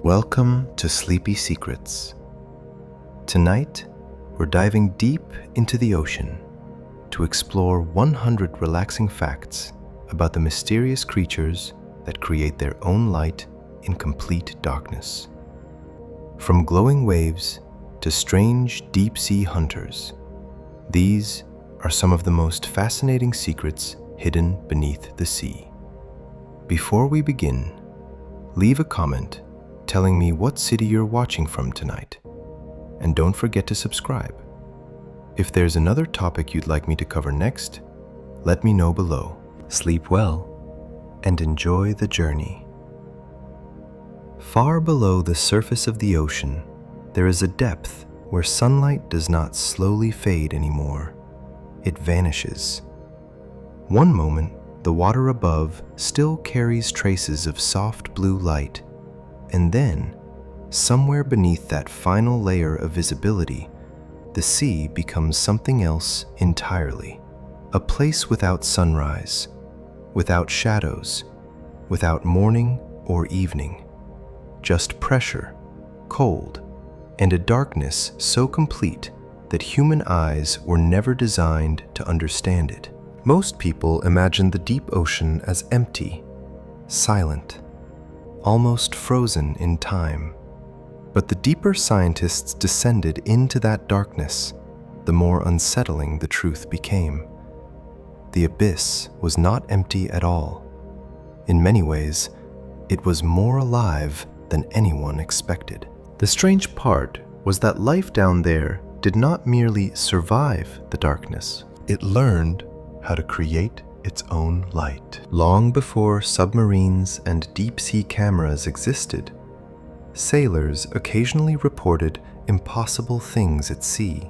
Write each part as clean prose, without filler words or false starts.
Welcome to Sleepy Secrets. Tonight, we're diving deep into the ocean to explore 100 relaxing facts about the mysterious creatures that create their own light in complete darkness. From glowing waves to strange deep-sea hunters, these are some of the most fascinating secrets hidden beneath the sea. Before we begin, leave a comment telling me what city you're watching from tonight. And don't forget to subscribe. If there's another topic you'd like me to cover next, let me know below. Sleep well and enjoy the journey. Far below the surface of the ocean, there is a depth where sunlight does not slowly fade anymore. It vanishes. One moment, the water above still carries traces of soft blue light, and then, somewhere beneath that final layer of visibility, the sea becomes something else entirely. A place without sunrise, without shadows, without morning or evening. Just pressure, cold, and a darkness so complete that human eyes were never designed to understand it. Most people imagine the deep ocean as empty, silent, almost frozen in time. But the deeper scientists descended into that darkness, the more unsettling the truth became. The abyss was not empty at all. In many ways, it was more alive than anyone expected. The strange part was that life down there did not merely survive the darkness. It learned how to create its own light. Long before submarines and deep-sea cameras existed, sailors occasionally reported impossible things at sea.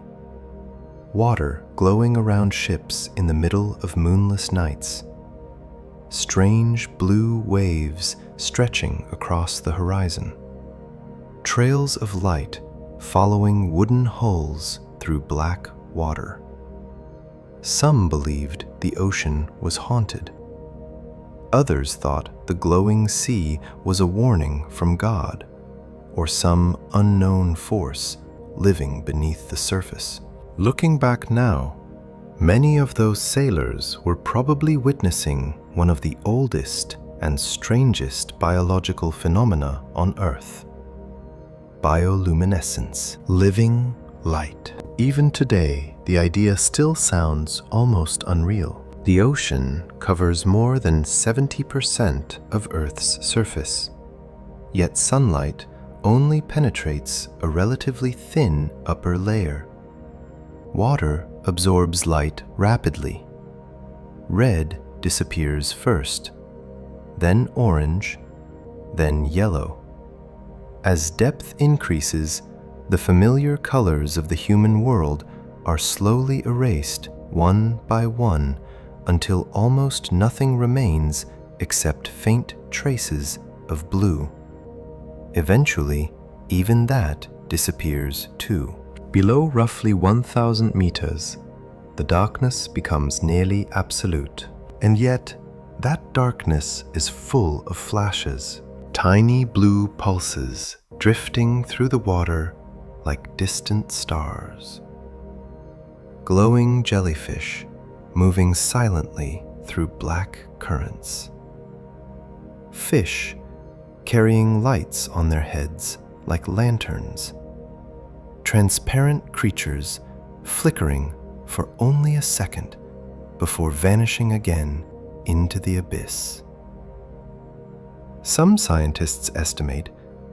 Water glowing around ships in the middle of moonless nights. Strange blue waves stretching across the horizon. Trails of light following wooden hulls through black water. Some believed the ocean was haunted. Others thought the glowing sea was a warning from God or some unknown force living beneath the surface. Looking back now, many of those sailors were probably witnessing one of the oldest and strangest biological phenomena on Earth. Bioluminescence, living light. Even today, the idea still sounds almost unreal. The ocean covers more than 70% of Earth's surface, yet sunlight only penetrates a relatively thin upper layer. Water absorbs light rapidly. Red disappears first, then orange, then yellow. As depth increases, the familiar colors of the human world are slowly erased one by one until almost nothing remains except faint traces of blue. Eventually, even that disappears too. Below roughly 1,000 meters, the darkness becomes nearly absolute. And yet, that darkness is full of flashes, tiny blue pulses drifting through the water like distant stars. Glowing jellyfish moving silently through black currents. Fish carrying lights on their heads like lanterns. Transparent creatures flickering for only a second before vanishing again into the abyss. Some scientists estimate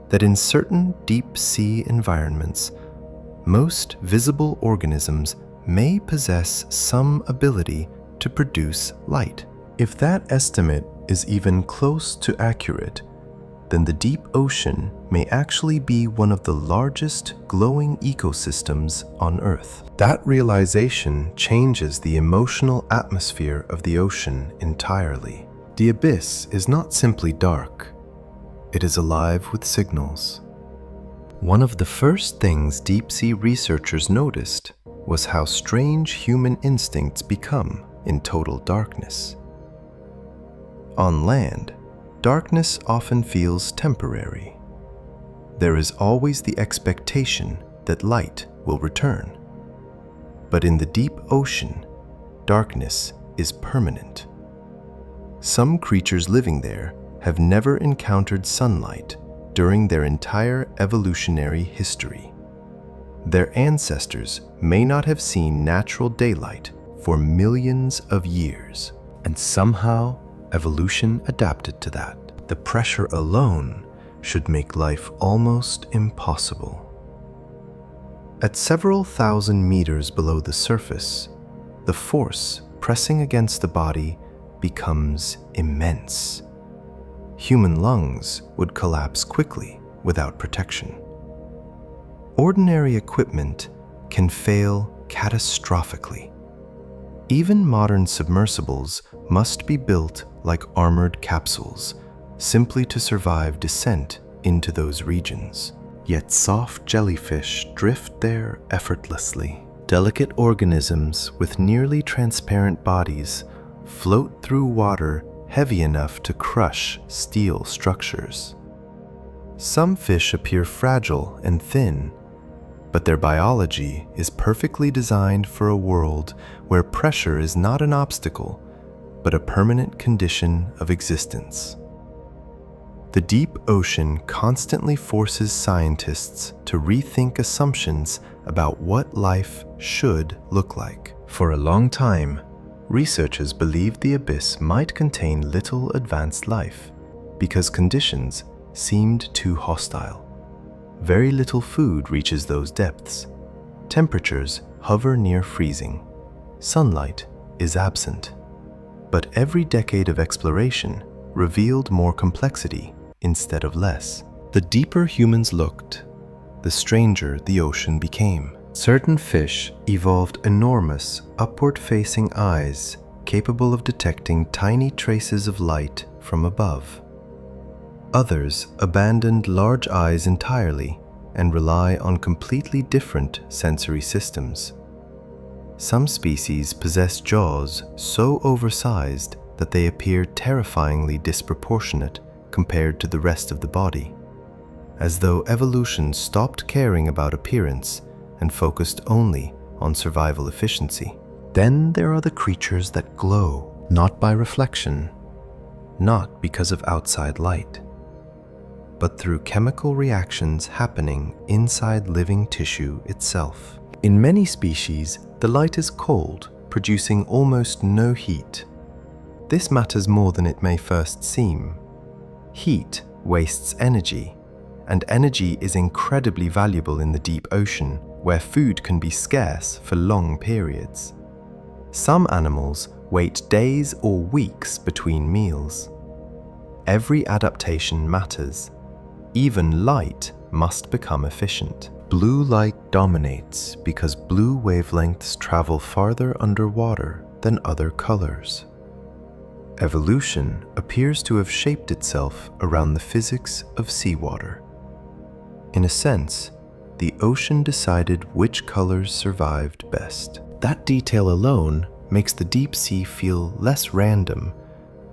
that in certain deep-sea environments, most visible organisms may possess some ability to produce light. If that estimate is even close to accurate, then the deep ocean may actually be one of the largest glowing ecosystems on Earth. That realization changes the emotional atmosphere of the ocean entirely. The abyss is not simply dark. It is alive with signals. One of the first things deep-sea researchers noticed was how strange human instincts become in total darkness. On land, darkness often feels temporary. there is always the expectation that light will return. But in the deep ocean, darkness is permanent. Some creatures living there have never encountered sunlight during their entire evolutionary history. Their ancestors may not have seen natural daylight for millions of years, and somehow evolution adapted to that. The pressure alone should make life almost impossible. At several thousand meters below the surface, the force pressing against the body becomes immense. Human lungs would collapse quickly without protection. Ordinary equipment can fail catastrophically. Even modern submersibles must be built like armored capsules, simply to survive descent into those regions. Yet soft jellyfish drift there effortlessly. Delicate organisms with nearly transparent bodies float through water heavy enough to crush steel structures. Some fish appear fragile and thin, but their biology is perfectly designed for a world where pressure is not an obstacle, but a permanent condition of existence. The deep ocean constantly forces scientists to rethink assumptions about what life should look like. For a long time, researchers believed the abyss might contain little advanced life because conditions seemed too hostile. Very little food reaches those depths. Temperatures hover near freezing. Sunlight is absent. But every decade of exploration revealed more complexity instead of less. The deeper humans looked, the stranger the ocean became. Certain fish evolved enormous, upward-facing eyes capable of detecting tiny traces of light from above. Others abandoned large eyes entirely and rely on completely different sensory systems. Some species possess jaws so oversized that they appear terrifyingly disproportionate compared to the rest of the body, as though evolution stopped caring about appearance and focused only on survival efficiency. Then there are the creatures that glow, not by reflection, not because of outside light, but through chemical reactions happening inside living tissue itself. In many species, the light is cold, producing almost no heat. This matters more than it may first seem. Heat wastes energy, and energy is incredibly valuable in the deep ocean, where food can be scarce for long periods. Some animals wait days or weeks between meals. Every adaptation matters. Even light must become efficient. Blue light dominates because blue wavelengths travel farther underwater than other colors. Evolution appears to have shaped itself around the physics of seawater. In a sense, the ocean decided which colors survived best. That detail alone makes the deep sea feel less random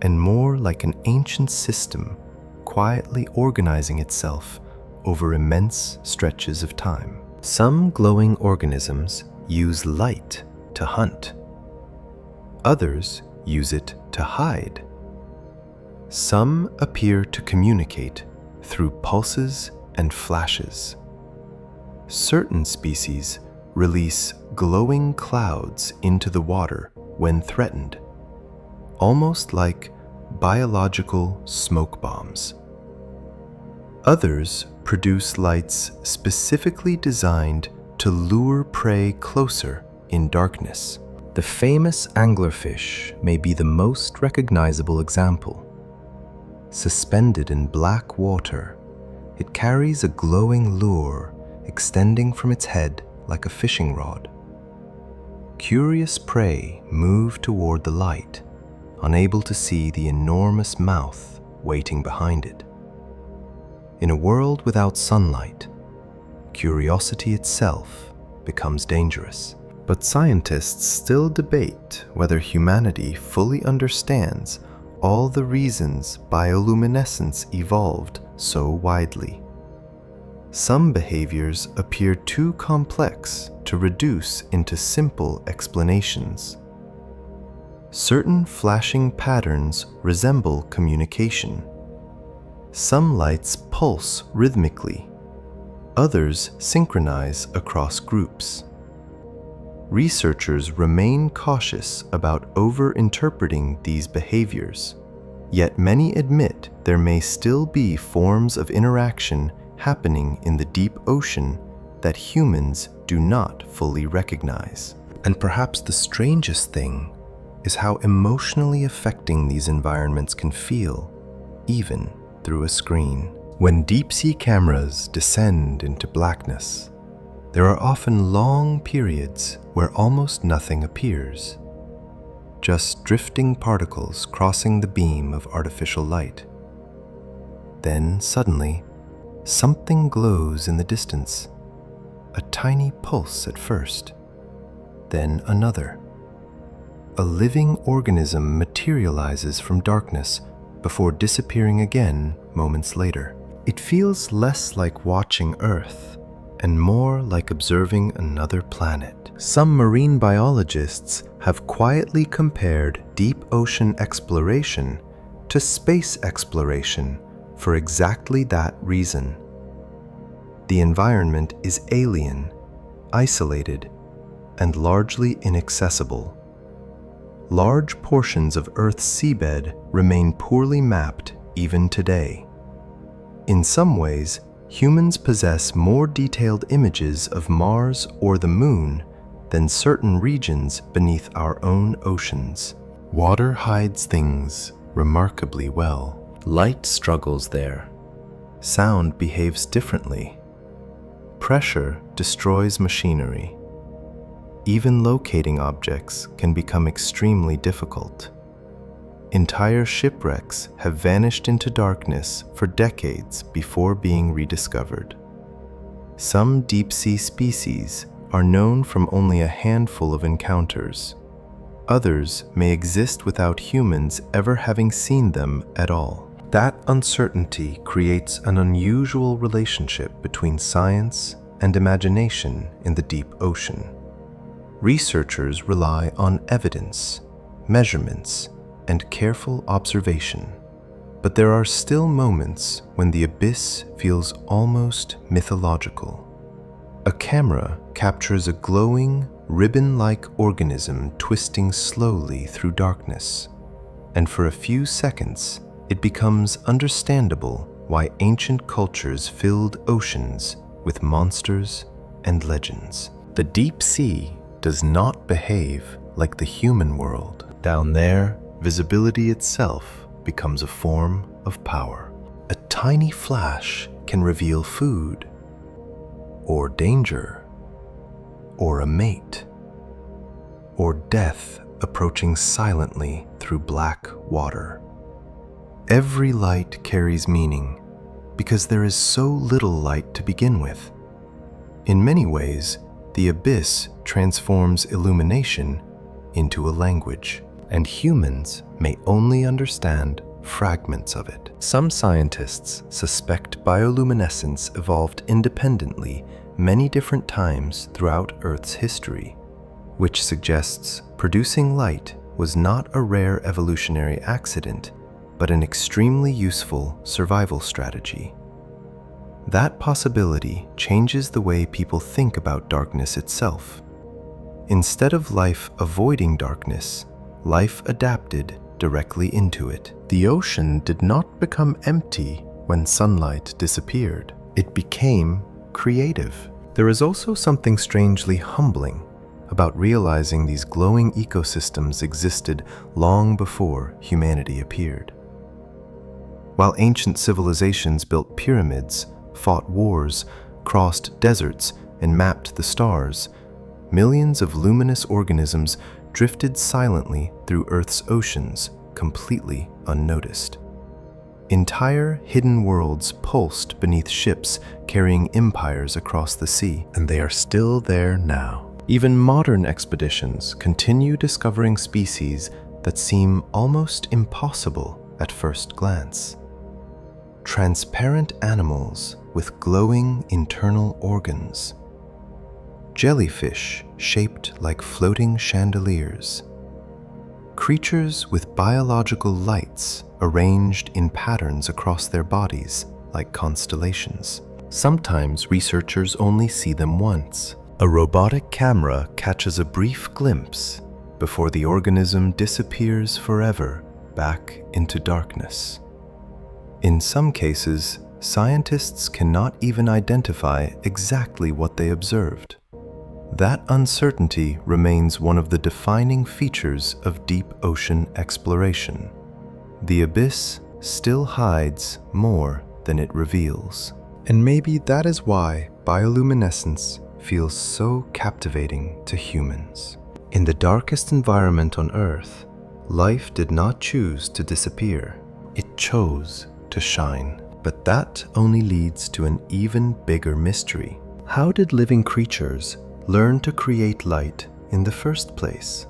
and more like an ancient system quietly organizing itself over immense stretches of time. Some glowing organisms use light to hunt. Others use it to hide. Some appear to communicate through pulses and flashes. Certain species release glowing clouds into the water when threatened, almost like biological smoke bombs. Others produce lights specifically designed to lure prey closer in darkness. The famous anglerfish may be the most recognizable example. Suspended in black water, it carries a glowing lure extending from its head like a fishing rod. Curious prey move toward the light, unable to see the enormous mouth waiting behind it. In a world without sunlight, curiosity itself becomes dangerous. But scientists still debate whether humanity fully understands all the reasons bioluminescence evolved so widely. Some behaviors appear too complex to reduce into simple explanations. Certain flashing patterns resemble communication. Some lights pulse rhythmically. Others synchronize across groups. Researchers remain cautious about over-interpreting these behaviors, yet many admit there may still be forms of interaction happening in the deep ocean that humans do not fully recognize. And perhaps the strangest thing is how emotionally affecting these environments can feel, even through a screen. When deep-sea cameras descend into blackness, there are often long periods where almost nothing appears, just drifting particles crossing the beam of artificial light. Then suddenly, something glows in the distance, a tiny pulse at first, then another. A living organism materializes from darkness before disappearing again moments later. It feels less like watching Earth and more like observing another planet. Some marine biologists have quietly compared deep ocean exploration to space exploration for exactly that reason. The environment is alien, isolated, and largely inaccessible. Large portions of Earth's seabed remain poorly mapped even today. In some ways, humans possess more detailed images of Mars or the Moon than certain regions beneath our own oceans. Water hides things remarkably well. Light struggles there. Sound behaves differently. Pressure destroys machinery. Even locating objects can become extremely difficult. Entire shipwrecks have vanished into darkness for decades before being rediscovered. Some deep-sea species are known from only a handful of encounters. Others may exist without humans ever having seen them at all. That uncertainty creates an unusual relationship between science and imagination in the deep ocean. Researchers rely on evidence, measurements, and careful observation. But there are still moments when the abyss feels almost mythological. A camera captures a glowing, ribbon-like organism twisting slowly through darkness, and for a few seconds, it becomes understandable why ancient cultures filled oceans with monsters and legends. The deep sea does not behave like the human world. Down there, visibility itself becomes a form of power. A tiny flash can reveal food, or danger, or a mate, or death approaching silently through black water. Every light carries meaning because there is so little light to begin with. In many ways, the abyss transforms illumination into a language, and humans may only understand fragments of it. Some scientists suspect bioluminescence evolved independently many different times throughout Earth's history, which suggests producing light was not a rare evolutionary accident, but an extremely useful survival strategy. That possibility changes the way people think about darkness itself. Instead of life avoiding darkness, life adapted directly into it. The ocean did not become empty when sunlight disappeared. It became creative. There is also something strangely humbling about realizing these glowing ecosystems existed long before humanity appeared. While ancient civilizations built pyramids, fought wars, crossed deserts, and mapped the stars, millions of luminous organisms drifted silently through Earth's oceans, completely unnoticed. Entire hidden worlds pulsed beneath ships carrying empires across the sea, and they are still there now. Even modern expeditions continue discovering species that seem almost impossible at first glance. transparent animals with glowing internal organs, jellyfish shaped like floating chandeliers, creatures with biological lights arranged in patterns across their bodies like constellations. Sometimes researchers only see them once. A robotic camera catches a brief glimpse before the organism disappears forever back into darkness. In some cases, scientists cannot even identify exactly what they observed. That uncertainty remains one of the defining features of deep ocean exploration. The abyss still hides more than it reveals. And maybe that is why bioluminescence feels so captivating to humans. In the darkest environment on Earth, life did not choose to disappear. It chose to shine. But that only leads to an even bigger mystery. How did living creatures learn to create light in the first place?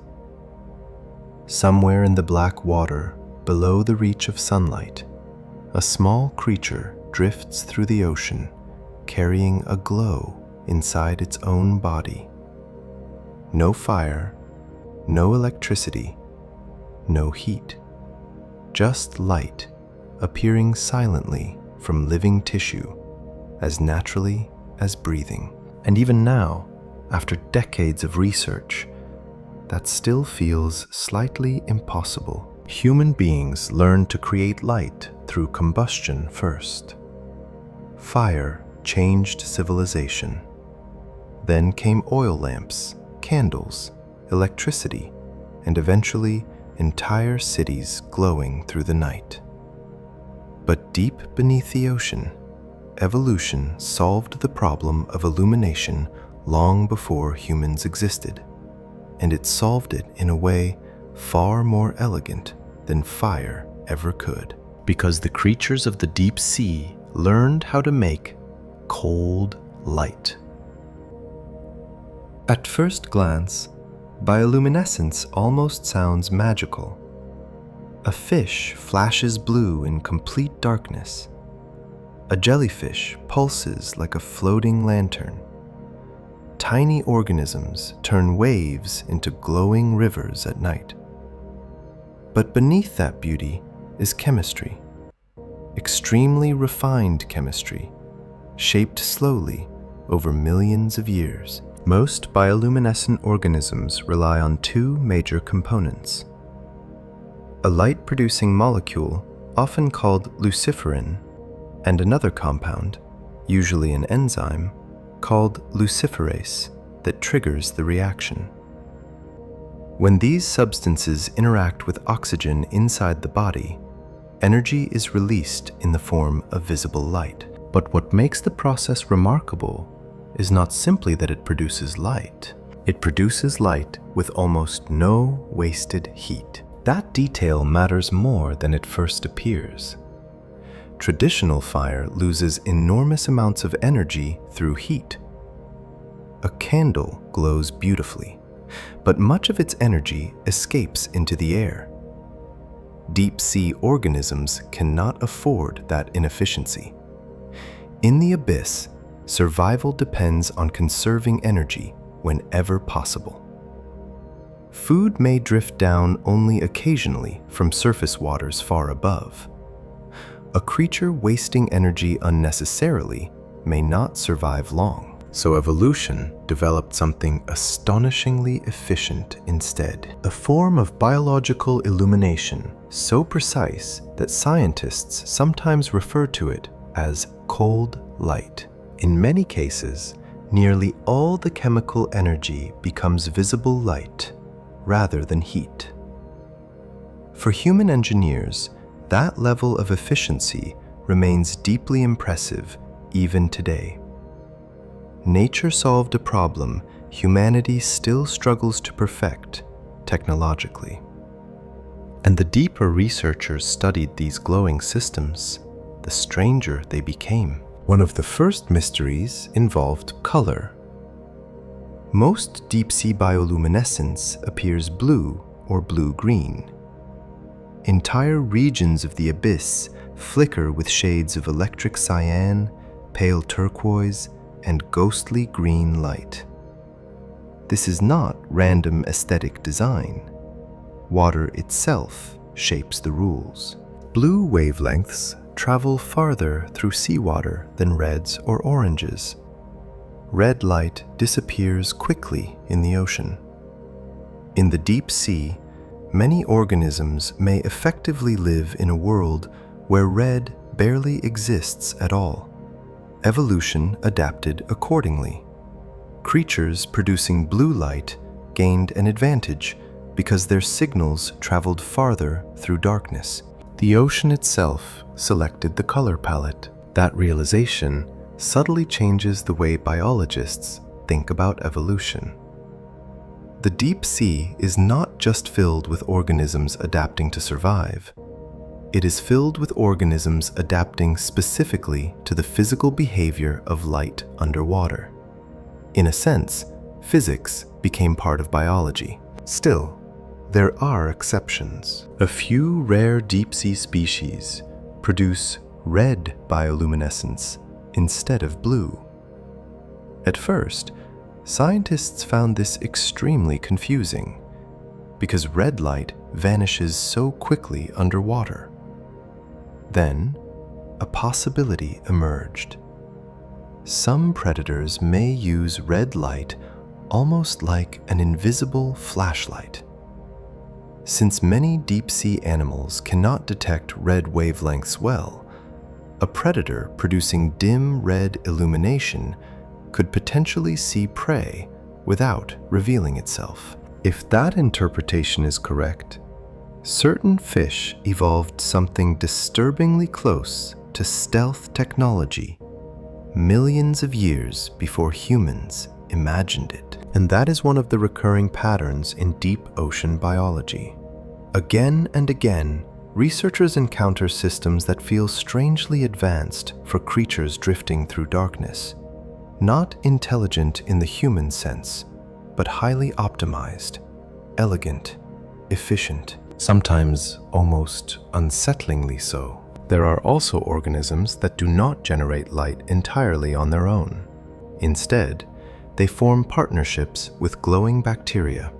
Somewhere in the black water, below the reach of sunlight, a small creature drifts through the ocean, carrying a glow inside its own body. No fire, no electricity, no heat, just light appearing silently from living tissue, as naturally as breathing. And even now, after decades of research, that still feels slightly impossible. Human beings learned to create light through combustion first. Fire changed civilization. Then came oil lamps, candles, electricity, and eventually entire cities glowing through the night. But deep beneath the ocean, evolution solved the problem of illumination long before humans existed, and it solved it in a way far more elegant than fire ever could. Because the creatures of the deep sea learned how to make cold light. At first glance, bioluminescence almost sounds magical. A fish flashes blue in complete darkness. A jellyfish pulses like a floating lantern. Tiny organisms turn waves into glowing rivers at night. But beneath that beauty is chemistry. Extremely refined chemistry, shaped slowly over millions of years. Most bioluminescent organisms rely on two major components: a light-producing molecule, often called luciferin, and another compound, usually an enzyme, called luciferase, that triggers the reaction. When these substances interact with oxygen inside the body, energy is released in the form of visible light. But what makes the process remarkable is not simply that it produces light. It produces light with almost no wasted heat. That detail matters more than it first appears. Traditional fire loses enormous amounts of energy through heat. A candle glows beautifully, but much of its energy escapes into the air. Deep-sea organisms cannot afford that inefficiency. In the abyss, survival depends on conserving energy whenever possible. Food may drift down only occasionally from surface waters far above. A creature wasting energy unnecessarily may not survive long. So evolution developed something astonishingly efficient instead. A form of biological illumination so precise that scientists sometimes refer to it as cold light. In many cases, nearly all the chemical energy becomes visible light rather than heat. For human engineers, that level of efficiency remains deeply impressive even today. Nature solved a problem humanity still struggles to perfect technologically. And the deeper researchers studied these glowing systems, the stranger they became. One of the first mysteries involved color. Most deep-sea bioluminescence appears blue or blue-green. Entire regions of the abyss flicker with shades of electric cyan, pale turquoise, and ghostly green light. This is not random aesthetic design. Water itself shapes the rules. Blue wavelengths travel farther through seawater than reds or oranges. Red light disappears quickly in the ocean. In the deep sea, many organisms may effectively live in a world where red barely exists at all. Evolution adapted accordingly. Creatures producing blue light gained an advantage because their signals traveled farther through darkness. The ocean itself selected the color palette. That realization subtly changes the way biologists think about evolution. The deep sea is not just filled with organisms adapting to survive. It is filled with organisms adapting specifically to the physical behavior of light underwater. In a sense, physics became part of biology. Still, there are exceptions. A few rare deep-sea species produce red bioluminescence instead of blue. At first, scientists found this extremely confusing because red light vanishes so quickly underwater. Then, a possibility emerged. Some predators may use red light almost like an invisible flashlight. Since many deep-sea animals cannot detect red wavelengths well, a predator producing dim red illumination could potentially see prey without revealing itself. If that interpretation is correct, certain fish evolved something disturbingly close to stealth technology millions of years before humans imagined it. And that is one of the recurring patterns in deep ocean biology. Again and again, researchers encounter systems that feel strangely advanced for creatures drifting through darkness. Not intelligent in the human sense, but highly optimized, elegant, efficient, sometimes almost unsettlingly so. There are also organisms that do not generate light entirely on their own. Instead, they form partnerships with glowing bacteria.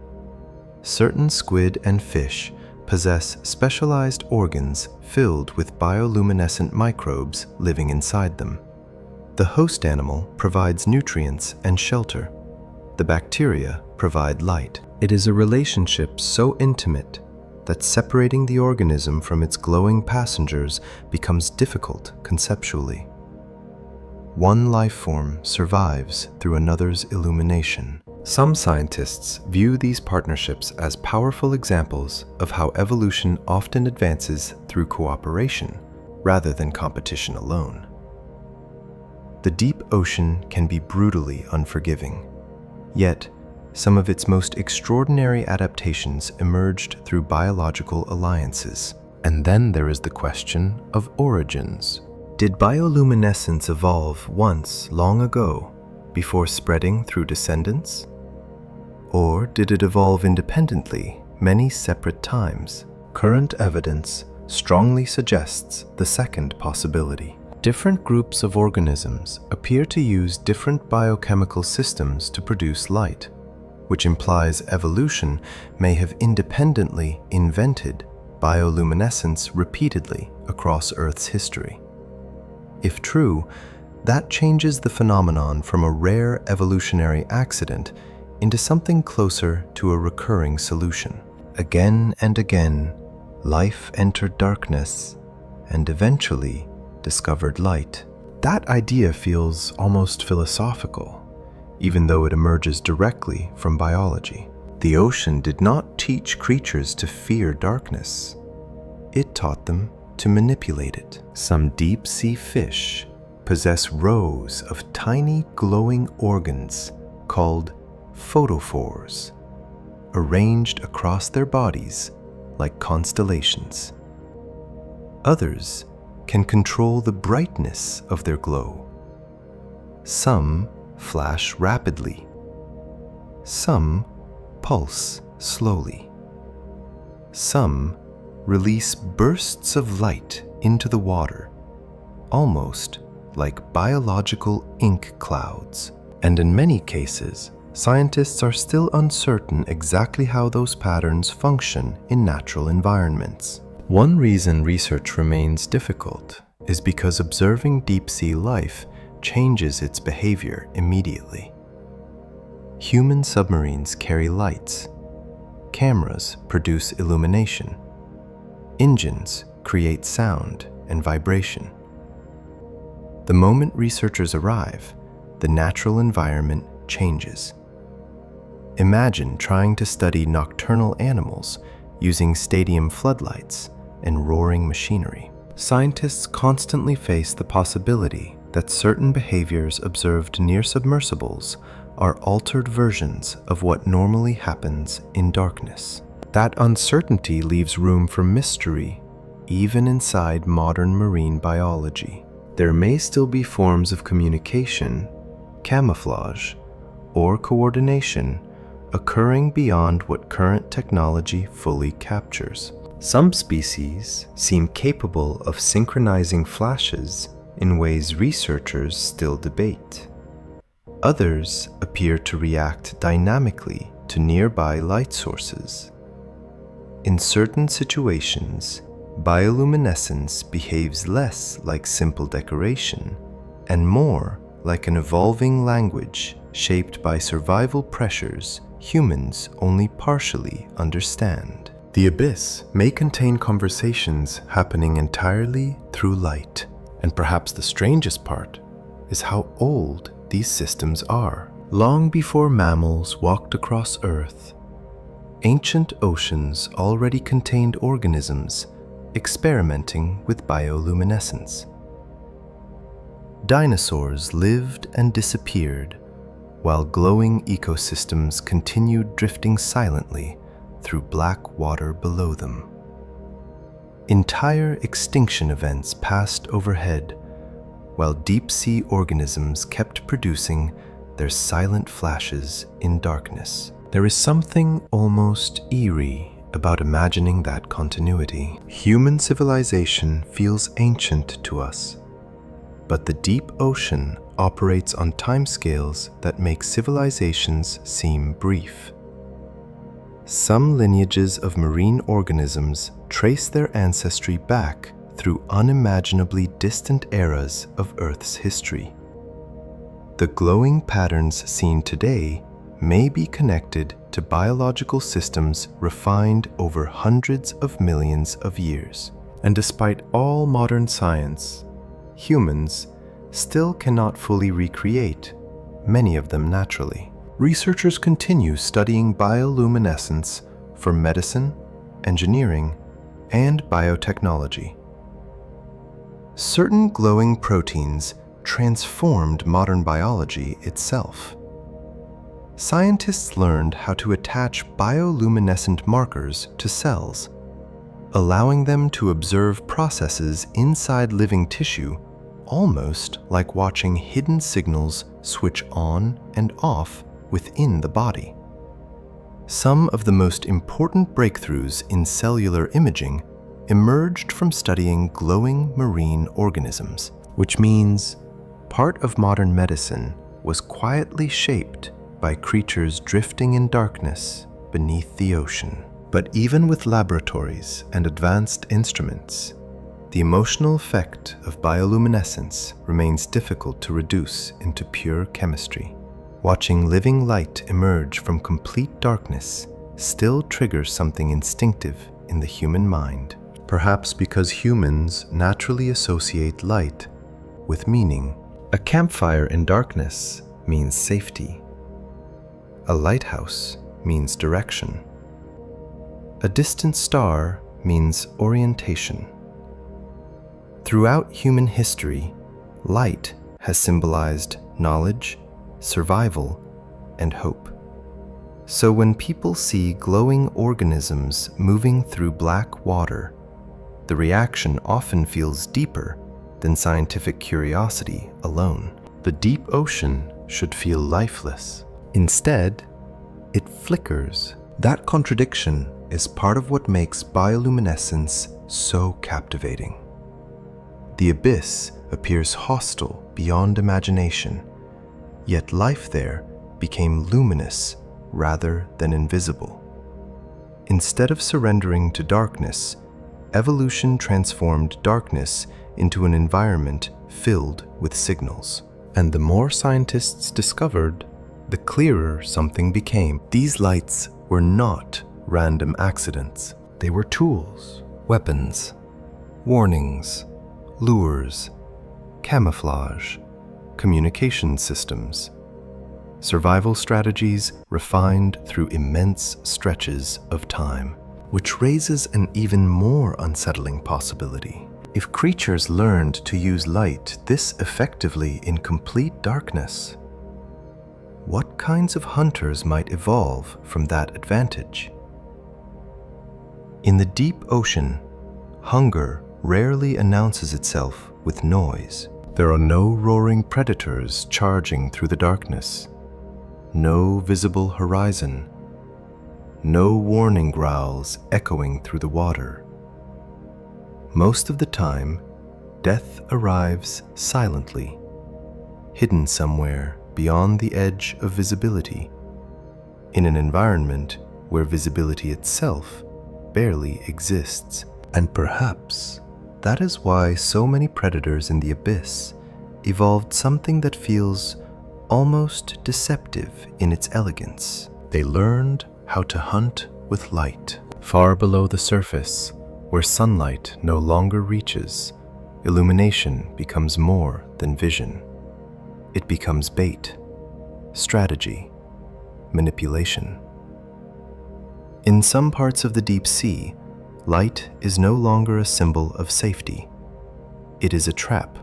Certain squid and fish possess specialized organs filled with bioluminescent microbes living inside them. The host animal provides nutrients and shelter. The bacteria provide light. It is a relationship so intimate that separating the organism from its glowing passengers becomes difficult conceptually. One life form survives through another's illumination. Some scientists view these partnerships as powerful examples of how evolution often advances through cooperation rather than competition alone. The deep ocean can be brutally unforgiving, yet some of its most extraordinary adaptations emerged through biological alliances. And then there is the question of origins. Did bioluminescence evolve once long ago before spreading through descendants? Or did it evolve independently many separate times? Current evidence strongly suggests the second possibility. Different groups of organisms appear to use different biochemical systems to produce light, which implies evolution may have independently invented bioluminescence repeatedly across Earth's history. If true, that changes the phenomenon from a rare evolutionary accident into something closer to a recurring solution. Again and again, life entered darkness and eventually discovered light. That idea feels almost philosophical, even though it emerges directly from biology. The ocean did not teach creatures to fear darkness. It taught them to manipulate it. Some deep-sea fish possess rows of tiny glowing organs called photophores, arranged across their bodies like constellations. Others can control the brightness of their glow. Some flash rapidly. Some pulse slowly. Some release bursts of light into the water, almost like biological ink clouds. And in many cases, scientists are still uncertain exactly how those patterns function in natural environments. One reason research remains difficult is because observing deep-sea life changes its behavior immediately. Human submarines carry lights. Cameras produce illumination. Engines create sound and vibration. The moment researchers arrive, the natural environment changes. Imagine trying to study nocturnal animals using stadium floodlights and roaring machinery. Scientists constantly face the possibility that certain behaviors observed near submersibles are altered versions of what normally happens in darkness. That uncertainty leaves room for mystery, even inside modern marine biology. There may still be forms of communication, camouflage, or coordination occurring beyond what current technology fully captures. Some species seem capable of synchronizing flashes in ways researchers still debate. Others appear to react dynamically to nearby light sources. In certain situations, bioluminescence behaves less like simple decoration and more like an evolving language shaped by survival pressures humans only partially understand. The abyss may contain conversations happening entirely through light, and perhaps the strangest part is how old these systems are. Long before mammals walked across Earth, ancient oceans already contained organisms experimenting with bioluminescence. Dinosaurs lived and disappeared, while glowing ecosystems continued drifting silently through black water below them. Entire extinction events passed overhead, while deep-sea organisms kept producing their silent flashes in darkness. There is something almost eerie about imagining that continuity. Human civilization feels ancient to us, but the deep ocean operates on timescales that make civilizations seem brief. Some lineages of marine organisms trace their ancestry back through unimaginably distant eras of Earth's history. The glowing patterns seen today may be connected to biological systems refined over hundreds of millions of years. And despite all modern science, humans still cannot fully recreate many of them naturally. Researchers continue studying bioluminescence for medicine, engineering, and biotechnology. Certain glowing proteins transformed modern biology itself. Scientists learned how to attach bioluminescent markers to cells, allowing them to observe processes inside living tissue, almost like watching hidden signals switch on and off within the body. Some of the most important breakthroughs in cellular imaging emerged from studying glowing marine organisms, which means part of modern medicine was quietly shaped by creatures drifting in darkness beneath the ocean. But even with laboratories and advanced instruments, the emotional effect of bioluminescence remains difficult to reduce into pure chemistry. Watching living light emerge from complete darkness still triggers something instinctive in the human mind, perhaps because humans naturally associate light with meaning. A campfire in darkness means safety. A lighthouse means direction. A distant star means orientation. Throughout human history, light has symbolized knowledge, survival, and hope. So when people see glowing organisms moving through black water, the reaction often feels deeper than scientific curiosity alone. The deep ocean should feel lifeless. Instead, it flickers. That contradiction is part of what makes bioluminescence so captivating. The abyss appears hostile beyond imagination, yet life there became luminous rather than invisible. Instead of surrendering to darkness, evolution transformed darkness into an environment filled with signals. And the more scientists discovered, the clearer something became. These lights were not random accidents. They were tools, weapons, warnings, lures, camouflage, communication systems, survival strategies refined through immense stretches of time, which raises an even more unsettling possibility. If creatures learned to use light this effectively in complete darkness, what kinds of hunters might evolve from that advantage? In the deep ocean, hunger rarely announces itself with noise. There are no roaring predators charging through the darkness, no visible horizon, no warning growls echoing through the water. Most of the time, death arrives silently, hidden somewhere beyond the edge of visibility, in an environment where visibility itself barely exists. And perhaps that is why so many predators in the abyss evolved something that feels almost deceptive in its elegance. They learned how to hunt with light. Far below the surface, where sunlight no longer reaches, illumination becomes more than vision. It becomes bait, strategy, manipulation. In some parts of the deep sea, light is no longer a symbol of safety. It is a trap,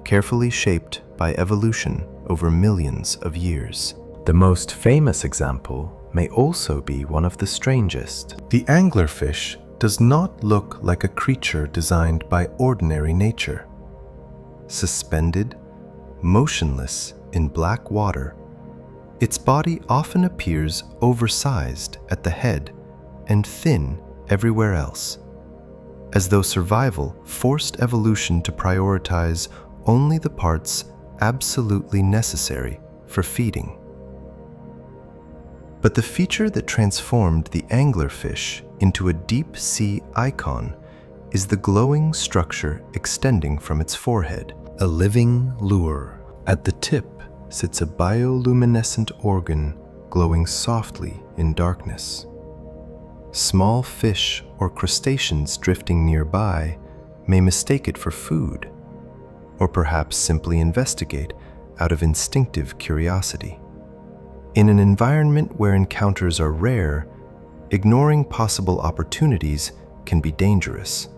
carefully shaped by evolution over millions of years. The most famous example may also be one of the strangest. The anglerfish does not look like a creature designed by ordinary nature. Suspended, motionless in black water, its body often appears oversized at the head and thin everywhere else, as though survival forced evolution to prioritize only the parts absolutely necessary for feeding. But the feature that transformed the anglerfish into a deep-sea icon is the glowing structure extending from its forehead, a living lure. At the tip sits a bioluminescent organ glowing softly in darkness. Small fish or crustaceans drifting nearby may mistake it for food, or perhaps simply investigate out of instinctive curiosity. In an environment where encounters are rare, ignoring possible opportunities can be dangerous.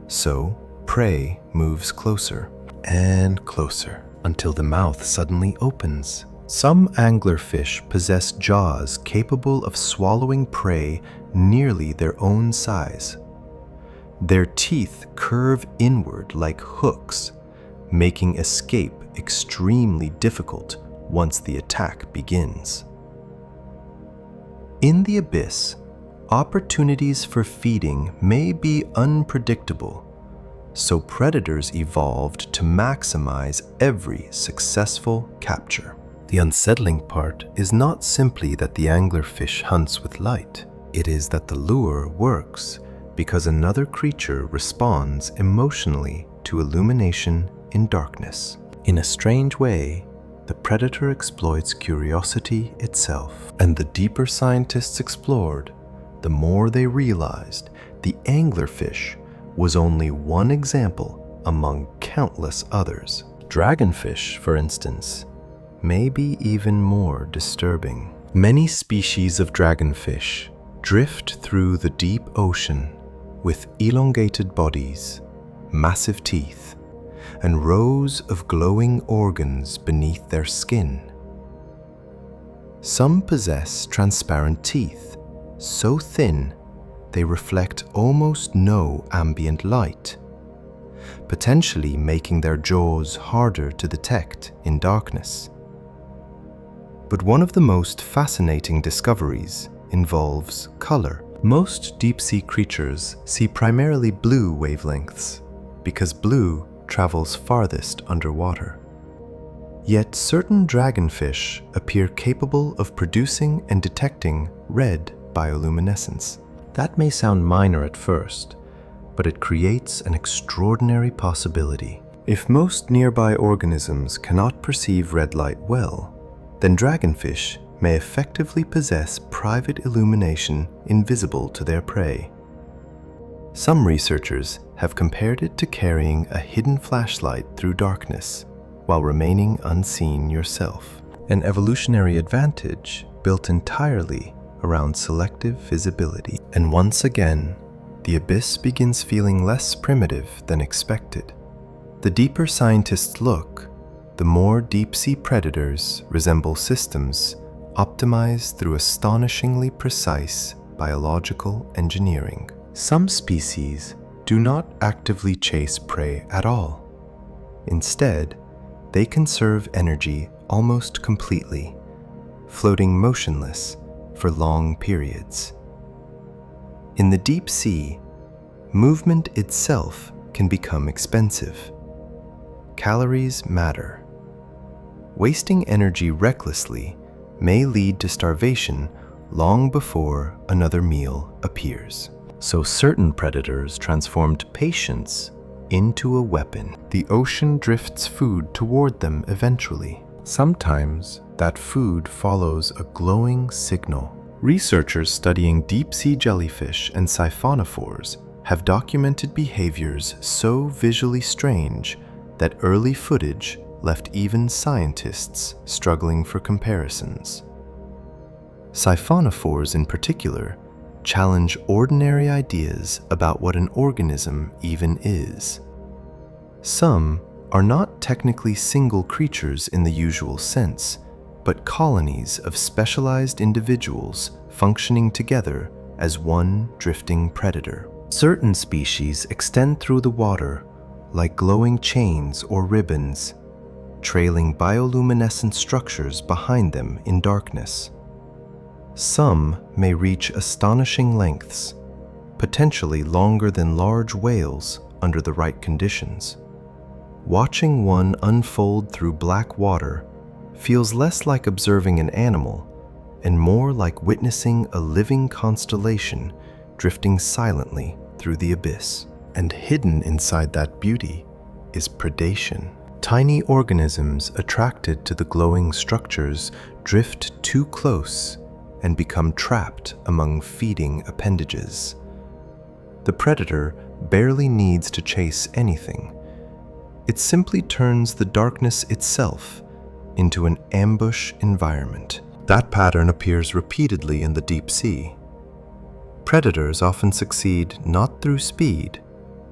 So, prey moves closer and closer until the mouth suddenly opens. Some anglerfish possess jaws capable of swallowing prey nearly their own size. Their teeth curve inward like hooks, making escape extremely difficult once the attack begins. In the abyss, opportunities for feeding may be unpredictable, so predators evolved to maximize every successful capture. The unsettling part is not simply that the anglerfish hunts with light. It is that the lure works because another creature responds emotionally to illumination in darkness. In a strange way, the predator exploits curiosity itself. And the deeper scientists explored, the more they realized the anglerfish was only one example among countless others. Dragonfish, for instance, may be even more disturbing. Many species of dragonfish drift through the deep ocean with elongated bodies, massive teeth, and rows of glowing organs beneath their skin. Some possess transparent teeth, so thin they reflect almost no ambient light, potentially making their jaws harder to detect in darkness. But one of the most fascinating discoveries involves color. Most deep-sea creatures see primarily blue wavelengths because blue travels farthest underwater. Yet certain dragonfish appear capable of producing and detecting red bioluminescence. That may sound minor at first, but it creates an extraordinary possibility. If most nearby organisms cannot perceive red light well, then dragonfish may effectively possess private illumination invisible to their prey. Some researchers have compared it to carrying a hidden flashlight through darkness while remaining unseen yourself, an evolutionary advantage built entirely around selective visibility. And once again, the abyss begins feeling less primitive than expected. The deeper scientists look, the more deep-sea predators resemble systems optimized through astonishingly precise biological engineering. Some species do not actively chase prey at all. Instead, they conserve energy almost completely, floating motionless for long periods. In the deep sea, movement itself can become expensive. Calories matter. Wasting energy recklessly may lead to starvation long before another meal appears. So certain predators transformed patience into a weapon. The ocean drifts food toward them eventually. Sometimes that food follows a glowing signal. Researchers studying deep-sea jellyfish and siphonophores have documented behaviors so visually strange that early footage left even scientists struggling for comparisons. Siphonophores in particular challenge ordinary ideas about what an organism even is. Some are not technically single creatures in the usual sense, but colonies of specialized individuals functioning together as one drifting predator. Certain species extend through the water like glowing chains or ribbons, trailing bioluminescent structures behind them in darkness. Some may reach astonishing lengths, potentially longer than large whales under the right conditions. Watching one unfold through black water feels less like observing an animal and more like witnessing a living constellation drifting silently through the abyss. And hidden inside that beauty is predation. Tiny organisms attracted to the glowing structures drift too close and become trapped among feeding appendages. The predator barely needs to chase anything. It simply turns the darkness itself into an ambush environment. That pattern appears repeatedly in the deep sea. Predators often succeed not through speed,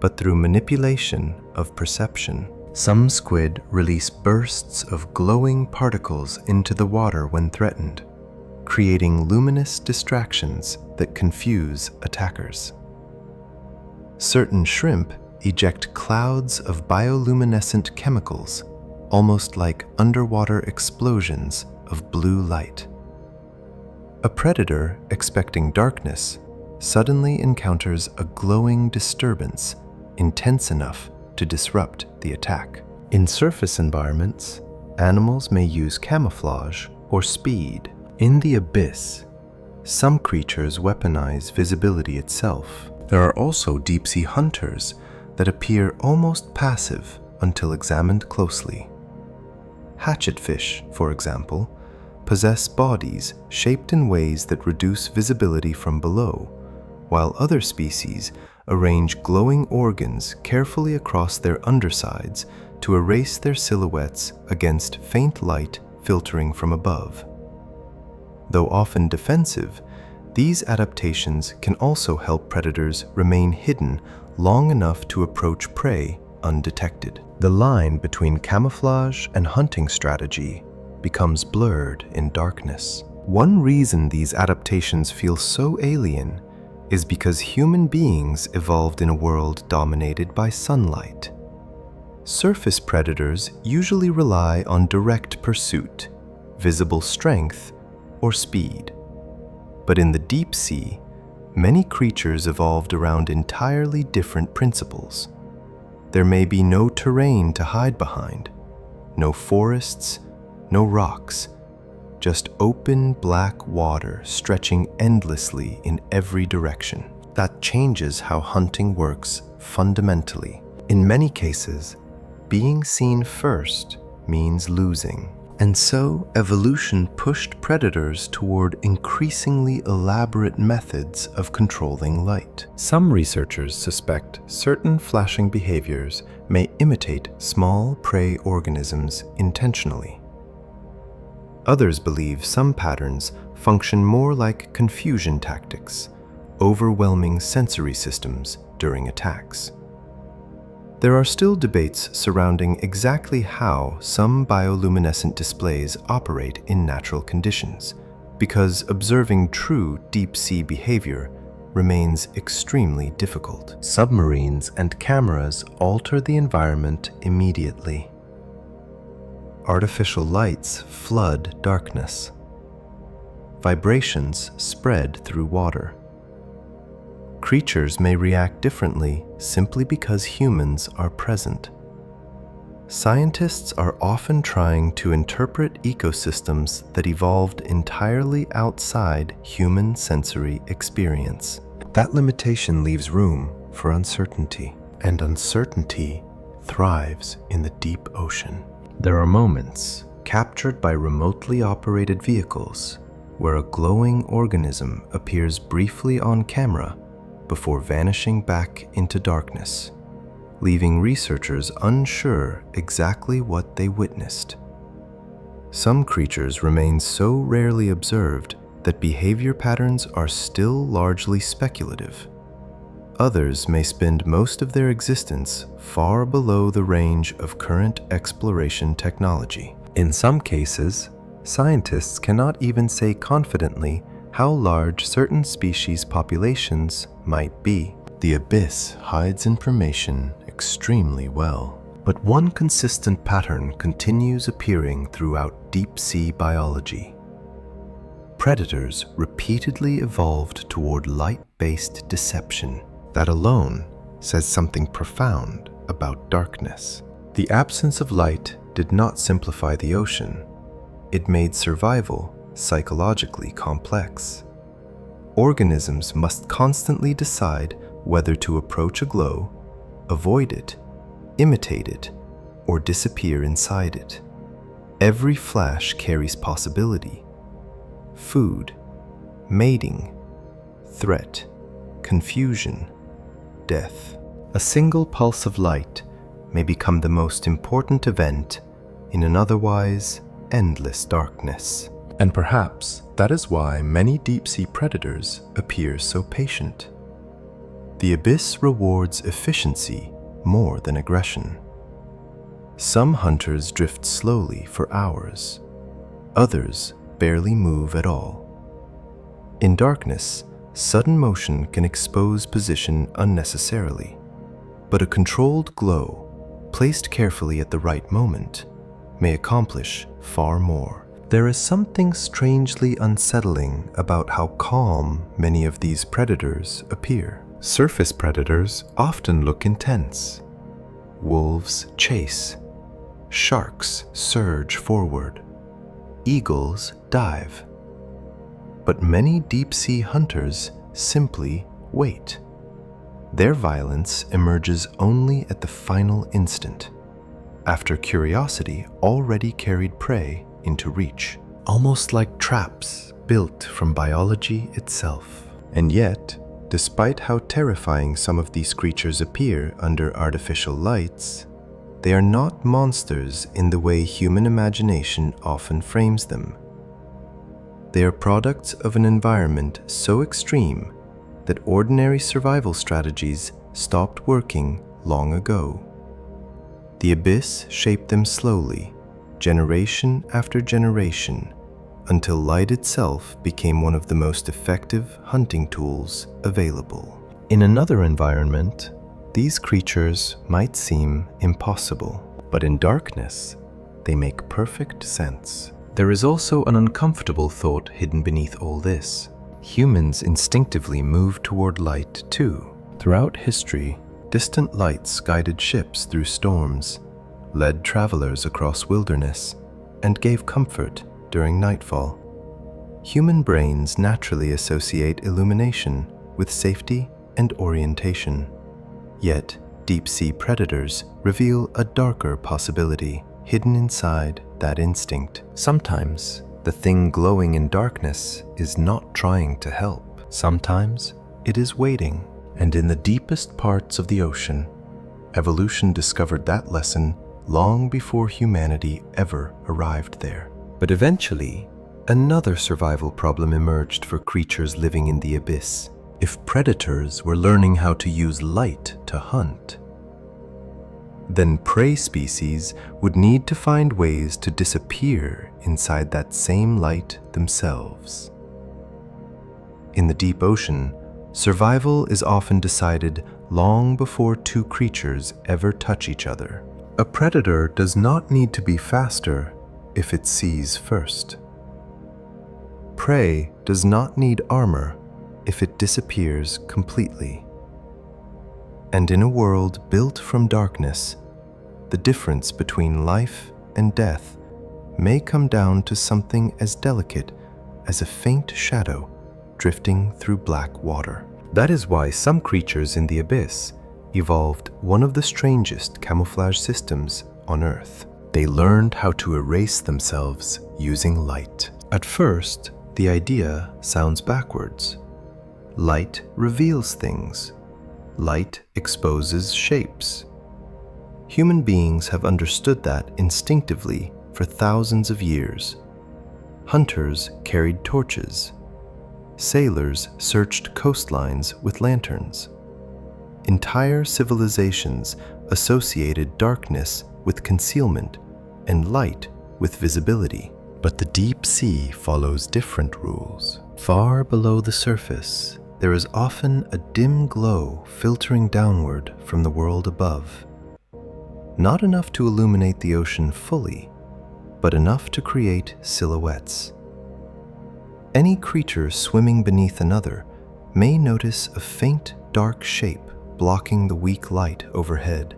but through manipulation of perception. Some squid release bursts of glowing particles into the water when threatened, creating luminous distractions that confuse attackers. Certain shrimp eject clouds of bioluminescent chemicals, almost like underwater explosions of blue light. A predator expecting darkness suddenly encounters a glowing disturbance intense enough to disrupt the attack. In surface environments, animals may use camouflage or speed. In the abyss, some creatures weaponize visibility itself. There are also deep-sea hunters that appear almost passive until examined closely. Hatchetfish, for example, possess bodies shaped in ways that reduce visibility from below, while other species arrange glowing organs carefully across their undersides to erase their silhouettes against faint light filtering from above. Though often defensive, these adaptations can also help predators remain hidden long enough to approach prey undetected. The line between camouflage and hunting strategy becomes blurred in darkness. One reason these adaptations feel so alien is because human beings evolved in a world dominated by sunlight. Surface predators usually rely on direct pursuit, visible strength, or speed. But in the deep sea, many creatures evolved around entirely different principles. There may be no terrain to hide behind, no forests, no rocks, just open black water stretching endlessly in every direction. That changes how hunting works fundamentally. In many cases, being seen first means losing. And so, evolution pushed predators toward increasingly elaborate methods of controlling light. Some researchers suspect certain flashing behaviors may imitate small prey organisms intentionally. Others believe some patterns function more like confusion tactics, overwhelming sensory systems during attacks. There are still debates surrounding exactly how some bioluminescent displays operate in natural conditions, because observing true deep-sea behavior remains extremely difficult. Submarines and cameras alter the environment immediately. Artificial lights flood darkness. Vibrations spread through water. Creatures may react differently simply because humans are present. Scientists are often trying to interpret ecosystems that evolved entirely outside human sensory experience. That limitation leaves room for uncertainty, and uncertainty thrives in the deep ocean. There are moments, captured by remotely operated vehicles, where a glowing organism appears briefly on camera before vanishing back into darkness, leaving researchers unsure exactly what they witnessed. Some creatures remain so rarely observed that behavior patterns are still largely speculative. Others may spend most of their existence far below the range of current exploration technology. In some cases, scientists cannot even say confidently how large certain species populations might be. The abyss hides information extremely well, but one consistent pattern continues appearing throughout deep-sea biology. Predators repeatedly evolved toward light-based deception. That alone says something profound about darkness. The absence of light did not simplify the ocean. It made survival psychologically complex. Organisms must constantly decide whether to approach a glow, avoid it, imitate it, or disappear inside it. Every flash carries possibility: food, mating, threat, confusion, death. A single pulse of light may become the most important event in an otherwise endless darkness. And perhaps that is why many deep-sea predators appear so patient. The abyss rewards efficiency more than aggression. Some hunters drift slowly for hours. Others barely move at all. In darkness, sudden motion can expose position unnecessarily, but a controlled glow, placed carefully at the right moment, may accomplish far more. There is something strangely unsettling about how calm many of these predators appear. Surface predators often look intense. Wolves chase. Sharks surge forward. Eagles dive. But many deep-sea hunters simply wait. Their violence emerges only at the final instant, after curiosity already carried prey into reach, almost like traps built from biology itself. And yet, despite how terrifying some of these creatures appear under artificial lights, they are not monsters in the way human imagination often frames them. They are products of an environment so extreme that ordinary survival strategies stopped working long ago. The abyss shaped them slowly, generation after generation, until light itself became one of the most effective hunting tools available. In another environment, these creatures might seem impossible, but in darkness, they make perfect sense. There is also an uncomfortable thought hidden beneath all this. Humans instinctively move toward light too. Throughout history, Distant lights guided ships through storms, led travelers across wilderness, and gave comfort during nightfall. Human brains naturally associate illumination with safety and orientation. Yet, deep-sea predators reveal a darker possibility hidden inside that instinct. Sometimes, the thing glowing in darkness is not trying to help. Sometimes, it is waiting. And in the deepest parts of the ocean, evolution discovered that lesson long before humanity ever arrived there. But eventually, another survival problem emerged for creatures living in the abyss. If predators were learning how to use light to hunt, then prey species would need to find ways to disappear inside that same light themselves. In the deep ocean, survival is often decided long before two creatures ever touch each other. A predator does not need to be faster if it sees first. Prey does not need armor if it disappears completely. And in a world built from darkness, the difference between life and death may come down to something as delicate as a faint shadow drifting through black water. That is why some creatures in the abyss evolved one of the strangest camouflage systems on Earth. They learned how to erase themselves using light. At first, the idea sounds backwards. Light reveals things. Light exposes shapes. Human beings have understood that instinctively for thousands of years. Hunters carried torches. Sailors searched coastlines with lanterns. Entire civilizations associated darkness with concealment and light with visibility. But the deep sea follows different rules. Far below the surface, there is often a dim glow filtering downward from the world above. Not enough to illuminate the ocean fully, but enough to create silhouettes. Any creature swimming beneath another may notice a faint, dark shape blocking the weak light overhead.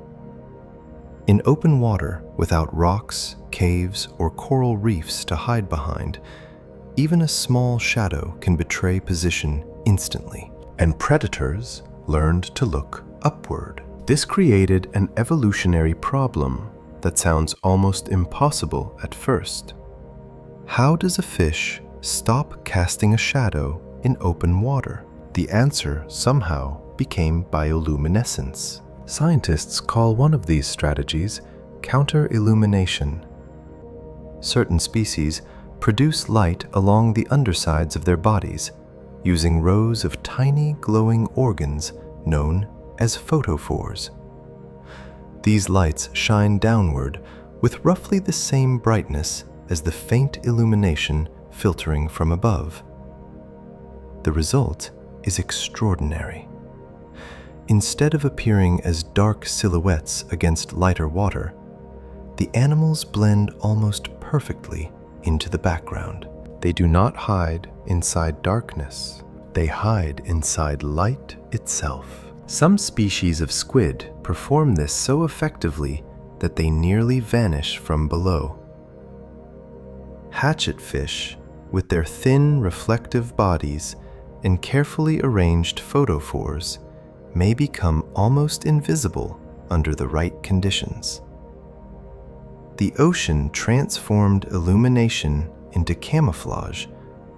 In open water, without rocks, caves, or coral reefs to hide behind, even a small shadow can betray position instantly. And predators learned to look upward. This created an evolutionary problem that sounds almost impossible at first. How does a fish stop casting a shadow in open water? The answer somehow became bioluminescence. Scientists call one of these strategies counter-illumination. Certain species produce light along the undersides of their bodies using rows of tiny glowing organs known as photophores. These lights shine downward with roughly the same brightness as the faint illumination filtering from above. The result is extraordinary. Instead of appearing as dark silhouettes against lighter water, the animals blend almost perfectly into the background. They do not hide inside darkness. They hide inside light itself. Some species of squid perform this so effectively that they nearly vanish from below. Hatchetfish, with their thin, reflective bodies and carefully arranged photophores, may become almost invisible under the right conditions. The ocean transformed illumination into camouflage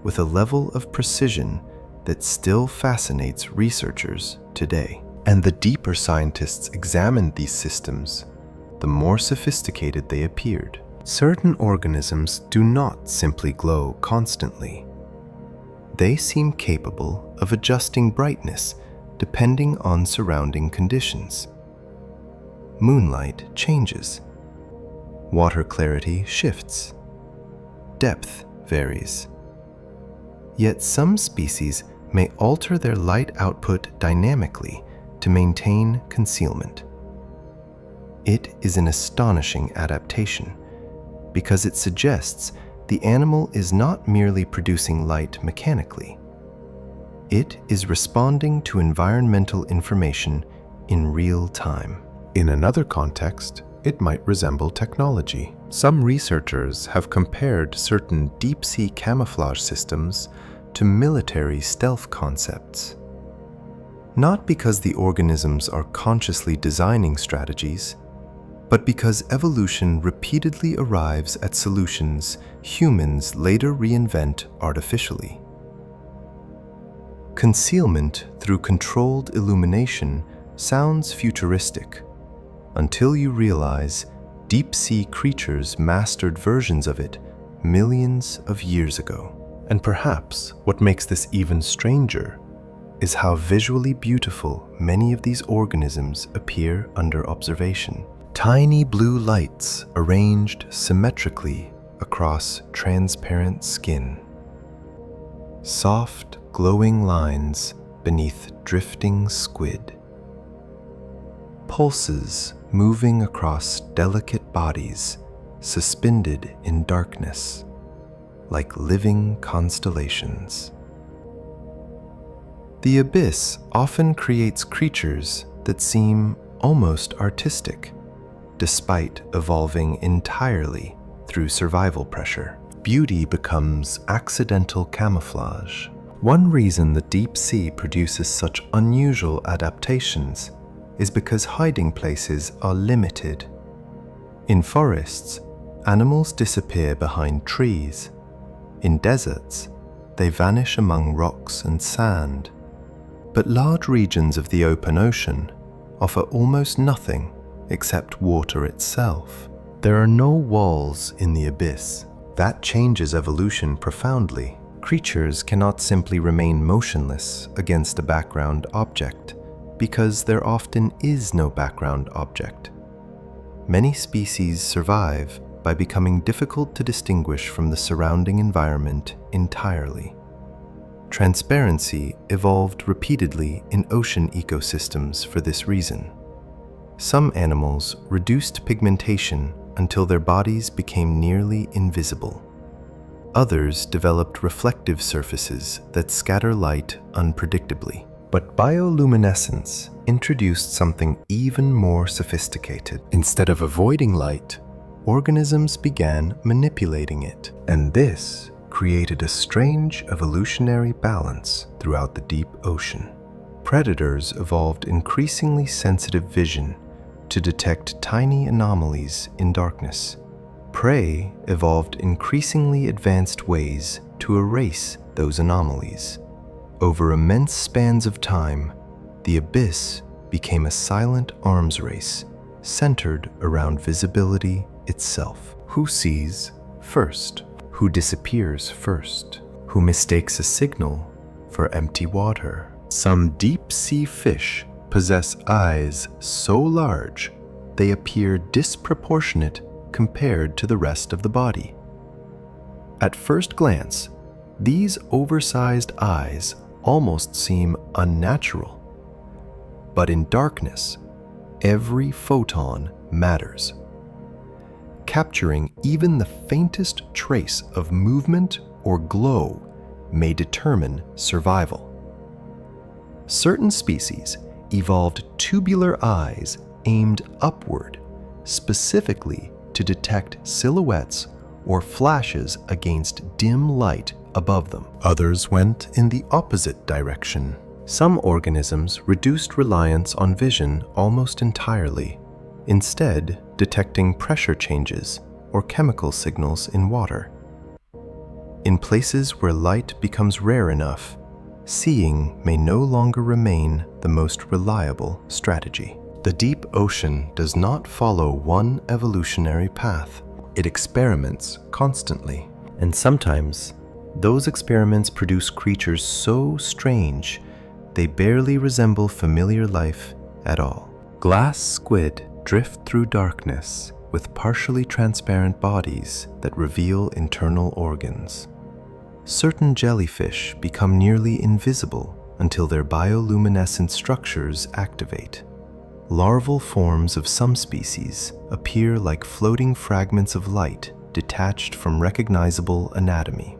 with a level of precision that still fascinates researchers today. And the deeper scientists examined these systems, the more sophisticated they appeared. Certain organisms do not simply glow constantly. They seem capable of adjusting brightness depending on surrounding conditions. Moonlight changes. Water clarity shifts. Depth varies. Yet some species may alter their light output dynamically to maintain concealment. It is an astonishing adaptation because it suggests the animal is not merely producing light mechanically. It is responding to environmental information in real time. In another context, it might resemble technology. Some researchers have compared certain deep-sea camouflage systems to military stealth concepts. Not because the organisms are consciously designing strategies, but because evolution repeatedly arrives at solutions humans later reinvent artificially. Concealment through controlled illumination sounds futuristic, until you realize deep-sea creatures mastered versions of it millions of years ago. And perhaps what makes this even stranger is how visually beautiful many of these organisms appear under observation. Tiny blue lights arranged symmetrically across transparent skin. Soft, glowing lines beneath drifting squid. Pulses moving across delicate bodies suspended in darkness, like living constellations. The abyss often creates creatures that seem almost artistic, despite evolving entirely through survival pressure. Beauty becomes accidental camouflage. One reason the deep sea produces such unusual adaptations is because hiding places are limited. In forests, animals disappear behind trees. In deserts, they vanish among rocks and sand. But large regions of the open ocean offer almost nothing except water itself. There are no walls in the abyss. That changes evolution profoundly. Creatures cannot simply remain motionless against a background object, because there often is no background object. Many species survive by becoming difficult to distinguish from the surrounding environment entirely. Transparency evolved repeatedly in ocean ecosystems for this reason. Some animals reduced pigmentation until their bodies became nearly invisible. Others developed reflective surfaces that scatter light unpredictably. But bioluminescence introduced something even more sophisticated. Instead of avoiding light, organisms began manipulating it. And this created a strange evolutionary balance throughout the deep ocean. Predators evolved increasingly sensitive vision to detect tiny anomalies in darkness. Prey evolved increasingly advanced ways to erase those anomalies. Over immense spans of time, the abyss became a silent arms race centered around visibility itself. Who sees first? Who disappears first? Who mistakes a signal for empty water? Some deep-sea fish possess eyes so large they appear disproportionate compared to the rest of the body. At first glance, these oversized eyes almost seem unnatural. But in darkness, every photon matters. Capturing even the faintest trace of movement or glow may determine survival. Certain species evolved tubular eyes aimed upward, specifically to detect silhouettes or flashes against dim light above them. Others went in the opposite direction. Some organisms reduced reliance on vision almost entirely, instead detecting pressure changes or chemical signals in water. In places where light becomes rare enough, seeing may no longer remain the most reliable strategy. The deep ocean does not follow one evolutionary path. It experiments constantly, and sometimes those experiments produce creatures so strange they barely resemble familiar life at all. Glass squid drift through darkness with partially transparent bodies that reveal internal organs. Certain jellyfish become nearly invisible until their bioluminescent structures activate. Larval forms of some species appear like floating fragments of light detached from recognizable anatomy.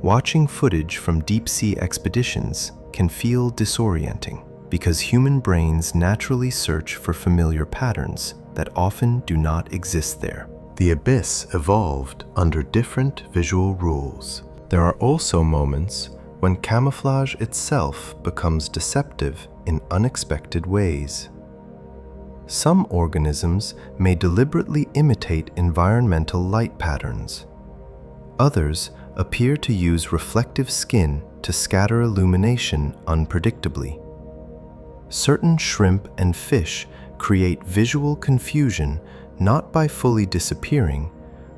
Watching footage from deep-sea expeditions can feel disorienting because human brains naturally search for familiar patterns that often do not exist there. The abyss evolved under different visual rules. There are also moments when camouflage itself becomes deceptive in unexpected ways. Some organisms may deliberately imitate environmental light patterns. Others appear to use reflective skin to scatter illumination unpredictably. Certain shrimp and fish create visual confusion not by fully disappearing,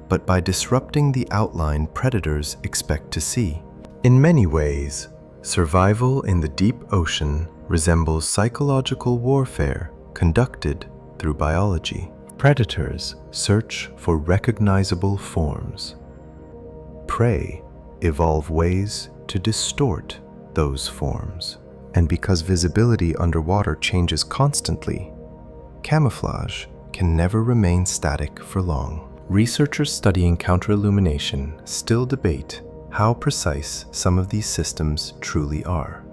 but by disrupting the outline predators expect to see. In many ways, survival in the deep ocean resembles psychological warfare conducted through biology. Predators search for recognizable forms. Prey evolve ways to distort those forms. And because visibility underwater changes constantly, camouflage can never remain static for long. Researchers studying counterillumination still debate how precise some of these systems truly are.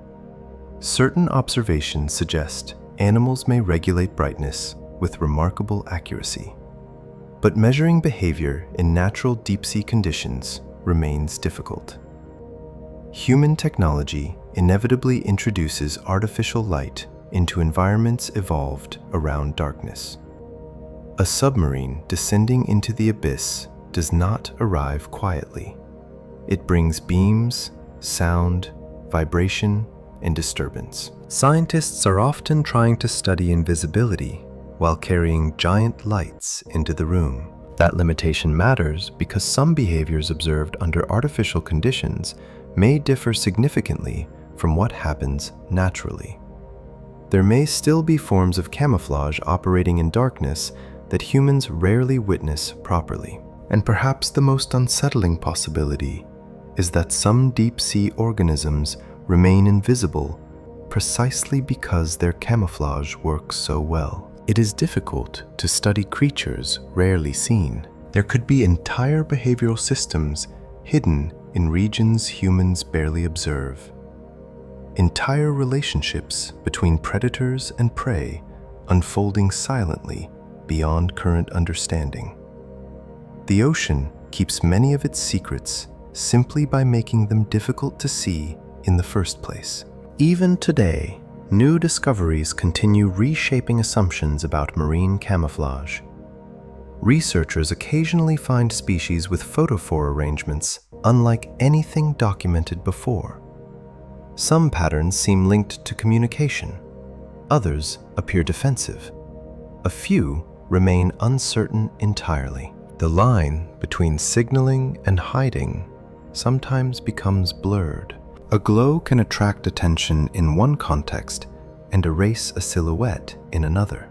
Certain observations suggest animals may regulate brightness with remarkable accuracy, but measuring behavior in natural deep-sea conditions remains difficult. Human technology inevitably introduces artificial light into environments evolved around darkness. A submarine descending into the abyss does not arrive quietly. It brings beams, sound, vibration, and disturbance. Scientists are often trying to study invisibility while carrying giant lights into the room. That limitation matters because some behaviors observed under artificial conditions may differ significantly from what happens naturally. There may still be forms of camouflage operating in darkness that humans rarely witness properly. And perhaps the most unsettling possibility is that some deep-sea organisms remain invisible precisely because their camouflage works so well. It is difficult to study creatures rarely seen. There could be entire behavioral systems hidden in regions humans barely observe. Entire relationships between predators and prey unfolding silently beyond current understanding. The ocean keeps many of its secrets simply by making them difficult to see in the first place. Even today, new discoveries continue reshaping assumptions about marine camouflage. Researchers occasionally find species with photophore arrangements unlike anything documented before. Some patterns seem linked to communication. Others appear defensive. A few remain uncertain entirely. The line between signaling and hiding sometimes becomes blurred. A glow can attract attention in one context and erase a silhouette in another.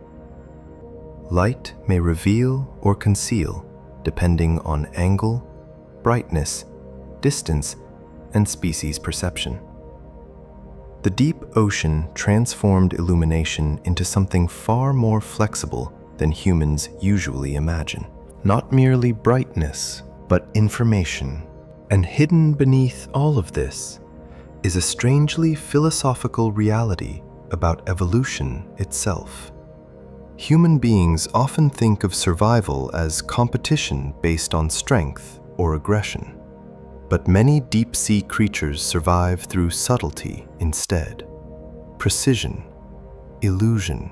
Light may reveal or conceal depending on angle, brightness, distance, and species perception. The deep ocean transformed illumination into something far more flexible than humans usually imagine. Not merely brightness, but information. And hidden beneath all of this is a strangely philosophical reality about evolution itself. Human beings often think of survival as competition based on strength or aggression. But many deep-sea creatures survive through subtlety instead. Precision, illusion,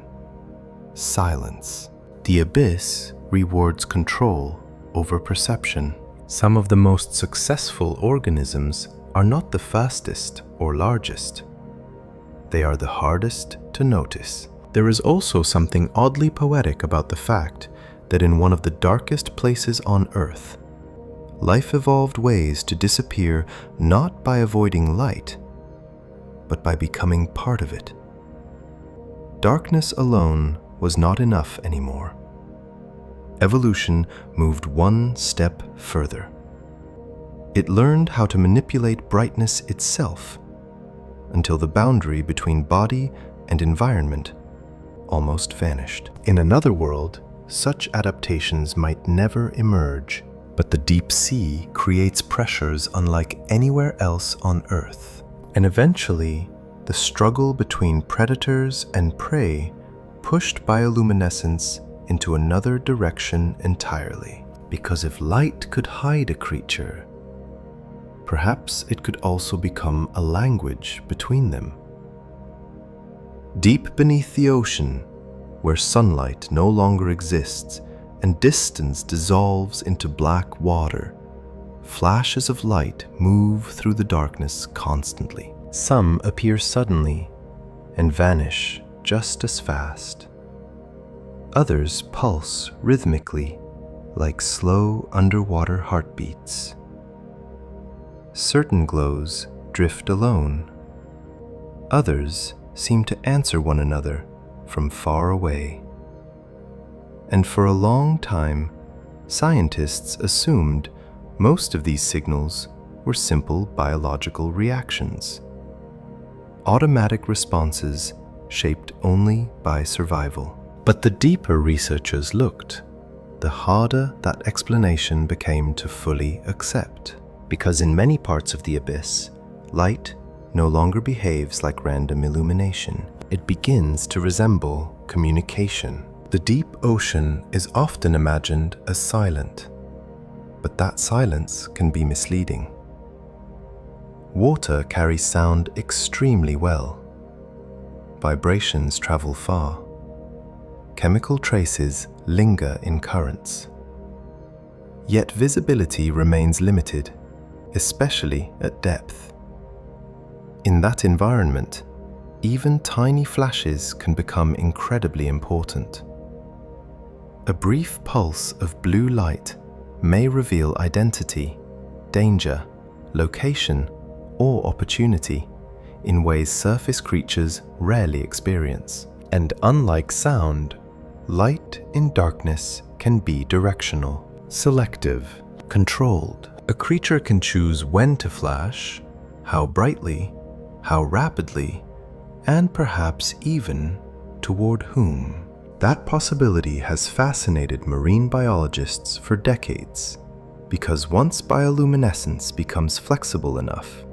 silence. The abyss rewards control over perception. Some of the most successful organisms are not the fastest or largest. They are the hardest to notice. There is also something oddly poetic about the fact that in one of the darkest places on Earth, life evolved ways to disappear not by avoiding light, but by becoming part of it. Darkness alone was not enough anymore. Evolution moved one step further. It learned how to manipulate brightness itself until the boundary between body and environment almost vanished. In another world, such adaptations might never emerge. But the deep sea creates pressures unlike anywhere else on Earth. And eventually, the struggle between predators and prey pushed bioluminescence into another direction entirely. Because if light could hide a creature, perhaps it could also become a language between them. Deep beneath the ocean, where sunlight no longer exists and distance dissolves into black water, flashes of light move through the darkness constantly. Some appear suddenly and vanish just as fast. Others pulse rhythmically like slow underwater heartbeats. Certain glows drift alone. Others seem to answer one another from far away. And for a long time, scientists assumed most of these signals were simple biological reactions, automatic responses shaped only by survival. But the deeper researchers looked, the harder that explanation became to fully accept. Because in many parts of the abyss, light no longer behaves like random illumination. It begins to resemble communication. The deep ocean is often imagined as silent, but that silence can be misleading. Water carries sound extremely well. Vibrations travel far. Chemical traces linger in currents. Yet visibility remains limited, especially at depth. In that environment, even tiny flashes can become incredibly important. A brief pulse of blue light may reveal identity, danger, location, or opportunity in ways surface creatures rarely experience. And unlike sound, light in darkness can be directional, selective, controlled. A creature can choose when to flash, how brightly, how rapidly, and perhaps even toward whom. That possibility has fascinated marine biologists for decades, because once bioluminescence becomes flexible enough,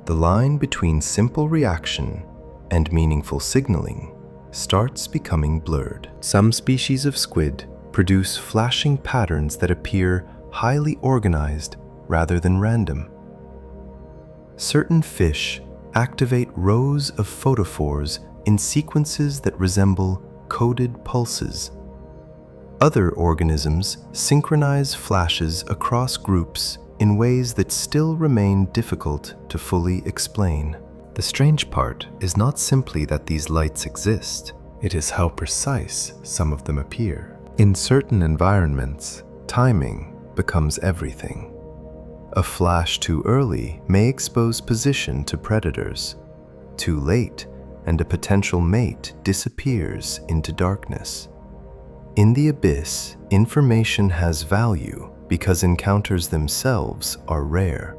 the line between simple reaction and meaningful signaling starts becoming blurred. Some species of squid produce flashing patterns that appear highly organized rather than random. Certain fish activate rows of photophores in sequences that resemble coded pulses. Other organisms synchronize flashes across groups in ways that still remain difficult to fully explain. The strange part is not simply that these lights exist, it is how precise some of them appear. In certain environments, timing becomes everything. A flash too early may expose position to predators. Too late, and a potential mate disappears into darkness. In the abyss, information has value because encounters themselves are rare.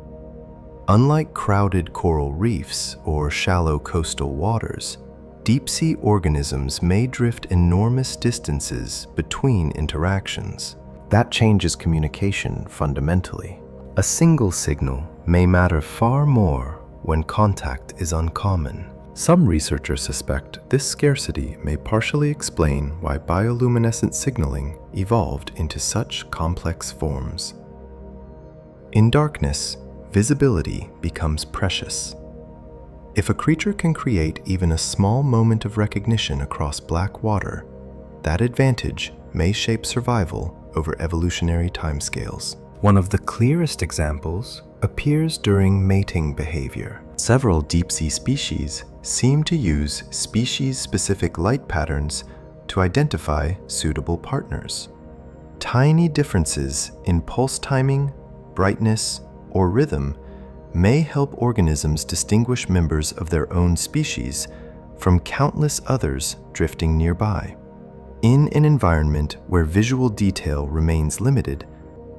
Unlike crowded coral reefs or shallow coastal waters, deep-sea organisms may drift enormous distances between interactions. That changes communication fundamentally. A single signal may matter far more when contact is uncommon. Some researchers suspect this scarcity may partially explain why bioluminescent signaling evolved into such complex forms. In darkness, visibility becomes precious. If a creature can create even a small moment of recognition across black water, that advantage may shape survival over evolutionary timescales. One of the clearest examples appears during mating behavior. Several deep-sea species seem to use species-specific light patterns to identify suitable partners. Tiny differences in pulse timing, brightness, or rhythm may help organisms distinguish members of their own species from countless others drifting nearby. In an environment where visual detail remains limited,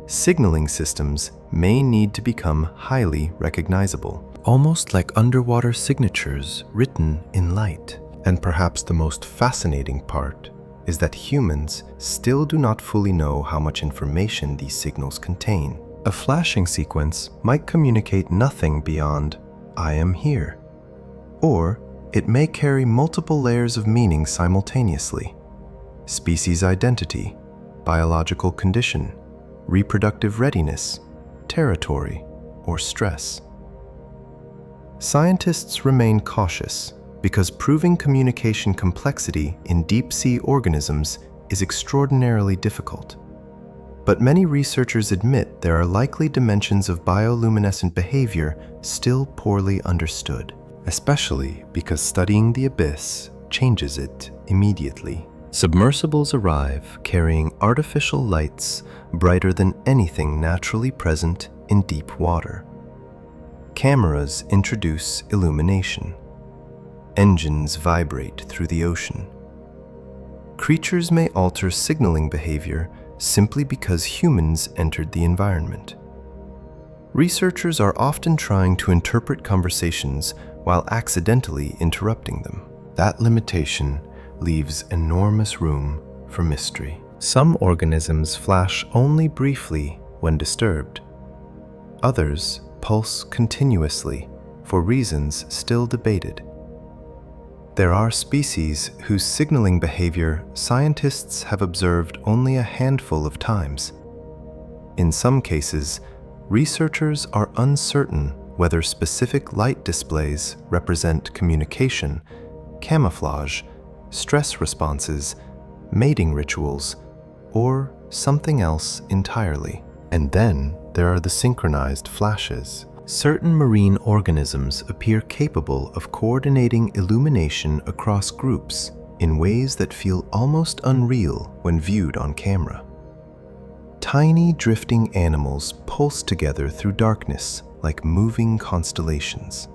signaling systems may need to become highly recognizable, almost like underwater signatures written in light. And perhaps the most fascinating part is that humans still do not fully know how much information these signals contain. A flashing sequence might communicate nothing beyond "I am here," or it may carry multiple layers of meaning simultaneously: species identity, biological condition, reproductive readiness, territory, or stress. Scientists remain cautious because proving communication complexity in deep-sea organisms is extraordinarily difficult. But many researchers admit there are likely dimensions of bioluminescent behavior still poorly understood, especially because studying the abyss changes it immediately. Submersibles arrive carrying artificial lights brighter than anything naturally present in deep water. Cameras introduce illumination. Engines vibrate through the ocean. Creatures may alter signaling behavior simply because humans entered the environment. Researchers are often trying to interpret conversations while accidentally interrupting them. That limitation leaves enormous room for mystery. Some organisms flash only briefly when disturbed. Others pulse continuously for reasons still debated. There are species whose signaling behavior scientists have observed only a handful of times. In some cases, researchers are uncertain whether specific light displays represent communication, camouflage, stress responses, mating rituals, or something else entirely. And then there are the synchronized flashes. Certain marine organisms appear capable of coordinating illumination across groups in ways that feel almost unreal when viewed on camera. Tiny drifting animals pulse together through darkness like moving constellations.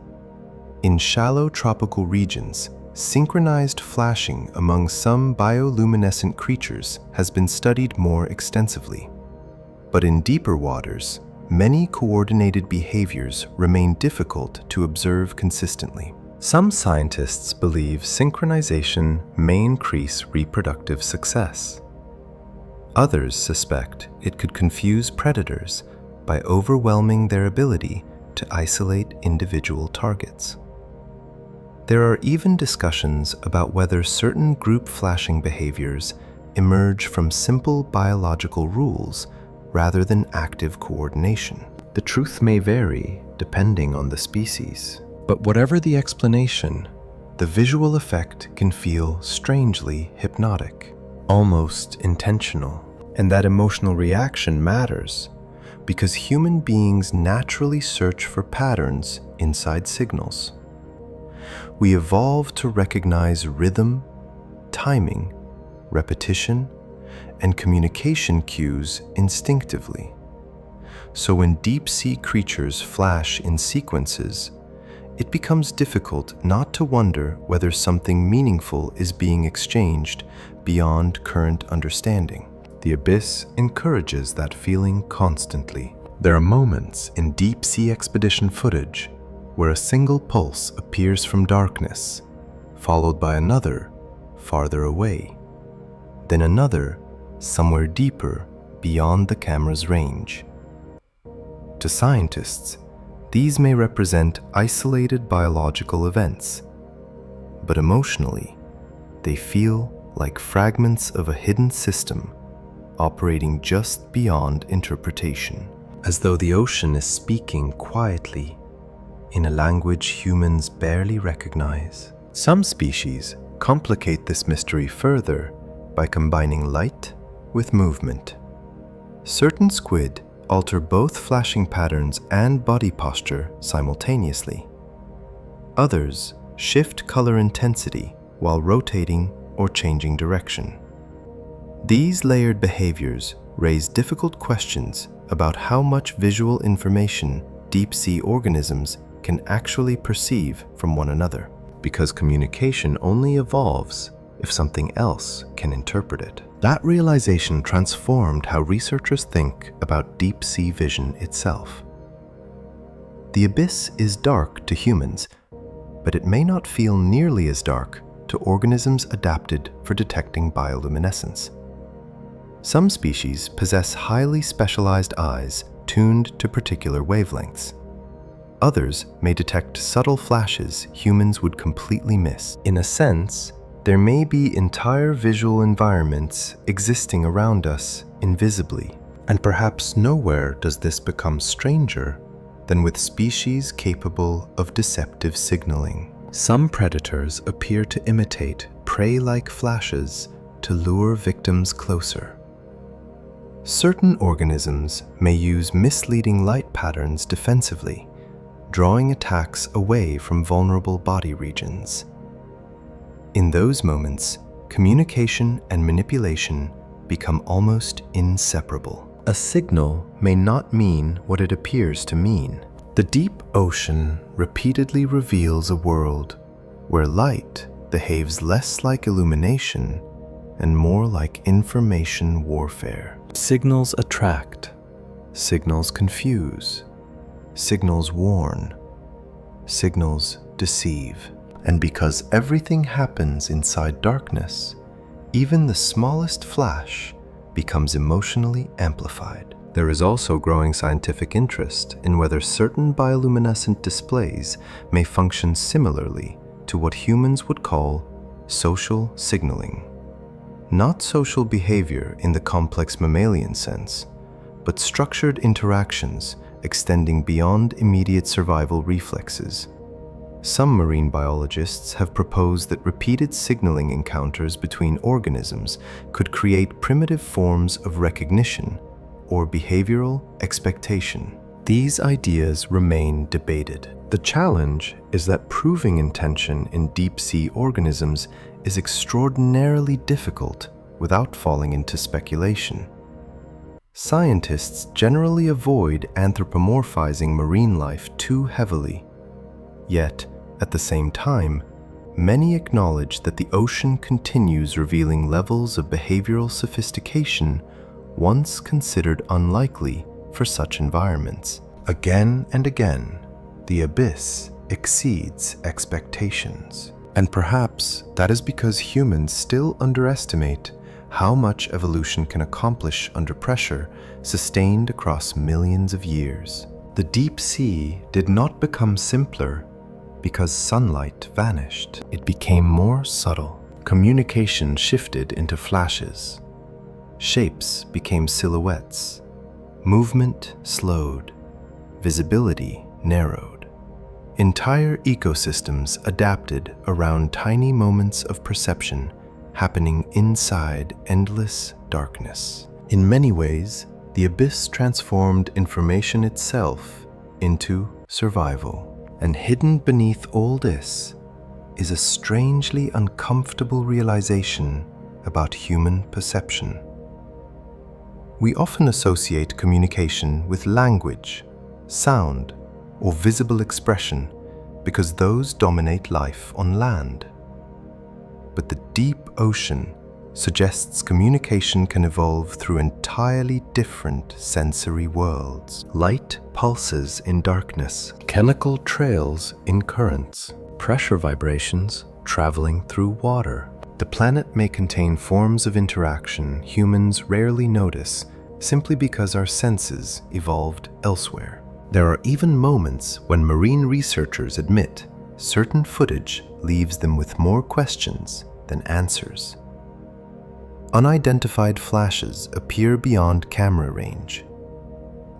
In shallow tropical regions, synchronized flashing among some bioluminescent creatures has been studied more extensively. But in deeper waters, many coordinated behaviors remain difficult to observe consistently. Some scientists believe synchronization may increase reproductive success. Others suspect it could confuse predators by overwhelming their ability to isolate individual targets. There are even discussions about whether certain group flashing behaviors emerge from simple biological rules rather than active coordination. The truth may vary depending on the species. But whatever the explanation, the visual effect can feel strangely hypnotic, almost intentional. And that emotional reaction matters because human beings naturally search for patterns inside signals. We evolve to recognize rhythm, timing, repetition, and communication cues instinctively. So when deep-sea creatures flash in sequences, it becomes difficult not to wonder whether something meaningful is being exchanged beyond current understanding. The abyss encourages that feeling constantly. There are moments in deep-sea expedition footage where a single pulse appears from darkness, followed by another farther away, then another somewhere deeper beyond the camera's range. To scientists, these may represent isolated biological events, but emotionally, they feel like fragments of a hidden system operating just beyond interpretation, as though the ocean is speaking quietly in a language humans barely recognize. Some species complicate this mystery further by combining light with movement. Certain squid alter both flashing patterns and body posture simultaneously. Others shift color intensity while rotating or changing direction. These layered behaviors raise difficult questions about how much visual information deep-sea organisms can actually perceive from one another, because communication only evolves if something else can interpret it. That realization transformed how researchers think about deep-sea vision itself. The abyss is dark to humans, but it may not feel nearly as dark to organisms adapted for detecting bioluminescence. Some species possess highly specialized eyes tuned to particular wavelengths. Others may detect subtle flashes humans would completely miss. In a sense, there may be entire visual environments existing around us invisibly. And perhaps nowhere does this become stranger than with species capable of deceptive signaling. Some predators appear to imitate prey-like flashes to lure victims closer. Certain organisms may use misleading light patterns defensively, drawing attacks away from vulnerable body regions. In those moments, communication and manipulation become almost inseparable. A signal may not mean what it appears to mean. The deep ocean repeatedly reveals a world where light behaves less like illumination and more like information warfare. Signals attract, signals confuse, signals warn, signals deceive. And because everything happens inside darkness, even the smallest flash becomes emotionally amplified. There is also growing scientific interest in whether certain bioluminescent displays may function similarly to what humans would call social signaling. Not social behavior in the complex mammalian sense, but structured interactions extending beyond immediate survival reflexes. Some marine biologists have proposed that repeated signaling encounters between organisms could create primitive forms of recognition or behavioral expectation. These ideas remain debated. The challenge is that proving intention in deep-sea organisms is extraordinarily difficult without falling into speculation. Scientists generally avoid anthropomorphizing marine life too heavily. Yet, at the same time, many acknowledge that the ocean continues revealing levels of behavioral sophistication once considered unlikely for such environments. Again and again, the abyss exceeds expectations. And perhaps that is because humans still underestimate how much evolution can accomplish under pressure sustained across millions of years. The deep sea did not become simpler because sunlight vanished. It became more subtle. Communication shifted into flashes. Shapes became silhouettes. Movement slowed. Visibility narrowed. Entire ecosystems adapted around tiny moments of perception happening inside endless darkness. In many ways, the abyss transformed information itself into survival. And hidden beneath all this is a strangely uncomfortable realization about human perception. We often associate communication with language, sound, or visible expression because those dominate life on land. But the deep ocean suggests communication can evolve through entirely different sensory worlds. Light pulses in darkness, chemical trails in currents, pressure vibrations traveling through water. The planet may contain forms of interaction humans rarely notice simply because our senses evolved elsewhere. There are even moments when marine researchers admit certain footage leaves them with more questions than answers. Unidentified flashes appear beyond camera range.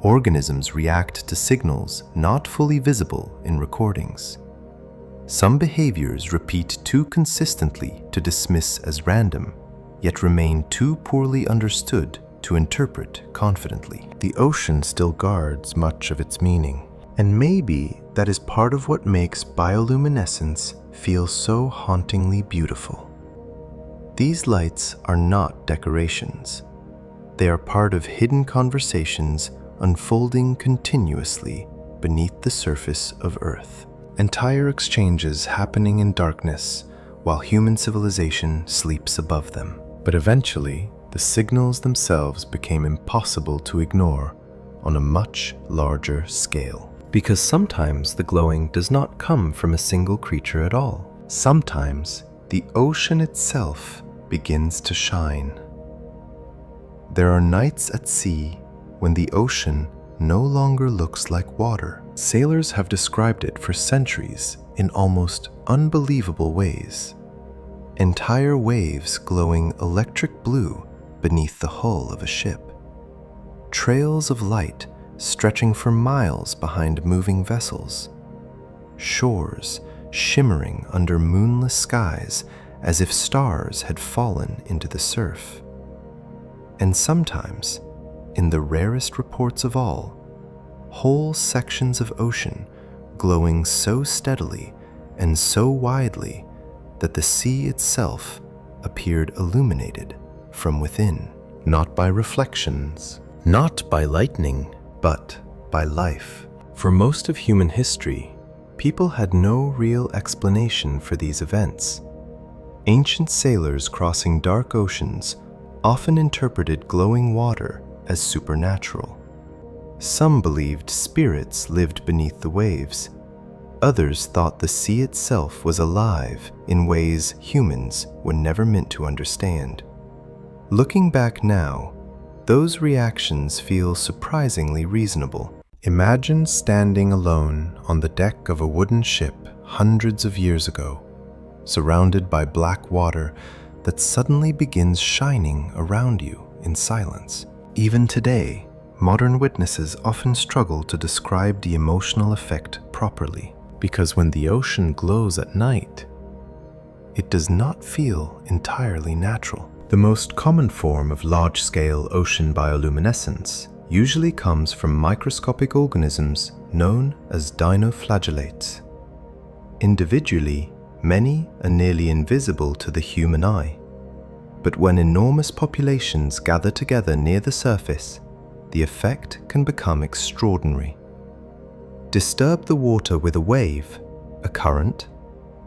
Organisms react to signals not fully visible in recordings. Some behaviors repeat too consistently to dismiss as random, yet remain too poorly understood to interpret confidently. The ocean still guards much of its meaning, and maybe that is part of what makes bioluminescence feel so hauntingly beautiful. These lights are not decorations. They are part of hidden conversations unfolding continuously beneath the surface of Earth. Entire exchanges happening in darkness while human civilization sleeps above them. But eventually, the signals themselves became impossible to ignore on a much larger scale. Because sometimes the glowing does not come from a single creature at all. Sometimes the ocean itself begins to shine. There are nights at sea when the ocean no longer looks like water. Sailors have described it for centuries in almost unbelievable ways. Entire waves glowing electric blue beneath the hull of a ship. Trails of light stretching for miles behind moving vessels. Shores shimmering under moonless skies as if stars had fallen into the surf. And sometimes, in the rarest reports of all, whole sections of ocean glowing so steadily and so widely that the sea itself appeared illuminated from within, not by reflections, not by lightning, but by life. For most of human history, people had no real explanation for these events. Ancient sailors crossing dark oceans often interpreted glowing water as supernatural. Some believed spirits lived beneath the waves. Others thought the sea itself was alive in ways humans were never meant to understand. Looking back now, those reactions feel surprisingly reasonable. Imagine standing alone on the deck of a wooden ship hundreds of years ago, surrounded by black water that suddenly begins shining around you in silence. Even today, modern witnesses often struggle to describe the emotional effect properly, because when the ocean glows at night, it does not feel entirely natural. The most common form of large-scale ocean bioluminescence usually comes from microscopic organisms known as dinoflagellates. Individually, many are nearly invisible to the human eye. But when enormous populations gather together near the surface, the effect can become extraordinary. Disturb the water with a wave, a current,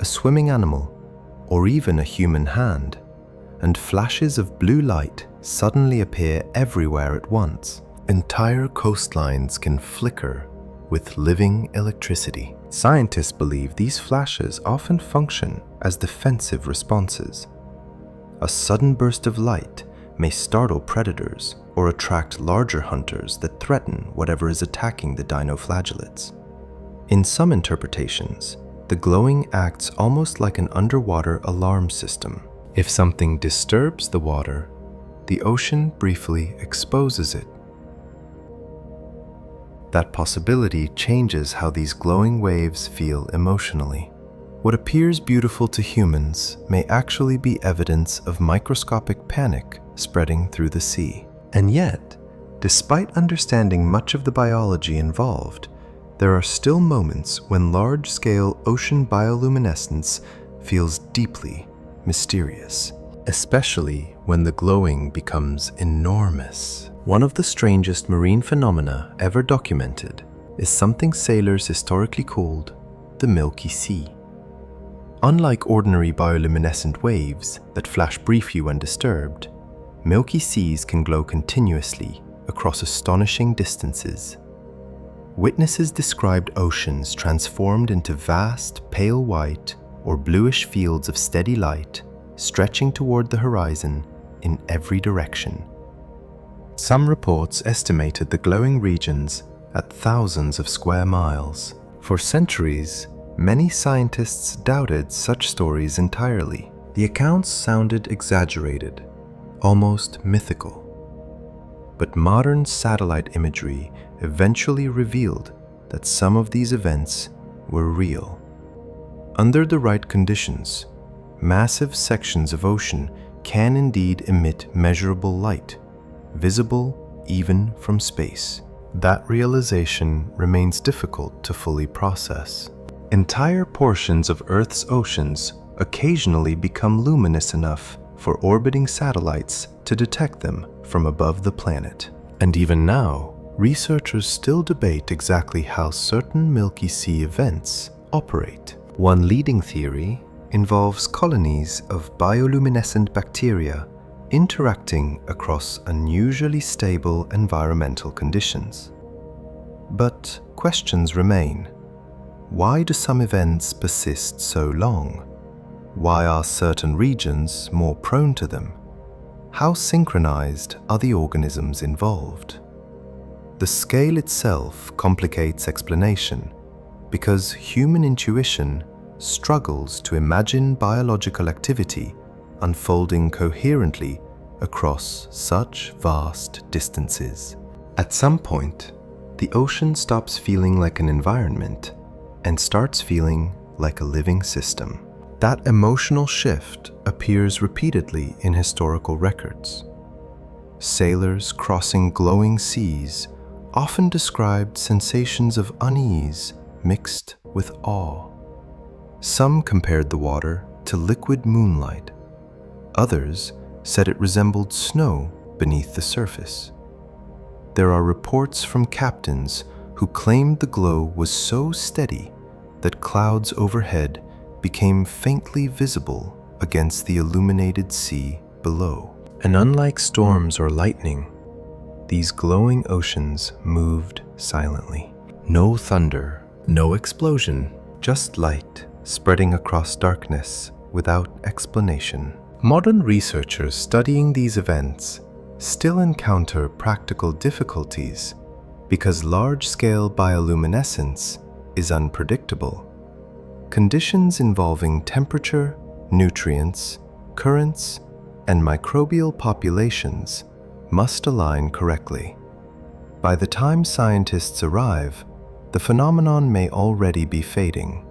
a swimming animal, or even a human hand, and flashes of blue light suddenly appear everywhere at once. Entire coastlines can flicker with living electricity. Scientists believe these flashes often function as defensive responses. A sudden burst of light may startle predators or attract larger hunters that threaten whatever is attacking the dinoflagellates. In some interpretations, the glowing acts almost like an underwater alarm system. If something disturbs the water, the ocean briefly exposes it. That possibility changes how these glowing waves feel emotionally. What appears beautiful to humans may actually be evidence of microscopic panic spreading through the sea. And yet, despite understanding much of the biology involved, there are still moments when large-scale ocean bioluminescence feels deeply mysterious, especially when the glowing becomes enormous. One of the strangest marine phenomena ever documented is something sailors historically called the Milky Sea. Unlike ordinary bioluminescent waves that flash briefly when disturbed, Milky Seas can glow continuously across astonishing distances. Witnesses described oceans transformed into vast, pale white or bluish fields of steady light stretching toward the horizon in every direction. Some reports estimated the glowing regions at thousands of square miles. For centuries, many scientists doubted such stories entirely. The accounts sounded exaggerated, almost mythical. But modern satellite imagery eventually revealed that some of these events were real. Under the right conditions, massive sections of ocean can indeed emit measurable light, visible even from space. That realization remains difficult to fully process. Entire portions of Earth's oceans occasionally become luminous enough for orbiting satellites to detect them from above the planet. And even now, researchers still debate exactly how certain Milky Sea events operate. One leading theory involves colonies of bioluminescent bacteria interacting across unusually stable environmental conditions. But questions remain. Why do some events persist so long? Why are certain regions more prone to them? How synchronized are the organisms involved? The scale itself complicates explanation because human intuition struggles to imagine biological activity unfolding coherently across such vast distances. At some point, the ocean stops feeling like an environment and starts feeling like a living system. That emotional shift appears repeatedly in historical records. Sailors crossing glowing seas often described sensations of unease mixed with awe. Some compared the water to liquid moonlight. Others said it resembled snow beneath the surface. There are reports from captains who claimed the glow was so steady that clouds overhead became faintly visible against the illuminated sea below. And unlike storms or lightning, these glowing oceans moved silently. No thunder, no explosion, just light spreading across darkness without explanation. Modern researchers studying these events still encounter practical difficulties because large-scale bioluminescence is unpredictable. Conditions involving temperature, nutrients, currents, and microbial populations must align correctly. By the time scientists arrive, the phenomenon may already be fading.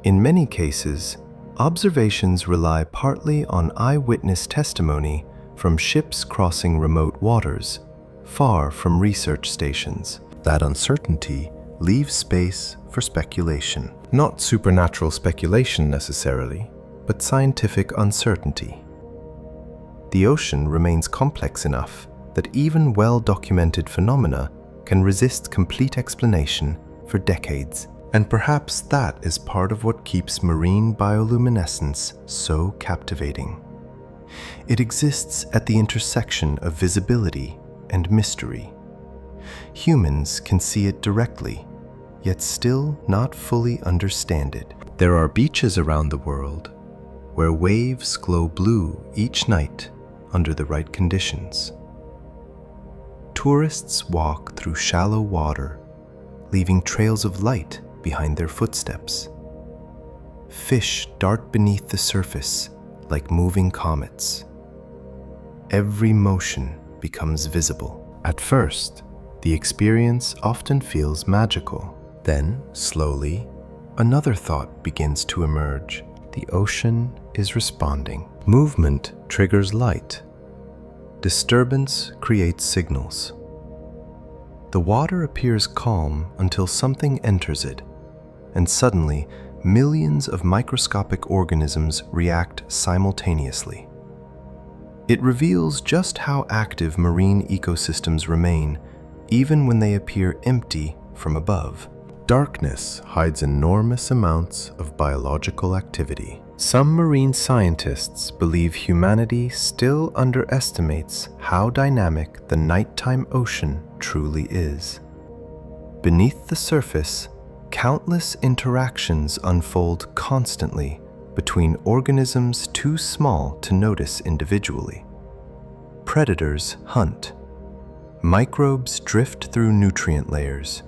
In many cases, observations rely partly on eyewitness testimony from ships crossing remote waters, far from research stations. That uncertainty leaves space for speculation. Not supernatural speculation necessarily, but scientific uncertainty. The ocean remains complex enough that even well-documented phenomena can resist complete explanation for decades. And perhaps that is part of what keeps marine bioluminescence so captivating. It exists at the intersection of visibility and mystery. Humans can see it directly, yet still not fully understand it. There are beaches around the world where waves glow blue each night under the right conditions. Tourists walk through shallow water, leaving trails of light behind their footsteps. Fish dart beneath the surface like moving comets. Every motion becomes visible. At first, the experience often feels magical. Then, slowly, another thought begins to emerge. The ocean is responding. Movement triggers light. Disturbance creates signals. The water appears calm until something enters it, and suddenly, millions of microscopic organisms react simultaneously. It reveals just how active marine ecosystems remain, even when they appear empty from above. Darkness hides enormous amounts of biological activity. Some marine scientists believe humanity still underestimates how dynamic the nighttime ocean truly is. Beneath the surface, countless interactions unfold constantly between organisms too small to notice individually. Predators hunt. Microbes drift through nutrient layers.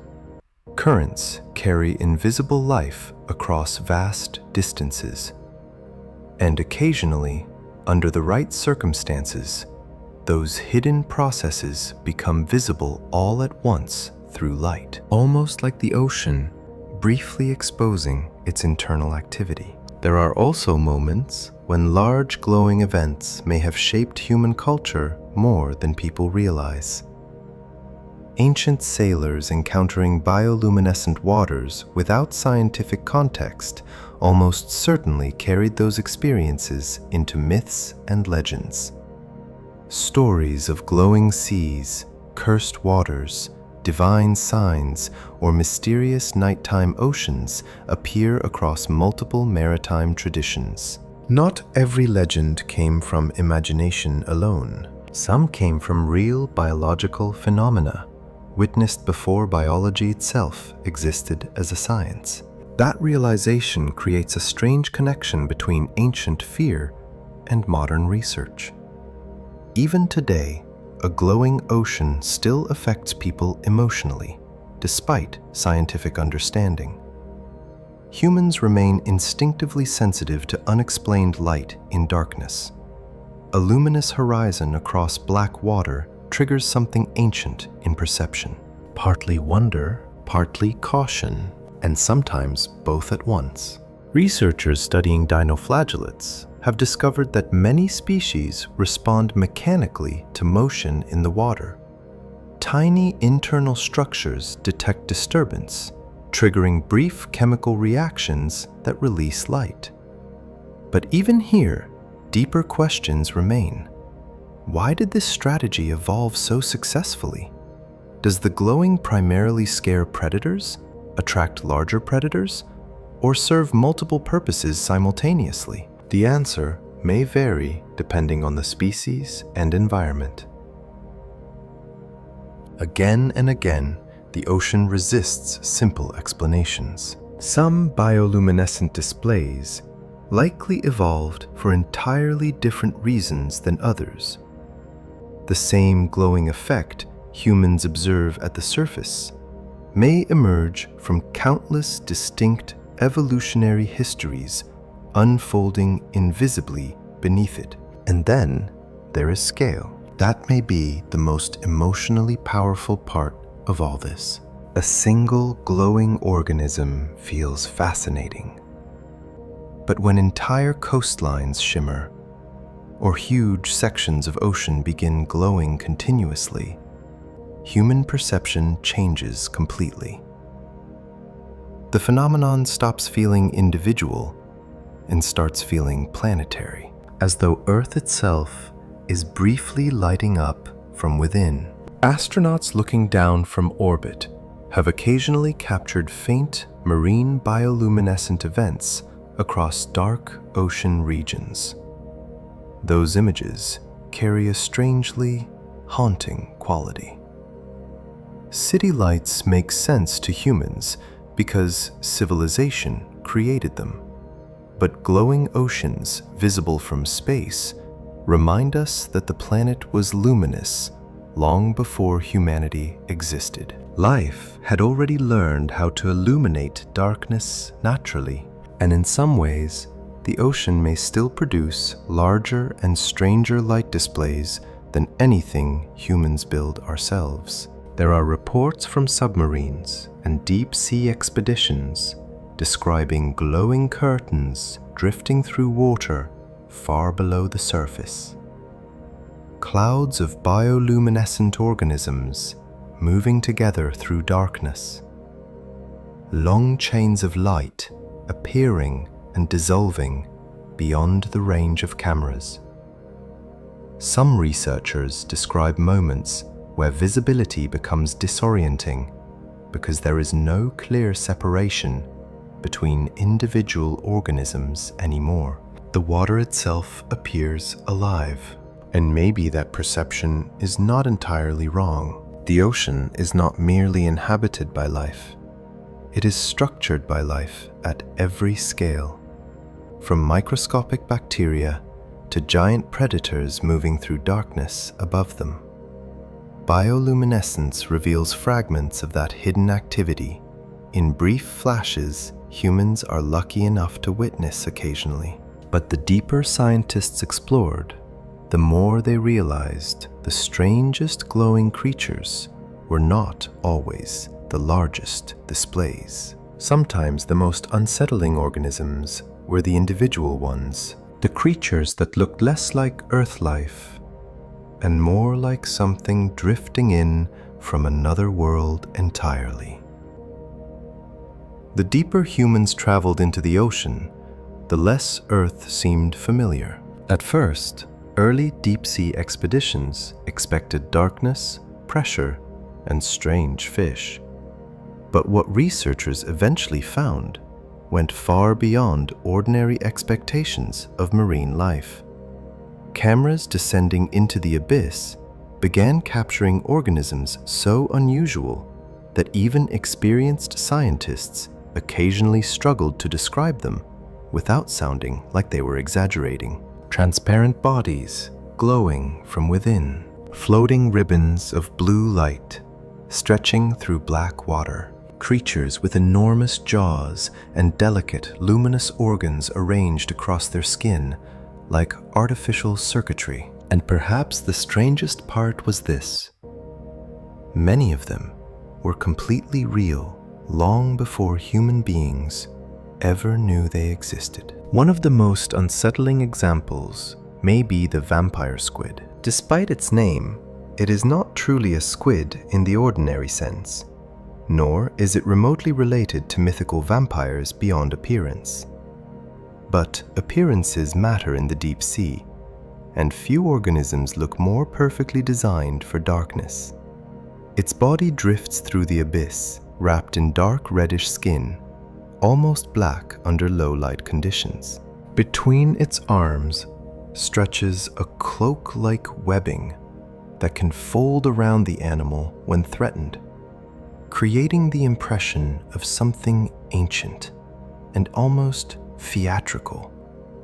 Currents carry invisible life across vast distances. And occasionally, under the right circumstances, those hidden processes become visible all at once through light, almost like the ocean briefly exposing its internal activity. There are also moments when large glowing events may have shaped human culture more than people realize. Ancient sailors encountering bioluminescent waters without scientific context almost certainly carried those experiences into myths and legends. Stories of glowing seas, cursed waters, divine signs, or mysterious nighttime oceans appear across multiple maritime traditions. Not every legend came from imagination alone. Some came from real biological phenomena, witnessed before biology itself existed as a science. That realization creates a strange connection between ancient fear and modern research. Even today, a glowing ocean still affects people emotionally, despite scientific understanding. Humans remain instinctively sensitive to unexplained light in darkness. A luminous horizon across black water triggers something ancient in perception. Partly wonder, partly caution, and sometimes both at once. Researchers studying dinoflagellates have discovered that many species respond mechanically to motion in the water. Tiny internal structures detect disturbance, triggering brief chemical reactions that release light. But even here, deeper questions remain. Why did this strategy evolve so successfully? Does the glowing primarily scare predators, attract larger predators, or serve multiple purposes simultaneously? The answer may vary depending on the species and environment. Again and again, the ocean resists simple explanations. Some bioluminescent displays likely evolved for entirely different reasons than others. The same glowing effect humans observe at the surface may emerge from countless distinct evolutionary histories unfolding invisibly beneath it. And then there is scale. That may be the most emotionally powerful part of all this. A single glowing organism feels fascinating. But when entire coastlines shimmer, or huge sections of ocean begin glowing continuously, human perception changes completely. The phenomenon stops feeling individual and starts feeling planetary, as though Earth itself is briefly lighting up from within. Astronauts looking down from orbit have occasionally captured faint marine bioluminescent events across dark ocean regions. Those images carry a strangely haunting quality. City lights make sense to humans because civilization created them. But glowing oceans visible from space remind us that the planet was luminous long before humanity existed. Life had already learned how to illuminate darkness naturally, and in some ways, the ocean may still produce larger and stranger light displays than anything humans build ourselves. There are reports from submarines and deep-sea expeditions describing glowing curtains drifting through water far below the surface. Clouds of bioluminescent organisms moving together through darkness. Long chains of light appearing and dissolving beyond the range of cameras. Some researchers describe moments where visibility becomes disorienting because there is no clear separation between individual organisms anymore. The water itself appears alive, and maybe that perception is not entirely wrong. The ocean is not merely inhabited by life. It is structured by life at every scale, from microscopic bacteria to giant predators moving through darkness above them. Bioluminescence reveals fragments of that hidden activity in brief flashes humans are lucky enough to witness occasionally. But the deeper scientists explored, the more they realized the strangest glowing creatures were not always the largest displays. Sometimes the most unsettling organisms were the individual ones, the creatures that looked less like Earth life and more like something drifting in from another world entirely. The deeper humans traveled into the ocean, the less Earth seemed familiar. At first, early deep-sea expeditions expected darkness, pressure, and strange fish. But what researchers eventually found went far beyond ordinary expectations of marine life. Cameras descending into the abyss began capturing organisms so unusual that even experienced scientists occasionally struggled to describe them without sounding like they were exaggerating. Transparent bodies glowing from within, floating ribbons of blue light stretching through black water. Creatures with enormous jaws and delicate, luminous organs arranged across their skin like artificial circuitry. And perhaps the strangest part was this: many of them were completely real long before human beings ever knew they existed. One of the most unsettling examples may be the vampire squid. Despite its name, it is not truly a squid in the ordinary sense, nor is it remotely related to mythical vampires beyond appearance. But appearances matter in the deep sea, and few organisms look more perfectly designed for darkness. Its body drifts through the abyss, wrapped in dark reddish skin, almost black under low light conditions. Between its arms stretches a cloak-like webbing that can fold around the animal when threatened, creating the impression of something ancient and almost theatrical,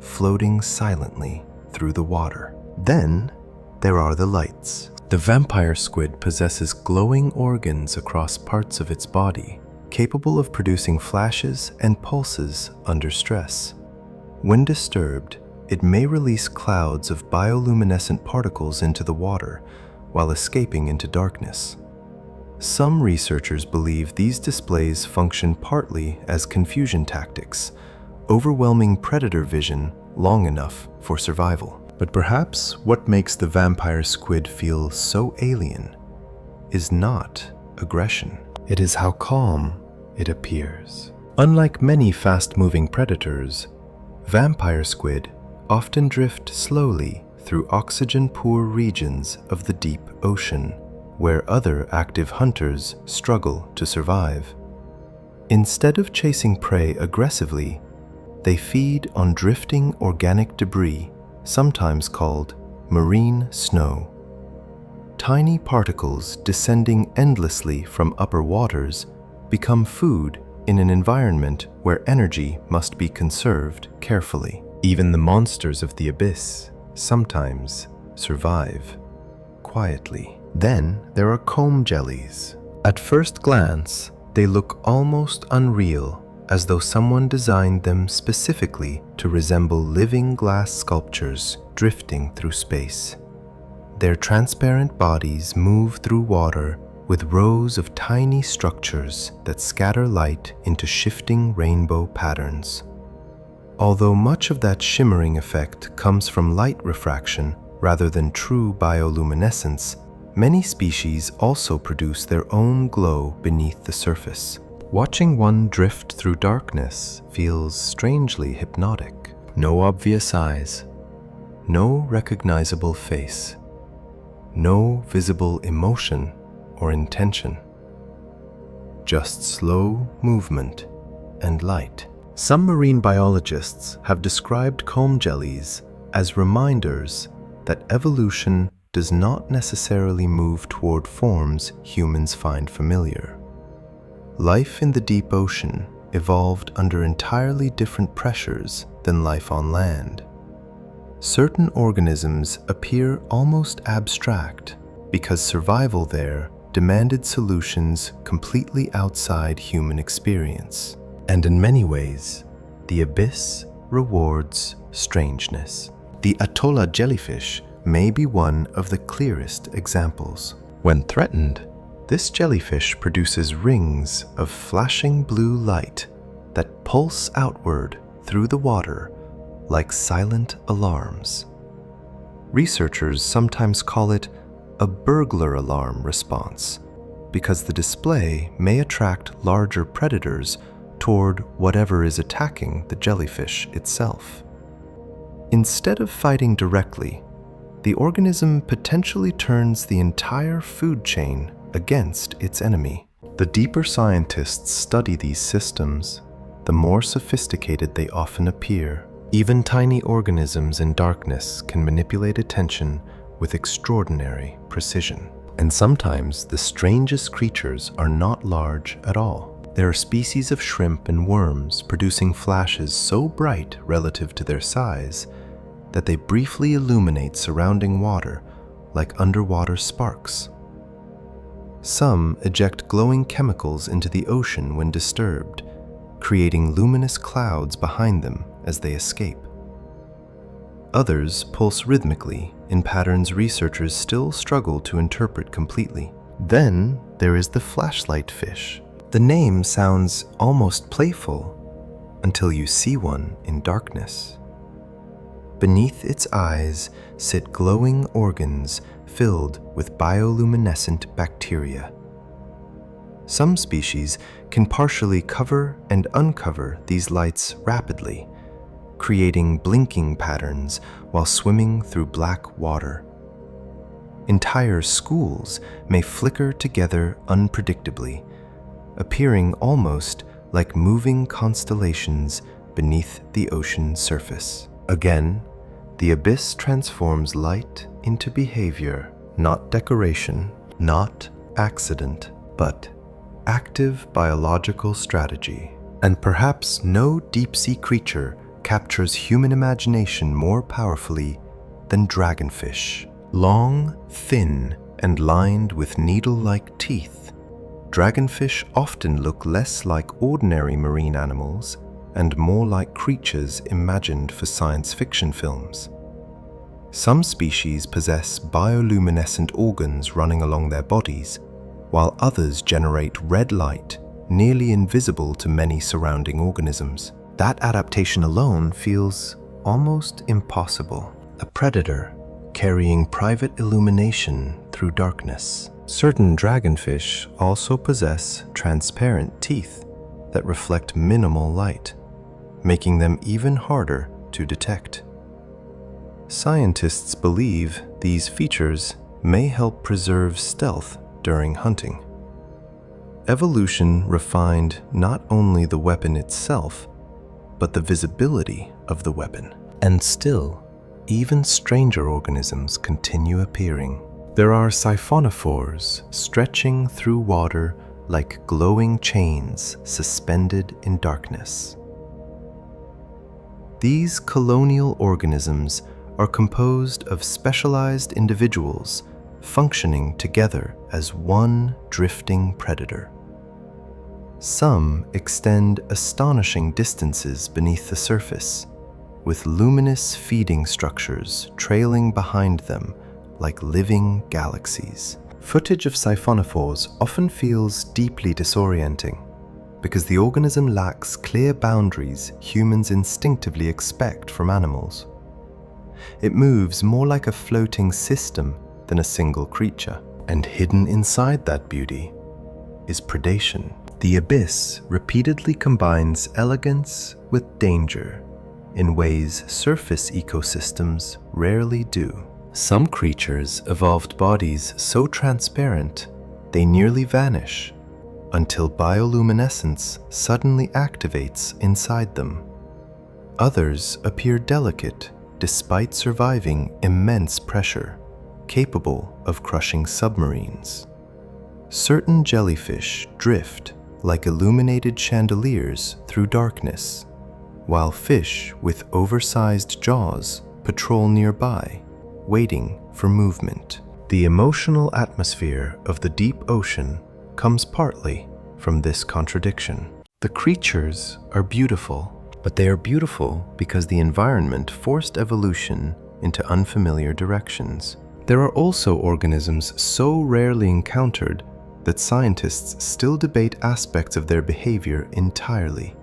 floating silently through the water. Then there are the lights. The vampire squid possesses glowing organs across parts of its body, capable of producing flashes and pulses under stress. When disturbed, it may release clouds of bioluminescent particles into the water while escaping into darkness. Some researchers believe these displays function partly as confusion tactics, overwhelming predator vision long enough for survival. But perhaps what makes the vampire squid feel so alien is not aggression. It is how calm it appears. Unlike many fast-moving predators, vampire squid often drift slowly through oxygen-poor regions of the deep ocean, where other active hunters struggle to survive. Instead of chasing prey aggressively, they feed on drifting organic debris, sometimes called marine snow. Tiny particles descending endlessly from upper waters become food in an environment where energy must be conserved carefully. Even the monsters of the abyss sometimes survive quietly. Then there are comb jellies. At first glance, they look almost unreal, as though someone designed them specifically to resemble living glass sculptures drifting through space. Their transparent bodies move through water with rows of tiny structures that scatter light into shifting rainbow patterns. Although much of that shimmering effect comes from light refraction rather than true bioluminescence, many species also produce their own glow beneath the surface. Watching one drift through darkness feels strangely hypnotic. No obvious eyes, no recognizable face, no visible emotion or intention. Just slow movement and light. Some marine biologists have described comb jellies as reminders that evolution does not necessarily move toward forms humans find familiar. Life in the deep ocean evolved under entirely different pressures than life on land. Certain organisms appear almost abstract because survival there demanded solutions completely outside human experience. And in many ways, the abyss rewards strangeness. The Atolla jellyfish may be one of the clearest examples. When threatened, this jellyfish produces rings of flashing blue light that pulse outward through the water like silent alarms. Researchers sometimes call it a burglar alarm response because the display may attract larger predators toward whatever is attacking the jellyfish itself. Instead of fighting directly, the organism potentially turns the entire food chain against its enemy. The deeper scientists study these systems, the more sophisticated they often appear. Even tiny organisms in darkness can manipulate attention with extraordinary precision. And sometimes the strangest creatures are not large at all. There are species of shrimp and worms producing flashes so bright relative to their size that they briefly illuminate surrounding water like underwater sparks. Some eject glowing chemicals into the ocean when disturbed, creating luminous clouds behind them as they escape. Others pulse rhythmically in patterns researchers still struggle to interpret completely. Then there is the flashlight fish. The name sounds almost playful until you see one in darkness. Beneath its eyes sit glowing organs filled with bioluminescent bacteria. Some species can partially cover and uncover these lights rapidly, creating blinking patterns while swimming through black water. Entire schools may flicker together unpredictably, appearing almost like moving constellations beneath the ocean surface. Again, the abyss transforms light into behavior, not decoration, not accident, but active biological strategy. And perhaps no deep-sea creature captures human imagination more powerfully than dragonfish. Long, thin, and lined with needle-like teeth, dragonfish often look less like ordinary marine animals and more like creatures imagined for science fiction films. Some species possess bioluminescent organs running along their bodies, while others generate red light nearly invisible to many surrounding organisms. That adaptation alone feels almost impossible. A predator carrying private illumination through darkness. Certain dragonfish also possess transparent teeth that reflect minimal light, making them even harder to detect. Scientists believe these features may help preserve stealth during hunting. Evolution refined not only the weapon itself, but the visibility of the weapon. And still, even stranger organisms continue appearing. There are siphonophores stretching through water like glowing chains suspended in darkness. These colonial organisms are composed of specialized individuals functioning together as one drifting predator. Some extend astonishing distances beneath the surface, with luminous feeding structures trailing behind them like living galaxies. Footage of siphonophores often feels deeply disorienting because the organism lacks clear boundaries humans instinctively expect from animals. It moves more like a floating system than a single creature, and hidden inside that beauty is predation. The abyss repeatedly combines elegance with danger in ways surface ecosystems rarely do. Some creatures evolved bodies so transparent they nearly vanish until bioluminescence suddenly activates inside them. Others appear delicate despite surviving immense pressure, capable of crushing submarines. Certain jellyfish drift like illuminated chandeliers through darkness, while fish with oversized jaws patrol nearby, waiting for movement. The emotional atmosphere of the deep ocean comes partly from this contradiction. The creatures are beautiful, but they are beautiful because the environment forced evolution into unfamiliar directions. There are also organisms so rarely encountered that scientists still debate aspects of their behavior entirely.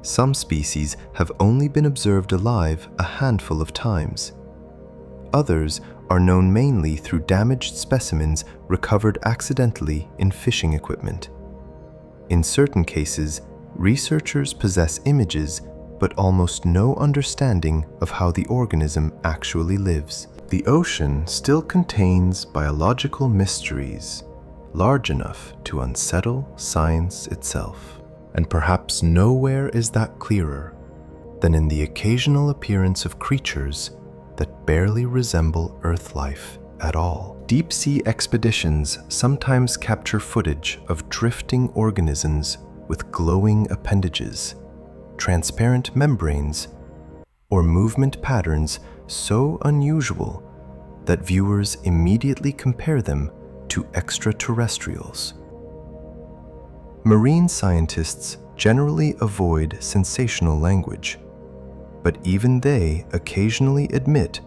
Some species have only been observed alive a handful of times. Others are known mainly through damaged specimens recovered accidentally in fishing equipment. In certain cases, researchers possess images but almost no understanding of how the organism actually lives. The ocean still contains biological mysteries large enough to unsettle science itself. And perhaps nowhere is that clearer than in the occasional appearance of creatures that barely resemble Earth life at all. Deep-sea expeditions sometimes capture footage of drifting organisms with glowing appendages, transparent membranes, or movement patterns so unusual that viewers immediately compare them to extraterrestrials. Marine scientists generally avoid sensational language, but even they occasionally admit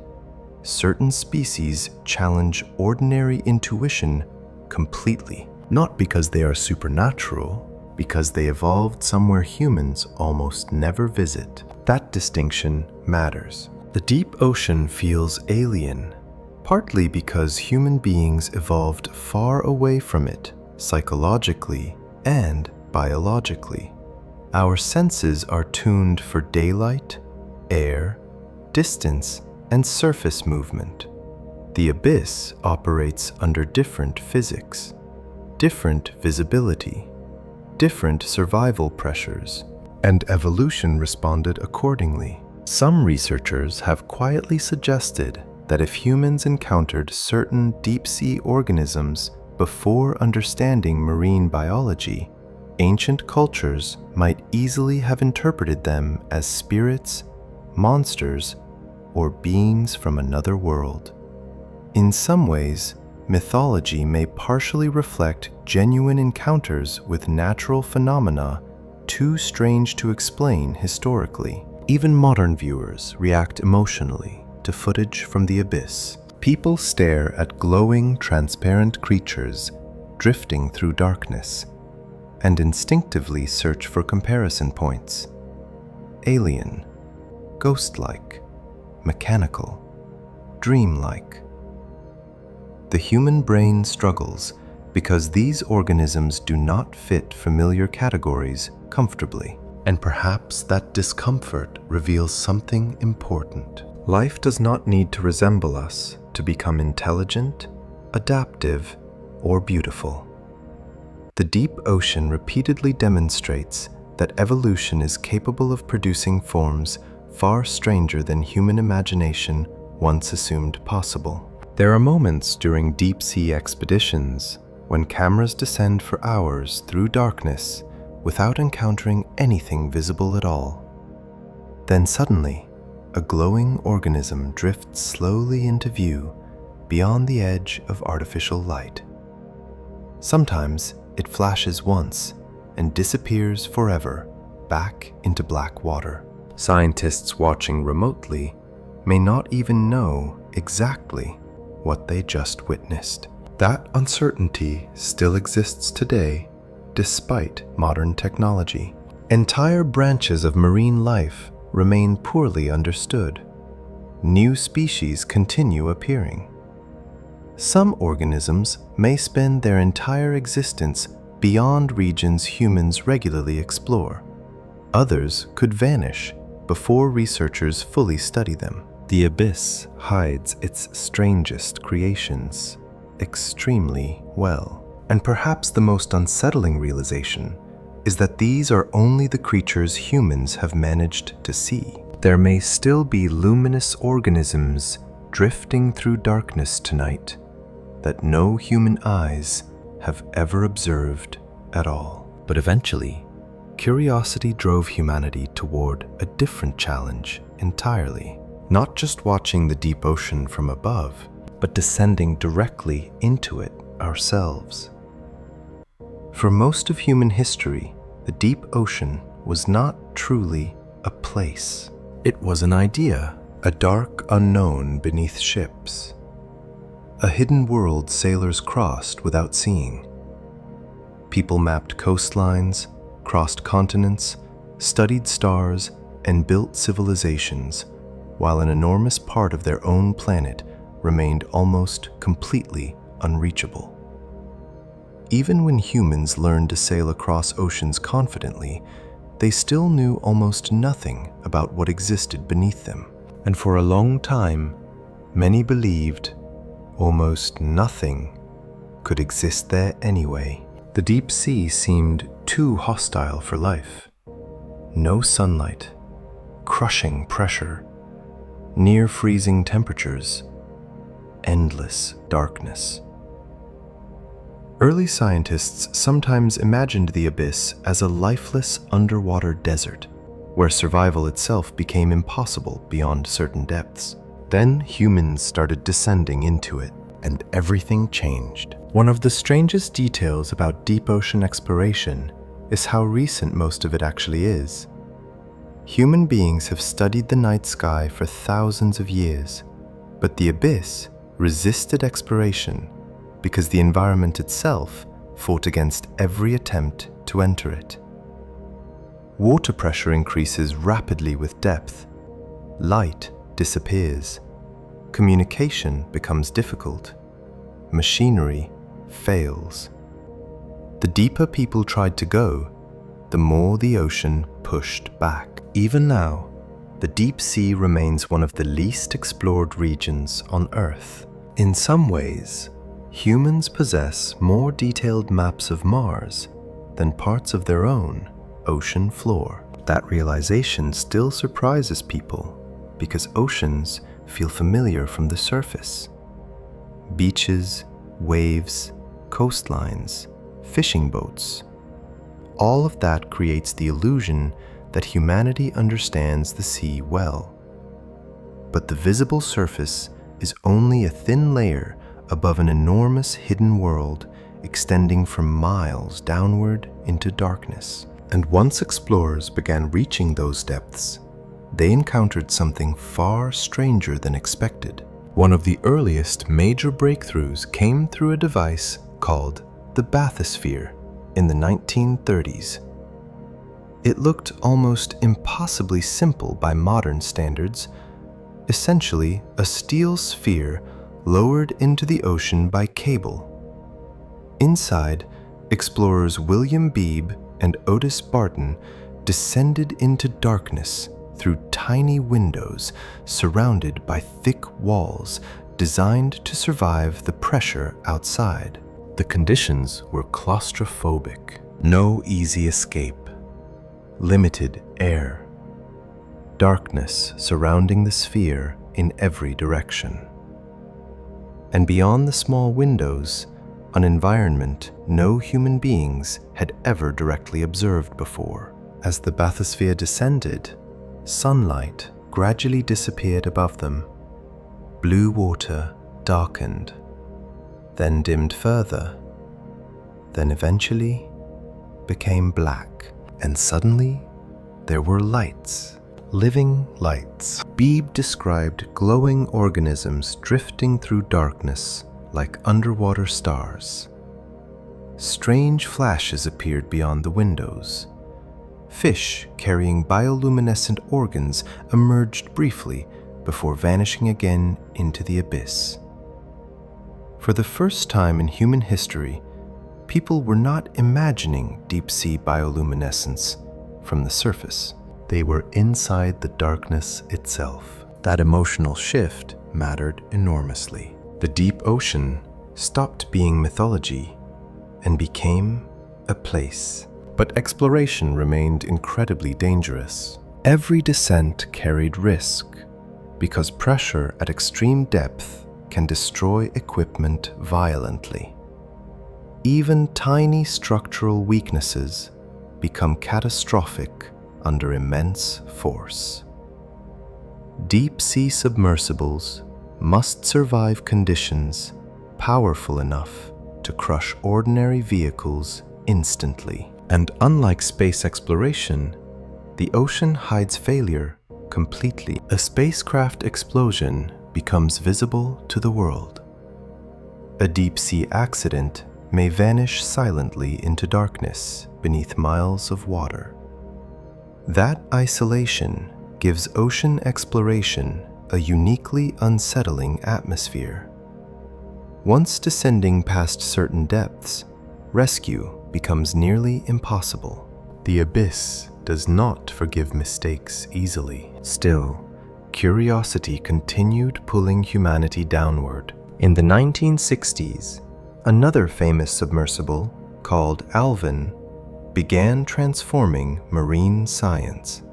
certain species challenge ordinary intuition completely. Not because they are supernatural, because they evolved somewhere humans almost never visit. That distinction matters. The deep ocean feels alien, partly because human beings evolved far away from it, psychologically and biologically. Our senses are tuned for daylight, air, distance, and surface movement. The abyss operates under different physics, different visibility, different survival pressures, and evolution responded accordingly. Some researchers have quietly suggested that if humans encountered certain deep-sea organisms before understanding marine biology, ancient cultures might easily have interpreted them as spirits, monsters, or beings from another world. In some ways, mythology may partially reflect genuine encounters with natural phenomena too strange to explain historically. Even modern viewers react emotionally to footage from the abyss. People stare at glowing, transparent creatures drifting through darkness and instinctively search for comparison points. Alien, ghost-like, mechanical, dreamlike. The human brain struggles because these organisms do not fit familiar categories comfortably. And perhaps that discomfort reveals something important. Life does not need to resemble us to become intelligent, adaptive, or beautiful. The deep ocean repeatedly demonstrates that evolution is capable of producing forms far stranger than human imagination once assumed possible. There are moments during deep-sea expeditions when cameras descend for hours through darkness without encountering anything visible at all. Then suddenly, a glowing organism drifts slowly into view beyond the edge of artificial light. Sometimes it flashes once and disappears forever back into black water. Scientists watching remotely may not even know exactly what they just witnessed. That uncertainty still exists today, despite modern technology. Entire branches of marine life remain poorly understood. New species continue appearing. Some organisms may spend their entire existence beyond regions humans regularly explore. Others could vanish before researchers fully study them. The abyss hides its strangest creations extremely well. And perhaps the most unsettling realization is that these are only the creatures humans have managed to see. There may still be luminous organisms drifting through darkness tonight that no human eyes have ever observed at all. But eventually, curiosity drove humanity toward a different challenge entirely. Not just watching the deep ocean from above, but descending directly into it ourselves. For most of human history, the deep ocean was not truly a place. It was an idea, a dark unknown beneath ships, a hidden world sailors crossed without seeing. People mapped coastlines, crossed continents, studied stars, and built civilizations, while an enormous part of their own planet remained almost completely unreachable. Even when humans learned to sail across oceans confidently, they still knew almost nothing about what existed beneath them. And for a long time, many believed almost nothing could exist there anyway. The deep sea seemed too hostile for life. No sunlight, crushing pressure, near freezing temperatures, endless darkness. Early scientists sometimes imagined the abyss as a lifeless underwater desert, where survival itself became impossible beyond certain depths. Then humans started descending into it, and everything changed. One of the strangest details about deep ocean exploration is how recent most of it actually is. Human beings have studied the night sky for thousands of years, but the abyss resisted exploration because the environment itself fought against every attempt to enter it. Water pressure increases rapidly with depth. Light disappears. Communication becomes difficult. Machinery fails. The deeper people tried to go, the more the ocean pushed back. Even now, the deep sea remains one of the least explored regions on Earth. In some ways, humans possess more detailed maps of Mars than parts of their own ocean floor. That realization still surprises people because oceans feel familiar from the surface. Beaches, waves, coastlines, fishing boats. All of that creates the illusion that humanity understands the sea well. But the visible surface is only a thin layer above an enormous hidden world extending for miles downward into darkness. And once explorers began reaching those depths, they encountered something far stranger than expected. One of the earliest major breakthroughs came through a device called the bathysphere in the 1930s. It looked almost impossibly simple by modern standards, essentially a steel sphere lowered into the ocean by cable. Inside, explorers William Beebe and Otis Barton descended into darkness through tiny windows surrounded by thick walls designed to survive the pressure outside. The conditions were claustrophobic. No easy escape. Limited air. Darkness surrounding the sphere in every direction. And beyond the small windows, an environment no human beings had ever directly observed before. As the bathysphere descended, sunlight gradually disappeared above them. Blue water darkened, then dimmed further, then eventually became black. And suddenly, there were lights, living lights. Beebe described glowing organisms drifting through darkness like underwater stars. Strange flashes appeared beyond the windows. Fish carrying bioluminescent organs emerged briefly before vanishing again into the abyss. For the first time in human history, people were not imagining deep-sea bioluminescence from the surface. They were inside the darkness itself. That emotional shift mattered enormously. The deep ocean stopped being mythology and became a place. But exploration remained incredibly dangerous. Every descent carried risk because pressure at extreme depth can destroy equipment violently. Even tiny structural weaknesses become catastrophic under immense force. Deep-sea submersibles must survive conditions powerful enough to crush ordinary vehicles instantly. And unlike space exploration, the ocean hides failure completely. A spacecraft explosion becomes visible to the world. A deep-sea accident may vanish silently into darkness beneath miles of water. That isolation gives ocean exploration a uniquely unsettling atmosphere. Once descending past certain depths, rescue becomes nearly impossible. The abyss does not forgive mistakes easily. Still, curiosity continued pulling humanity downward. In the 1960s, another famous submersible, called Alvin, began transforming marine science.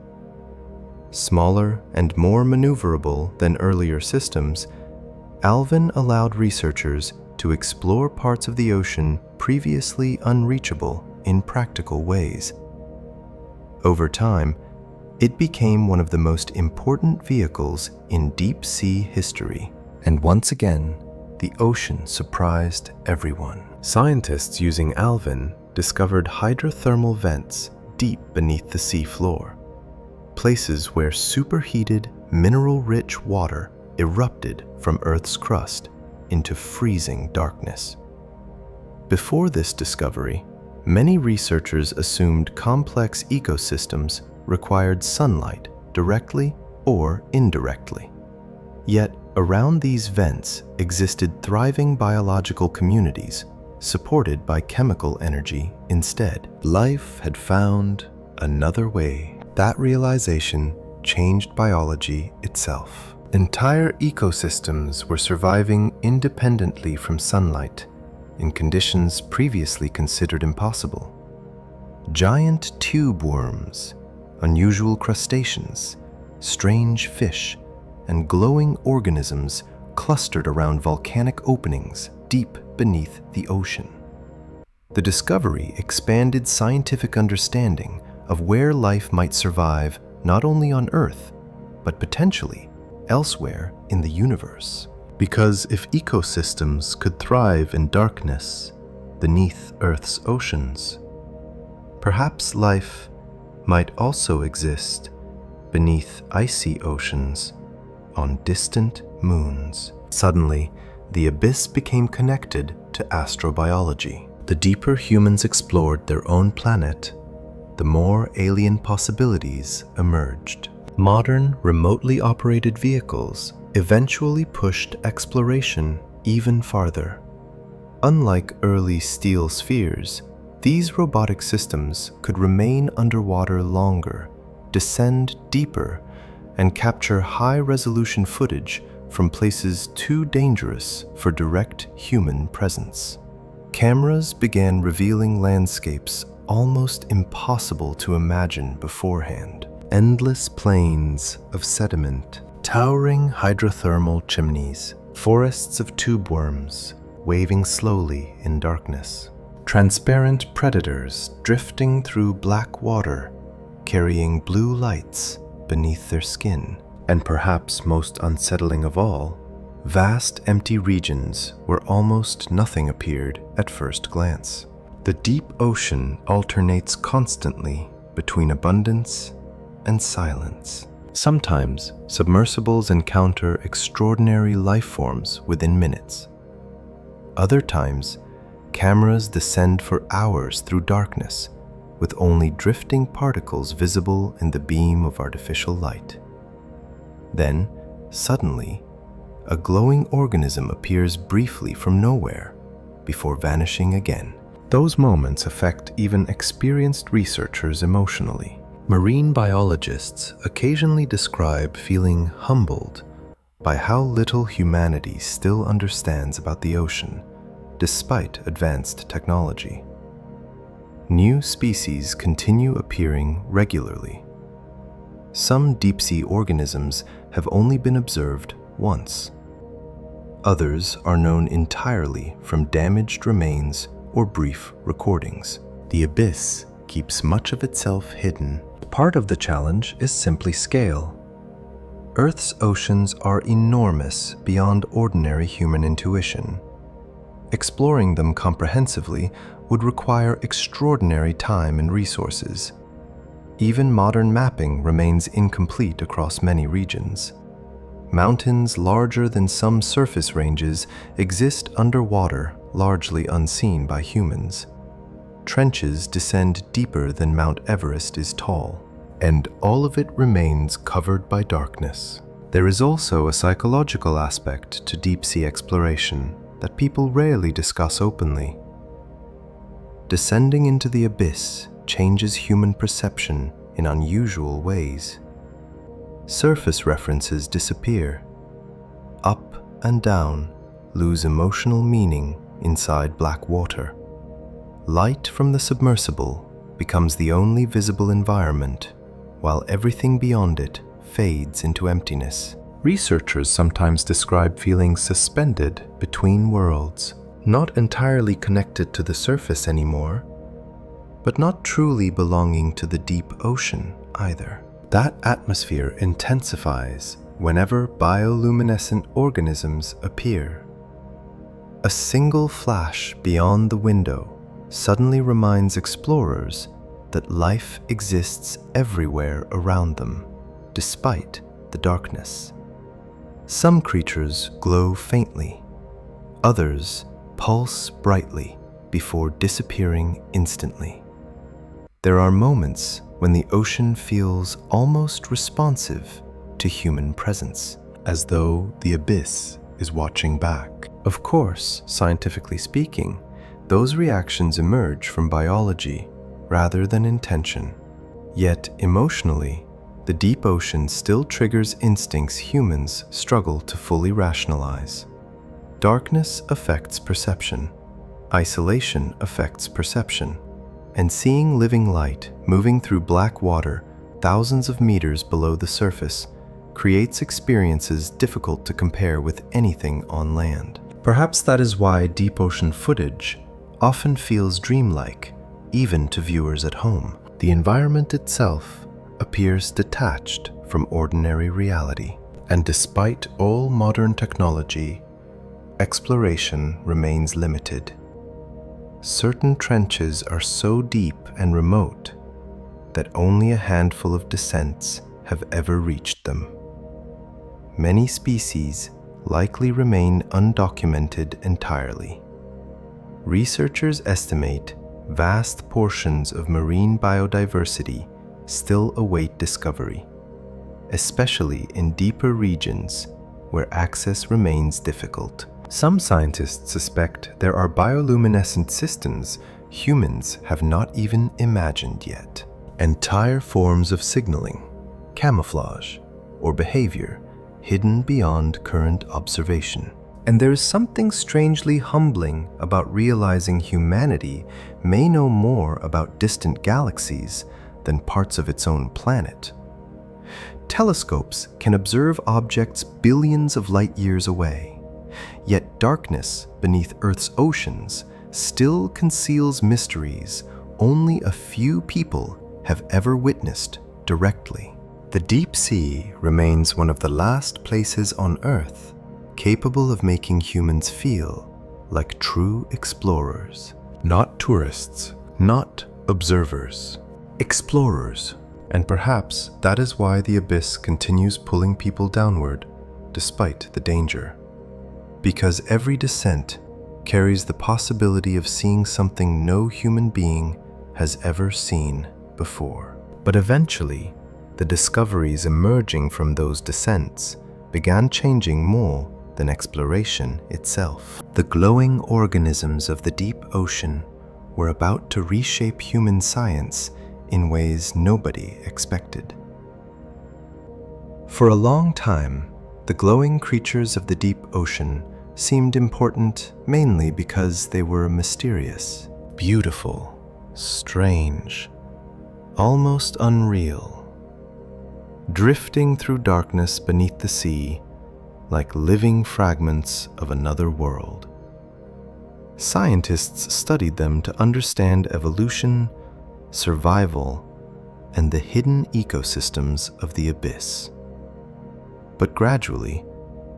Smaller and more maneuverable than earlier systems, Alvin allowed researchers to explore parts of the ocean previously unreachable in practical ways. Over time, It became one of the most important vehicles in deep-sea history. And once again, the ocean surprised everyone. Scientists using Alvin discovered hydrothermal vents deep beneath the sea floor, places where superheated, mineral-rich water erupted from Earth's crust into freezing darkness. Before this discovery, many researchers assumed complex ecosystems required sunlight directly or indirectly. Yet, around these vents existed thriving biological communities supported by chemical energy instead. Life had found another way. That realization changed biology itself. Entire ecosystems were surviving independently from sunlight in conditions previously considered impossible. Giant tube worms, unusual crustaceans, strange fish, and glowing organisms clustered around volcanic openings deep beneath the ocean. The discovery expanded scientific understanding of where life might survive not only on Earth, but potentially elsewhere in the universe. Because if ecosystems could thrive in darkness beneath Earth's oceans, perhaps life might also exist beneath icy oceans on distant moons. Suddenly, the abyss became connected to astrobiology. The deeper humans explored their own planet, the more alien possibilities emerged. Modern, remotely operated vehicles eventually pushed exploration even farther. Unlike early steel spheres, these robotic systems could remain underwater longer, descend deeper, and capture high-resolution footage from places too dangerous for direct human presence. Cameras began revealing landscapes almost impossible to imagine beforehand. Endless plains of sediment, towering hydrothermal chimneys, forests of tube worms waving slowly in darkness, transparent predators drifting through black water, carrying blue lights beneath their skin, and perhaps most unsettling of all, vast empty regions where almost nothing appeared at first glance. The deep ocean alternates constantly between abundance and silence. Sometimes, submersibles encounter extraordinary life forms within minutes. Other times, cameras descend for hours through darkness, with only drifting particles visible in the beam of artificial light. Then, suddenly, a glowing organism appears briefly from nowhere, before vanishing again. Those moments affect even experienced researchers emotionally. Marine biologists occasionally describe feeling humbled by how little humanity still understands about the ocean, despite advanced technology. New species continue appearing regularly. Some deep-sea organisms have only been observed once. Others are known entirely from damaged remains or brief recordings. The abyss keeps much of itself hidden. Part of the challenge is simply scale. Earth's oceans are enormous beyond ordinary human intuition. Exploring them comprehensively would require extraordinary time and resources. Even modern mapping remains incomplete across many regions. Mountains larger than some surface ranges exist underwater, largely unseen by humans. Trenches descend deeper than Mount Everest is tall, and all of it remains covered by darkness. There is also a psychological aspect to deep-sea exploration that people rarely discuss openly. Descending into the abyss changes human perception in unusual ways. Surface references disappear. Up and down lose emotional meaning inside black water. Light from the submersible becomes the only visible environment, while everything beyond it fades into emptiness. Researchers sometimes describe feeling suspended between worlds, not entirely connected to the surface anymore, but not truly belonging to the deep ocean either. That atmosphere intensifies whenever bioluminescent organisms appear. A single flash beyond the window suddenly reminds explorers that life exists everywhere around them, despite the darkness. Some creatures glow faintly, others pulse brightly before disappearing instantly. There are moments when the ocean feels almost responsive to human presence, as though the abyss is watching back. Of course, scientifically speaking, those reactions emerge from biology rather than intention. Yet emotionally, the deep ocean still triggers instincts humans struggle to fully rationalize. Darkness affects perception, isolation affects perception, and seeing living light moving through black water thousands of meters below the surface creates experiences difficult to compare with anything on land. Perhaps that is why deep ocean footage often feels dreamlike, even to viewers at home. The environment itself appears detached from ordinary reality. And despite all modern technology, exploration remains limited. Certain trenches are so deep and remote that only a handful of descents have ever reached them. Many species likely remain undocumented entirely. Researchers estimate vast portions of marine biodiversity still await discovery, especially in deeper regions where access remains difficult. Some scientists suspect there are bioluminescent systems humans have not even imagined yet. Entire forms of signaling, camouflage, or behavior hidden beyond current observation. And there is something strangely humbling about realizing humanity may know more about distant galaxies than parts of its own planet. Telescopes can observe objects billions of light years away, yet darkness beneath Earth's oceans still conceals mysteries only a few people have ever witnessed directly. The deep sea remains one of the last places on Earth capable of making humans feel like true explorers. Not tourists, not observers, explorers. And perhaps that is why the abyss continues pulling people downward despite the danger. Because every descent carries the possibility of seeing something no human being has ever seen before. But eventually, the discoveries emerging from those descents began changing more than exploration itself. The glowing organisms of the deep ocean were about to reshape human science in ways nobody expected. For a long time, the glowing creatures of the deep ocean seemed important mainly because they were mysterious, beautiful, strange, almost unreal, drifting through darkness beneath the sea like living fragments of another world. Scientists studied them to understand evolution, survival, and the hidden ecosystems of the abyss. But gradually,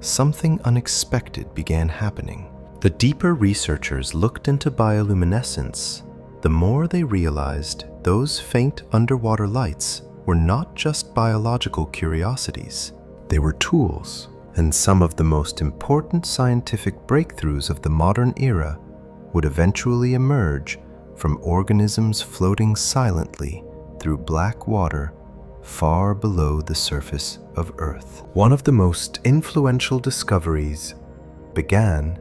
something unexpected began happening. The deeper researchers looked into bioluminescence, the more they realized those faint underwater lights were not just biological curiosities. They were tools, and some of the most important scientific breakthroughs of the modern era would eventually emerge from organisms floating silently through black water far below the surface of Earth. One of the most influential discoveries began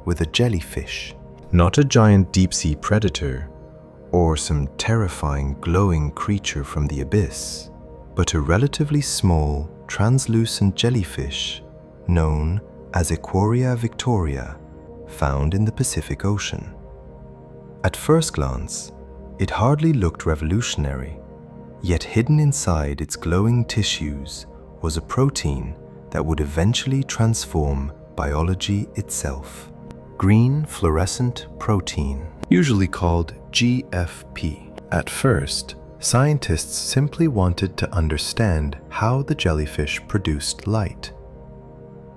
with a jellyfish, not a giant deep-sea predator or some terrifying glowing creature from the abyss, but a relatively small, translucent jellyfish known as Equoria victoria, found in the Pacific Ocean. At first glance, it hardly looked revolutionary, yet hidden inside its glowing tissues was a protein that would eventually transform biology itself. Green fluorescent protein, usually called GFP. At first, Scientists simply wanted to understand how the jellyfish produced light.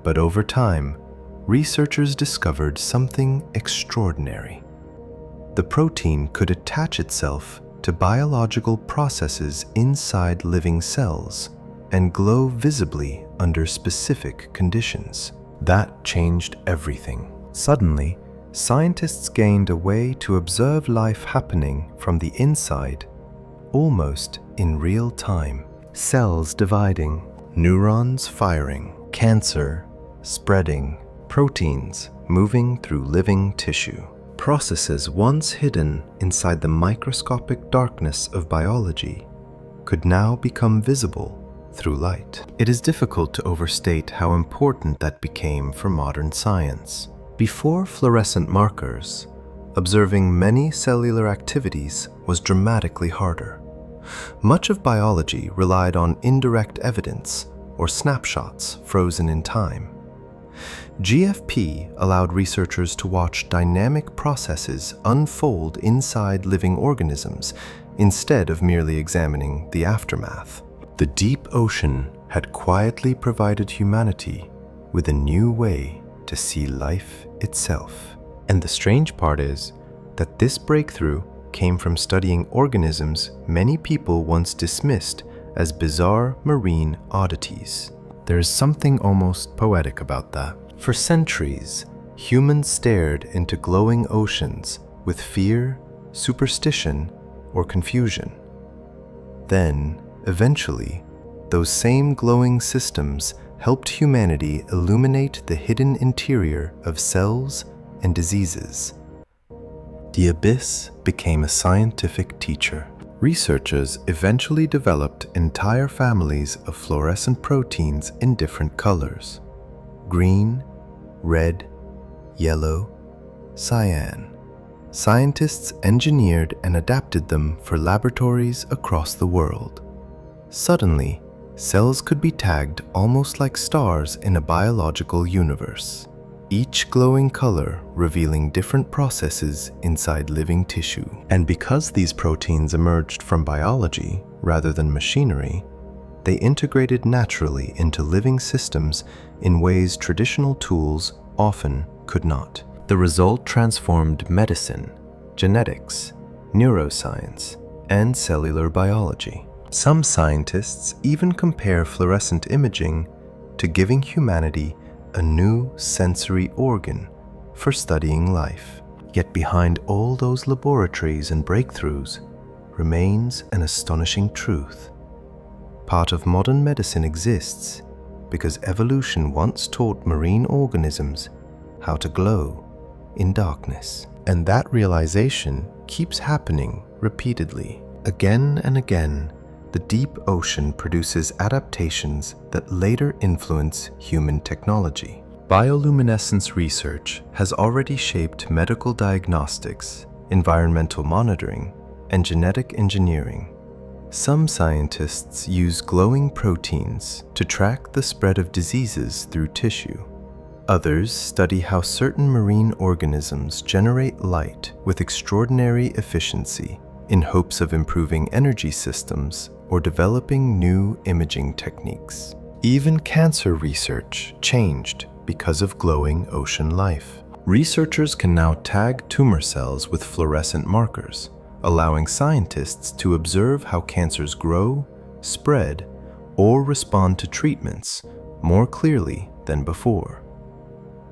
But over time, researchers discovered something extraordinary. The protein could attach itself to biological processes inside living cells and glow visibly under specific conditions. That changed everything. Suddenly, scientists gained a way to observe life happening from the inside, almost in real time. Cells dividing, neurons firing, cancer spreading, proteins moving through living tissue. Processes once hidden inside the microscopic darkness of biology could now become visible through light. It is difficult to overstate how important that became for modern science. Before fluorescent markers, observing many cellular activities was dramatically harder. Much of biology relied on indirect evidence or snapshots frozen in time. GFP allowed researchers to watch dynamic processes unfold inside living organisms instead of merely examining the aftermath. The deep ocean had quietly provided humanity with a new way to see life itself. And the strange part is that this breakthrough came from studying organisms many people once dismissed as bizarre marine oddities. There is something almost poetic about that. For centuries, humans stared into glowing oceans with fear, superstition, or confusion. Then, eventually, those same glowing systems helped humanity illuminate the hidden interior of cells and diseases. The abyss became a scientific teacher. Researchers eventually developed entire families of fluorescent proteins in different colors: green, red, yellow, cyan. Scientists engineered and adapted them for laboratories across the world. Suddenly, cells could be tagged almost like stars in a biological universe, each glowing color revealing different processes inside living tissue. And because these proteins emerged from biology rather than machinery, they integrated naturally into living systems in ways traditional tools often could not. The result transformed medicine, genetics, neuroscience, and cellular biology. Some scientists even compare fluorescent imaging to giving humanity a new sensory organ for studying life. Yet behind all those laboratories and breakthroughs remains an astonishing truth. Part of modern medicine exists because evolution once taught marine organisms how to glow in darkness. And that realization keeps happening repeatedly. Again and again, the deep ocean produces adaptations that later influence human technology. Bioluminescence research has already shaped medical diagnostics, environmental monitoring, and genetic engineering. Some scientists use glowing proteins to track the spread of diseases through tissue. Others study how certain marine organisms generate light with extraordinary efficiency in hopes of improving energy systems or developing new imaging techniques. Even cancer research changed because of glowing ocean life. Researchers can now tag tumor cells with fluorescent markers, allowing scientists to observe how cancers grow, spread, or respond to treatments more clearly than before.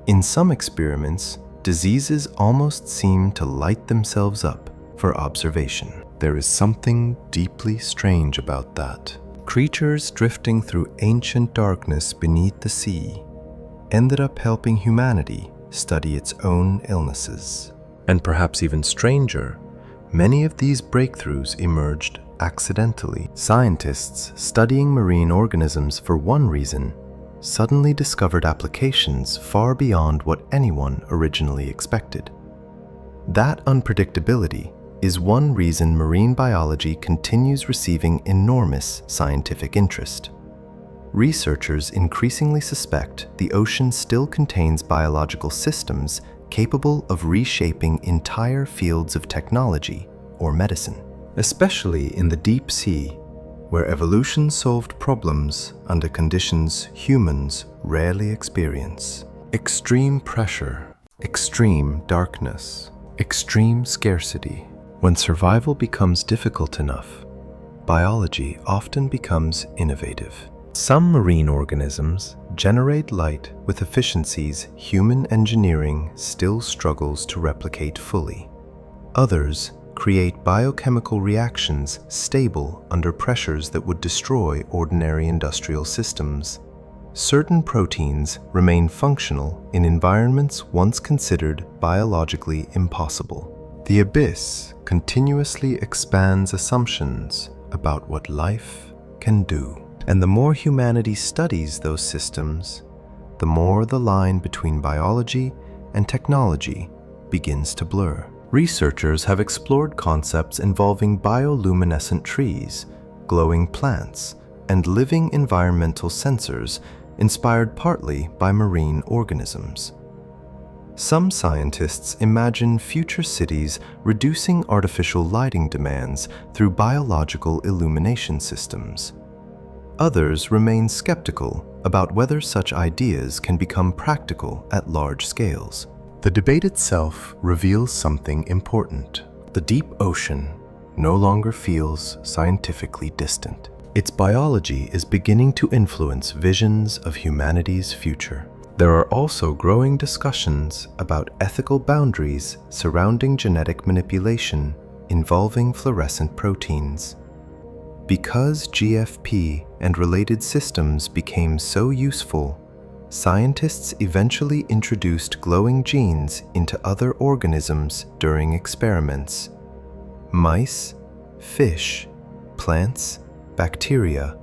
In some experiments, diseases almost seem to light themselves up for observation. There is something deeply strange about that. Creatures drifting through ancient darkness beneath the sea ended up helping humanity study its own illnesses. And perhaps even stranger, many of these breakthroughs emerged accidentally. Scientists studying marine organisms for one reason suddenly discovered applications far beyond what anyone originally expected. That unpredictability is one reason marine biology continues receiving enormous scientific interest. Researchers increasingly suspect the ocean still contains biological systems capable of reshaping entire fields of technology or medicine. especially in the deep sea, where evolution solved problems under conditions humans rarely experience. Extreme pressure, extreme darkness, extreme scarcity. When survival becomes difficult enough, biology often becomes innovative. Some marine organisms generate light with efficiencies human engineering still struggles to replicate fully. Others create biochemical reactions stable under pressures that would destroy ordinary industrial systems. Certain proteins remain functional in environments once considered biologically impossible. The abyss continuously expands assumptions about what life can do. And the more humanity studies those systems, the more the line between biology and technology begins to blur. Researchers have explored concepts involving bioluminescent trees, glowing plants, and living environmental sensors inspired partly by marine organisms. Some scientists imagine future cities reducing artificial lighting demands through biological illumination systems. Others remain skeptical about whether such ideas can become practical at large scales. The debate itself reveals something important. The deep ocean no longer feels scientifically distant. Its biology is beginning to influence visions of humanity's future. There are also growing discussions about ethical boundaries surrounding genetic manipulation involving fluorescent proteins. Because GFP and related systems became so useful, scientists eventually introduced glowing genes into other organisms during experiments. Mice, fish, plants, bacteria,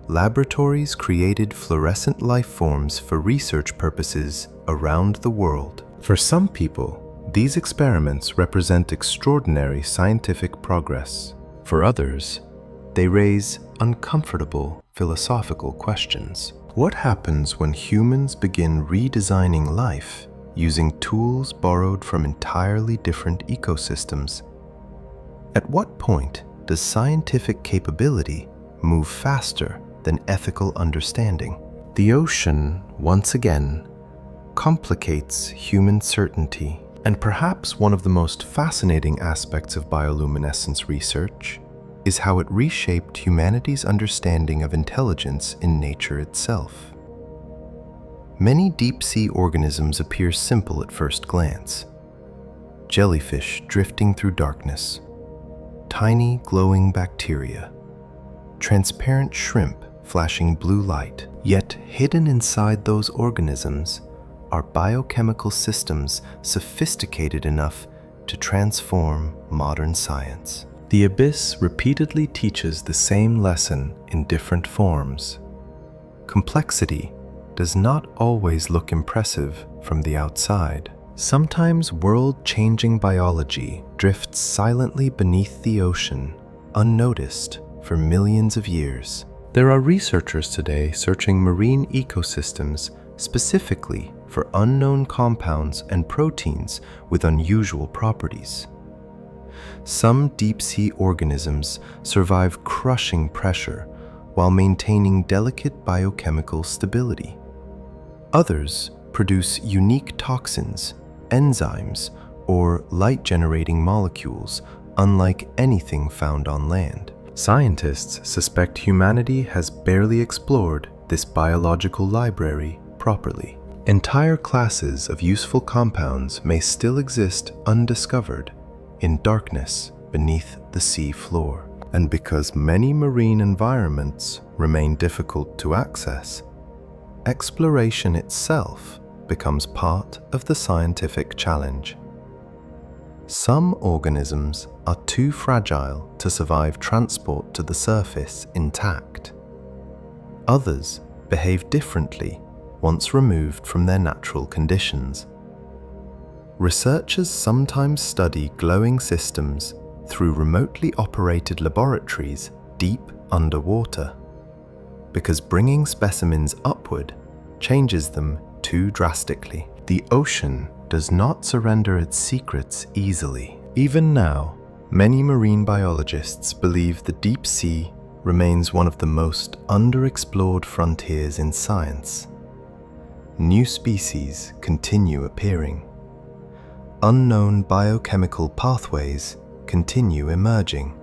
laboratories created fluorescent life forms for research purposes around the world. For some people, these experiments represent extraordinary scientific progress. For others, they raise uncomfortable philosophical questions. What happens when humans begin redesigning life using tools borrowed from entirely different ecosystems? At what point does scientific capability move faster than ethical understanding? The ocean, once again, complicates human certainty, and perhaps one of the most fascinating aspects of bioluminescence research is how it reshaped humanity's understanding of intelligence in nature itself. Many deep-sea organisms appear simple at first glance. Jellyfish drifting through darkness, tiny glowing bacteria, transparent shrimp flashing blue light. Yet hidden inside those organisms are biochemical systems sophisticated enough to transform modern science. The abyss repeatedly teaches the same lesson in different forms. Complexity does not always look impressive from the outside. Sometimes world-changing biology drifts silently beneath the ocean, unnoticed for millions of years. There are researchers today searching marine ecosystems specifically for unknown compounds and proteins with unusual properties. Some deep-sea organisms survive crushing pressure while maintaining delicate biochemical stability. Others produce unique toxins, enzymes, or light-generating molecules unlike anything found on land. Scientists suspect humanity has barely explored this biological library properly. Entire classes of useful compounds may still exist undiscovered in darkness beneath the sea floor. And because many marine environments remain difficult to access, exploration itself becomes part of the scientific challenge. Some organisms are too fragile to survive transport to the surface intact. Others behave differently once removed from their natural conditions. Researchers sometimes study glowing systems through remotely operated laboratories deep underwater, because bringing specimens upward changes them too drastically. The ocean does not surrender its secrets easily. Even now, Many marine biologists believe the deep sea remains one of the most underexplored frontiers in science. New species continue appearing. Unknown biochemical pathways continue emerging.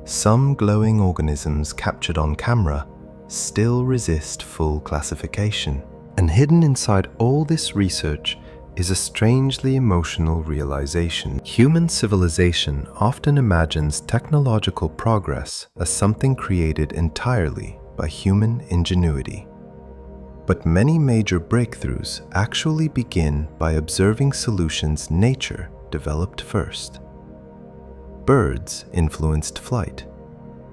Some glowing organisms captured on camera still resist full classification. And hidden inside all this research is a strangely emotional realization. Human civilization often imagines technological progress as something created entirely by human ingenuity. But many major breakthroughs actually begin by observing solutions nature developed first. Birds influenced flight,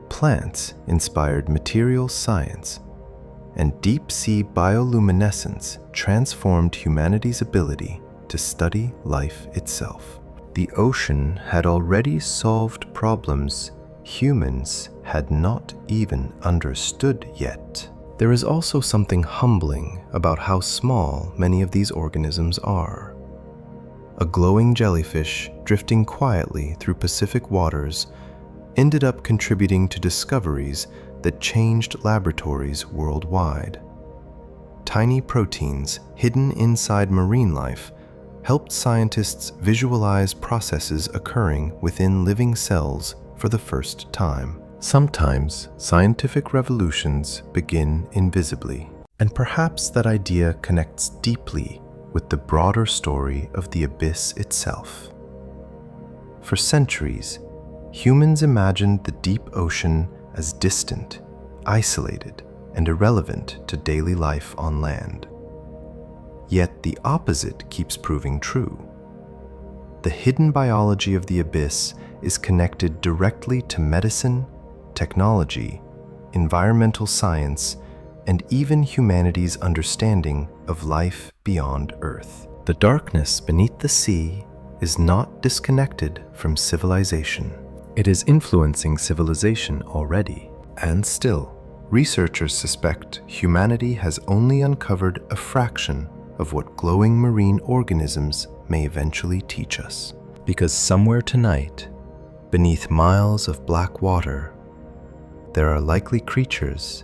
plants inspired material science, and deep-sea bioluminescence transformed humanity's ability to study life itself. The ocean had already solved problems humans had not even understood yet. There is also something humbling about how small many of these organisms are. A glowing jellyfish drifting quietly through Pacific waters ended up contributing to discoveries that changed laboratories worldwide. Tiny proteins hidden inside marine life helped scientists visualize processes occurring within living cells for the first time. Sometimes scientific revolutions begin invisibly, and perhaps that idea connects deeply with the broader story of the abyss itself. For centuries, humans imagined the deep ocean as distant, isolated, and irrelevant to daily life on land. Yet the opposite keeps proving true. The hidden biology of the abyss is connected directly to medicine, technology, environmental science, and even humanity's understanding of life beyond Earth. The darkness beneath the sea is not disconnected from civilization. It is influencing civilization already. And still, researchers suspect humanity has only uncovered a fraction of what glowing marine organisms may eventually teach us. Because somewhere tonight, beneath miles of black water, there are likely creatures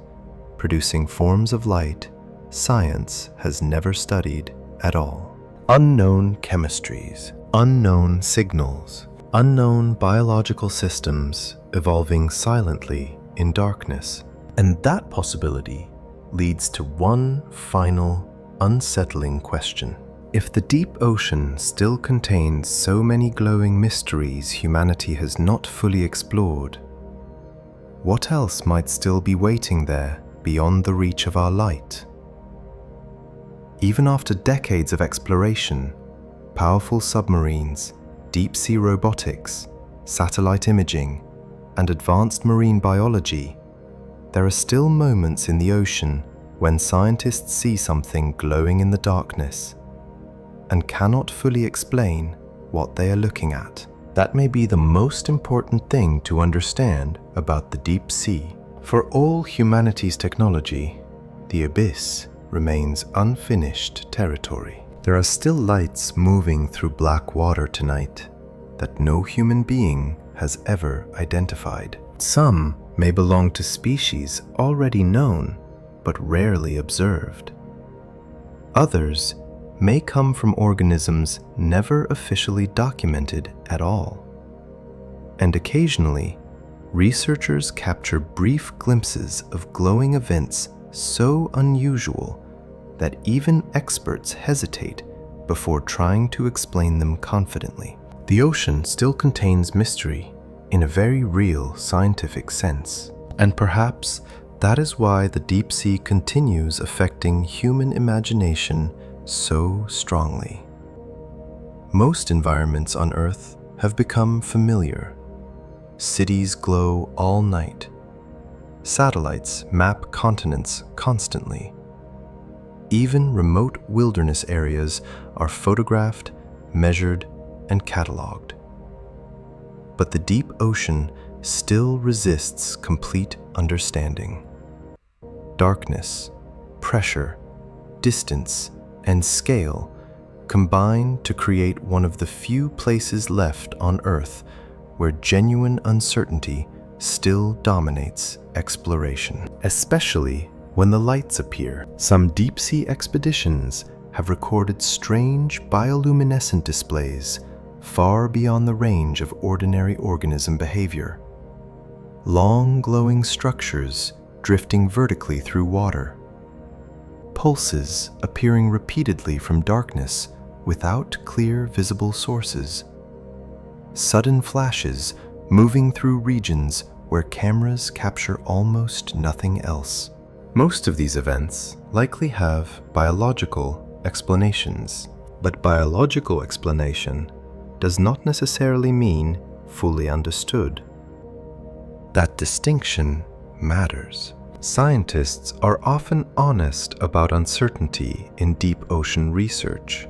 producing forms of light science has never studied at all. Unknown chemistries, unknown signals, unknown biological systems evolving silently in darkness. And that possibility leads to one final, unsettling question. If the deep ocean still contains so many glowing mysteries humanity has not fully explored, what else might still be waiting there beyond the reach of our light? Even after decades of exploration, powerful submarines, deep-sea robotics, satellite imaging, and advanced marine biology, there are still moments in the ocean when scientists see something glowing in the darkness and cannot fully explain what they are looking at. That may be the most important thing to understand about the deep sea. For all humanity's technology, the abyss remains unfinished territory. There are still lights moving through black water tonight that no human being has ever identified. Some may belong to species already known but rarely observed. Others may come from organisms never officially documented at all. And occasionally, researchers capture brief glimpses of glowing events so unusual that even experts hesitate before trying to explain them confidently. The ocean still contains mystery in a very real scientific sense, and perhaps that is why the deep sea continues affecting human imagination so strongly. Most environments on Earth have become familiar. Cities glow all night. Satellites map continents constantly. Even remote wilderness areas are photographed, measured, and cataloged. But the deep ocean still resists complete understanding. Darkness, pressure, distance, and scale combine to create one of the few places left on Earth where genuine uncertainty still dominates exploration, especially when the lights appear. Some deep-sea expeditions have recorded strange bioluminescent displays far beyond the range of ordinary organism behavior. Long glowing structures drifting vertically through water, pulses appearing repeatedly from darkness without clear visible sources, sudden flashes moving through regions where cameras capture almost nothing else. Most of these events likely have biological explanations, but biological explanation does not necessarily mean fully understood. That distinction matters. Scientists are often honest about uncertainty in deep ocean research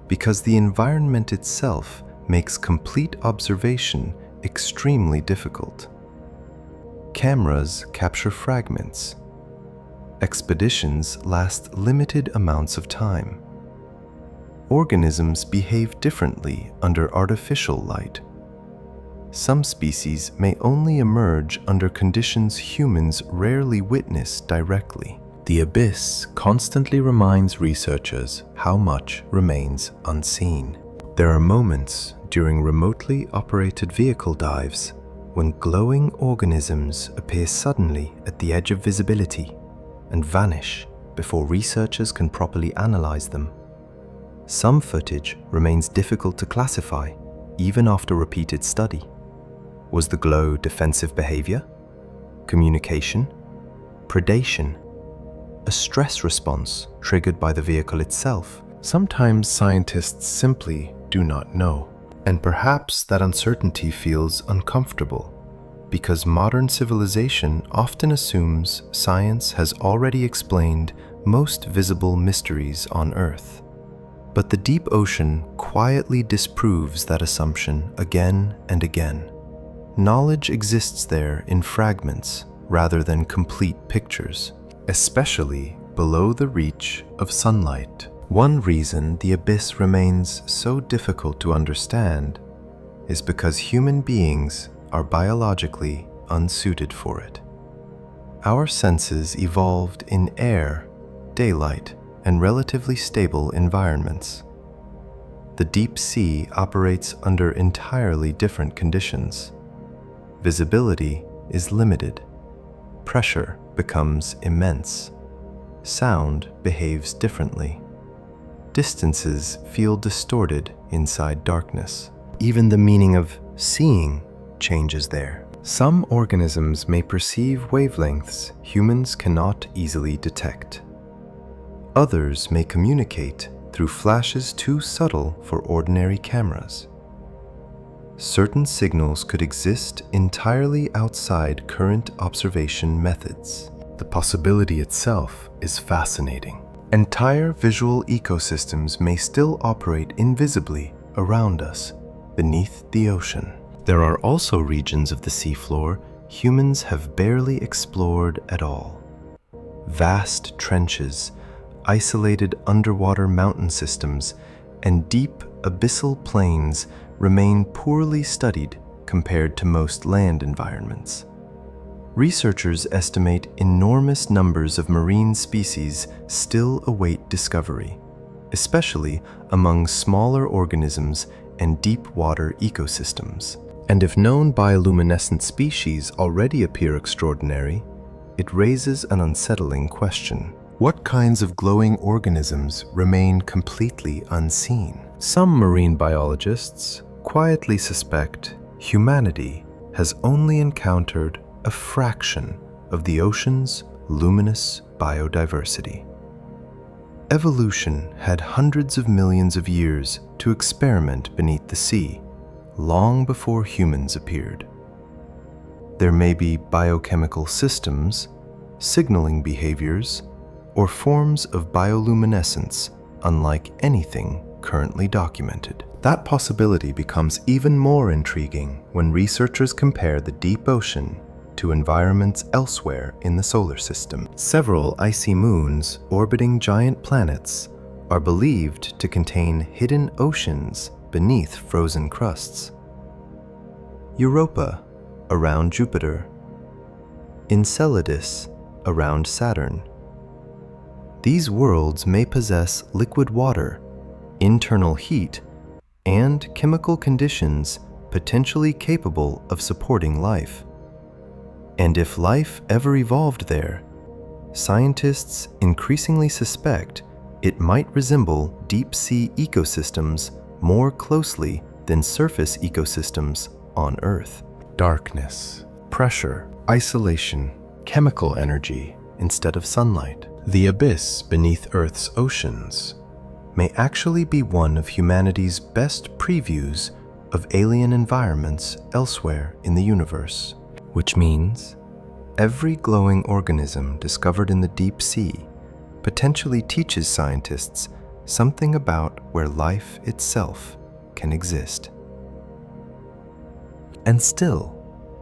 because the environment itself makes complete observation extremely difficult. Cameras capture fragments. Expeditions last limited amounts of time. Organisms behave differently under artificial light. Some species may only emerge under conditions humans rarely witness directly. The abyss constantly reminds researchers how much remains unseen. There are moments during remotely operated vehicle dives when glowing organisms appear suddenly at the edge of visibility and vanish before researchers can properly analyze them. Some footage remains difficult to classify even after repeated study. Was the glow defensive behavior, communication, predation, a stress response triggered by the vehicle itself? Sometimes scientists simply do not know. And perhaps that uncertainty feels uncomfortable because modern civilization often assumes science has already explained most visible mysteries on Earth. But the deep ocean quietly disproves that assumption again and again. Knowledge exists there in fragments rather than complete pictures, especially below the reach of sunlight. One reason the abyss remains so difficult to understand is because human beings are biologically unsuited for it. Our senses evolved in air, daylight, and relatively stable environments. The deep sea operates under entirely different conditions. Visibility is limited. Pressure becomes immense. Sound behaves differently. Distances feel distorted inside darkness. Even the meaning of seeing changes there. Some organisms may perceive wavelengths humans cannot easily detect. Others may communicate through flashes too subtle for ordinary cameras. Certain signals could exist entirely outside current observation methods. The possibility itself is fascinating. Entire visual ecosystems may still operate invisibly around us, beneath the ocean. There are also regions of the seafloor humans have barely explored at all. Vast trenches, isolated underwater mountain systems, and deep abyssal plains remain poorly studied compared to most land environments. Researchers estimate enormous numbers of marine species still await discovery, especially among smaller organisms and deep water ecosystems. And if known bioluminescent species already appear extraordinary, it raises an unsettling question. What kinds of glowing organisms remain completely unseen? Some marine biologists quietly suspect humanity has only encountered a fraction of the ocean's luminous biodiversity. Evolution had hundreds of millions of years to experiment beneath the sea, long before humans appeared. There may be biochemical systems, signaling behaviors, or forms of bioluminescence unlike anything currently documented. That possibility becomes even more intriguing when researchers compare the deep ocean to environments elsewhere in the solar system. Several icy moons orbiting giant planets are believed to contain hidden oceans beneath frozen crusts. Europa, around Jupiter, Enceladus, around Saturn. These worlds may possess liquid water, internal heat, and chemical conditions potentially capable of supporting life. And if life ever evolved there, scientists increasingly suspect it might resemble deep-sea ecosystems more closely than surface ecosystems on Earth. Darkness, pressure, isolation, chemical energy instead of sunlight. The abyss beneath Earth's oceans may actually be one of humanity's best previews of alien environments elsewhere in the universe, which means every glowing organism discovered in the deep sea potentially teaches scientists something about where life itself can exist. And still,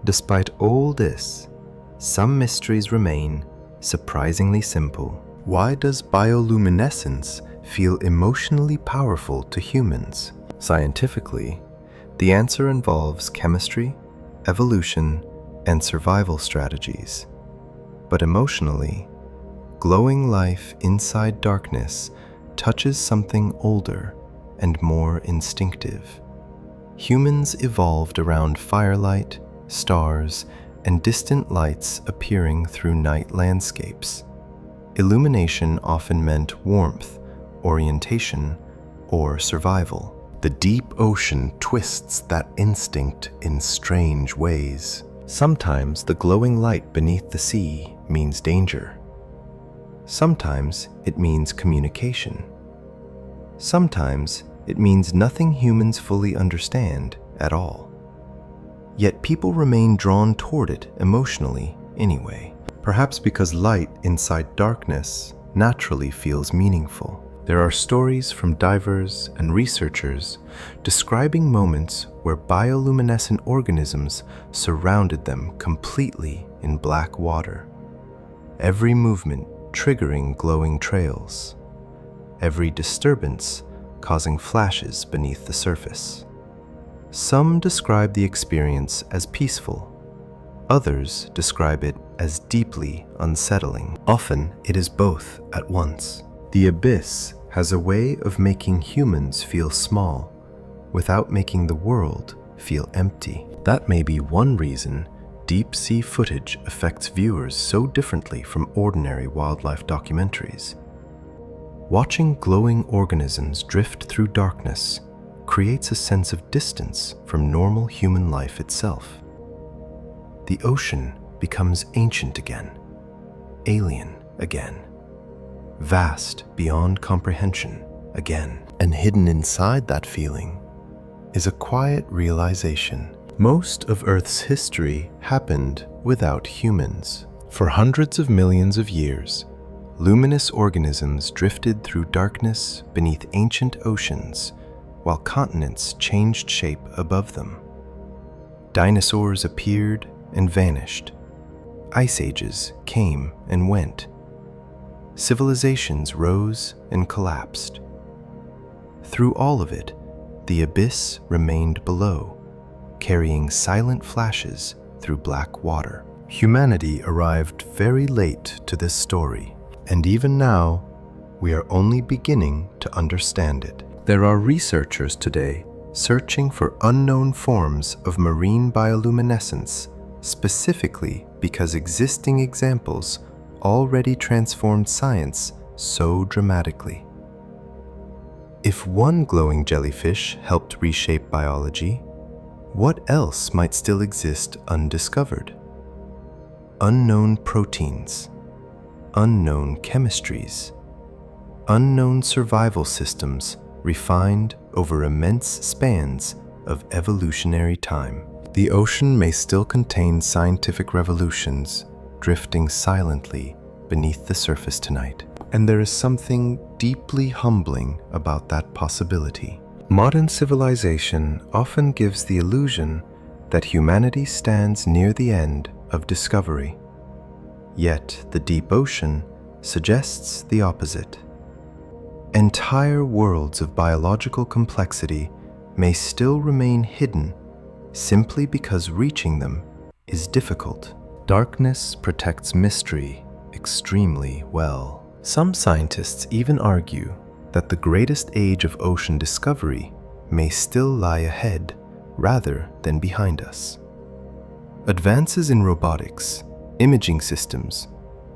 despite all this, some mysteries remain surprisingly simple. Why does bioluminescence feel emotionally powerful to humans? Scientifically, the answer involves chemistry, evolution, and survival strategies. But emotionally, glowing life inside darkness touches something older and more instinctive. Humans evolved around firelight, stars, and distant lights appearing through night landscapes. Illumination often meant warmth, orientation, or survival. The deep ocean twists that instinct in strange ways. Sometimes the glowing light beneath the sea means danger. Sometimes it means communication. Sometimes it means nothing humans fully understand at all. Yet people remain drawn toward it emotionally anyway, perhaps because light inside darkness naturally feels meaningful. There are stories from divers and researchers describing moments where bioluminescent organisms surrounded them completely in black water, every movement triggering glowing trails, every disturbance causing flashes beneath the surface. Some describe the experience as peaceful. Others describe it as deeply unsettling. Often it is both at once. The abyss has a way of making humans feel small without making the world feel empty. That may be one reason deep-sea footage affects viewers so differently from ordinary wildlife documentaries. Watching glowing organisms drift through darkness creates a sense of distance from normal human life itself. The ocean becomes ancient again, alien again, vast beyond comprehension again. And hidden inside that feeling is a quiet realization. Most of Earth's history happened without humans. For hundreds of millions of years, luminous organisms drifted through darkness beneath ancient oceans while continents changed shape above them. Dinosaurs appeared and vanished. Ice ages came and went. Civilizations rose and collapsed. Through all of it, the abyss remained below, carrying silent flashes through black water. Humanity arrived very late to this story, and even now, we are only beginning to understand it. There are researchers today searching for unknown forms of marine bioluminescence, specifically because existing examples already transformed science so dramatically. If one glowing jellyfish helped reshape biology, what else might still exist undiscovered? Unknown proteins, unknown chemistries, unknown survival systems refined over immense spans of evolutionary time. The ocean may still contain scientific revolutions drifting silently beneath the surface tonight. And there is something deeply humbling about that possibility. Modern civilization often gives the illusion that humanity stands near the end of discovery. Yet the deep ocean suggests the opposite. Entire worlds of biological complexity may still remain hidden, simply because reaching them is difficult. Darkness protects mystery extremely well. Some scientists even argue that the greatest age of ocean discovery may still lie ahead rather than behind us. Advances in robotics, imaging systems,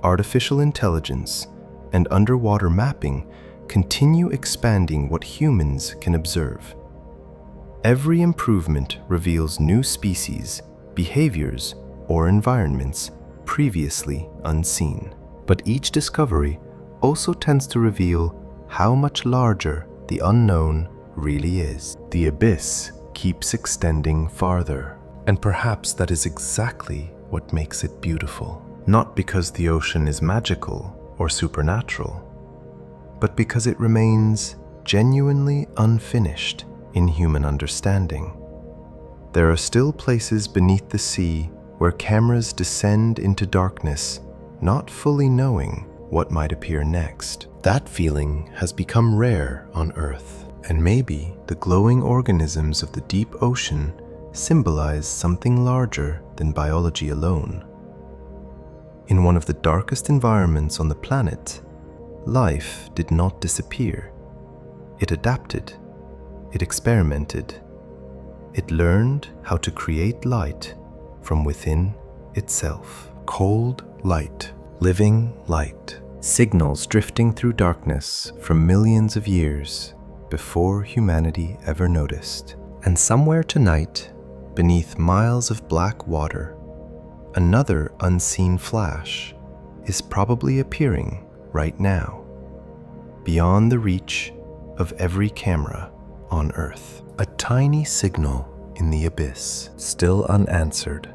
artificial intelligence, and underwater mapping continue expanding what humans can observe. Every improvement reveals new species, behaviors, or environments previously unseen. But each discovery also tends to reveal how much larger the unknown really is. The abyss keeps extending farther, and perhaps that is exactly what makes it beautiful. Not because the ocean is magical or supernatural, but because it remains genuinely unfinished in human understanding. There are still places beneath the sea where cameras descend into darkness, not fully knowing what might appear next. That feeling has become rare on Earth, and maybe the glowing organisms of the deep ocean symbolize something larger than biology alone. In one of the darkest environments on the planet, life did not disappear. It adapted. It experimented. It learned how to create light from within itself. Cold light, living light, signals drifting through darkness for millions of years before humanity ever noticed. And somewhere tonight, beneath miles of black water, another unseen flash is probably appearing right now, beyond the reach of every camera on Earth. A tiny signal in the abyss, still unanswered.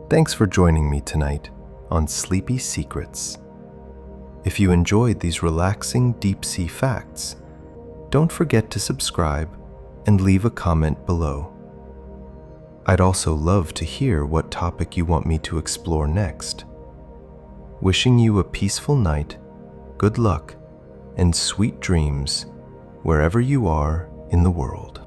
Thanks for joining me tonight on Sleepy Secrets. If you enjoyed these relaxing deep-sea facts, don't forget to subscribe and leave a comment below. I'd also love to hear what topic you want me to explore next. Wishing you a peaceful night, good luck, and sweet dreams wherever you are in the world.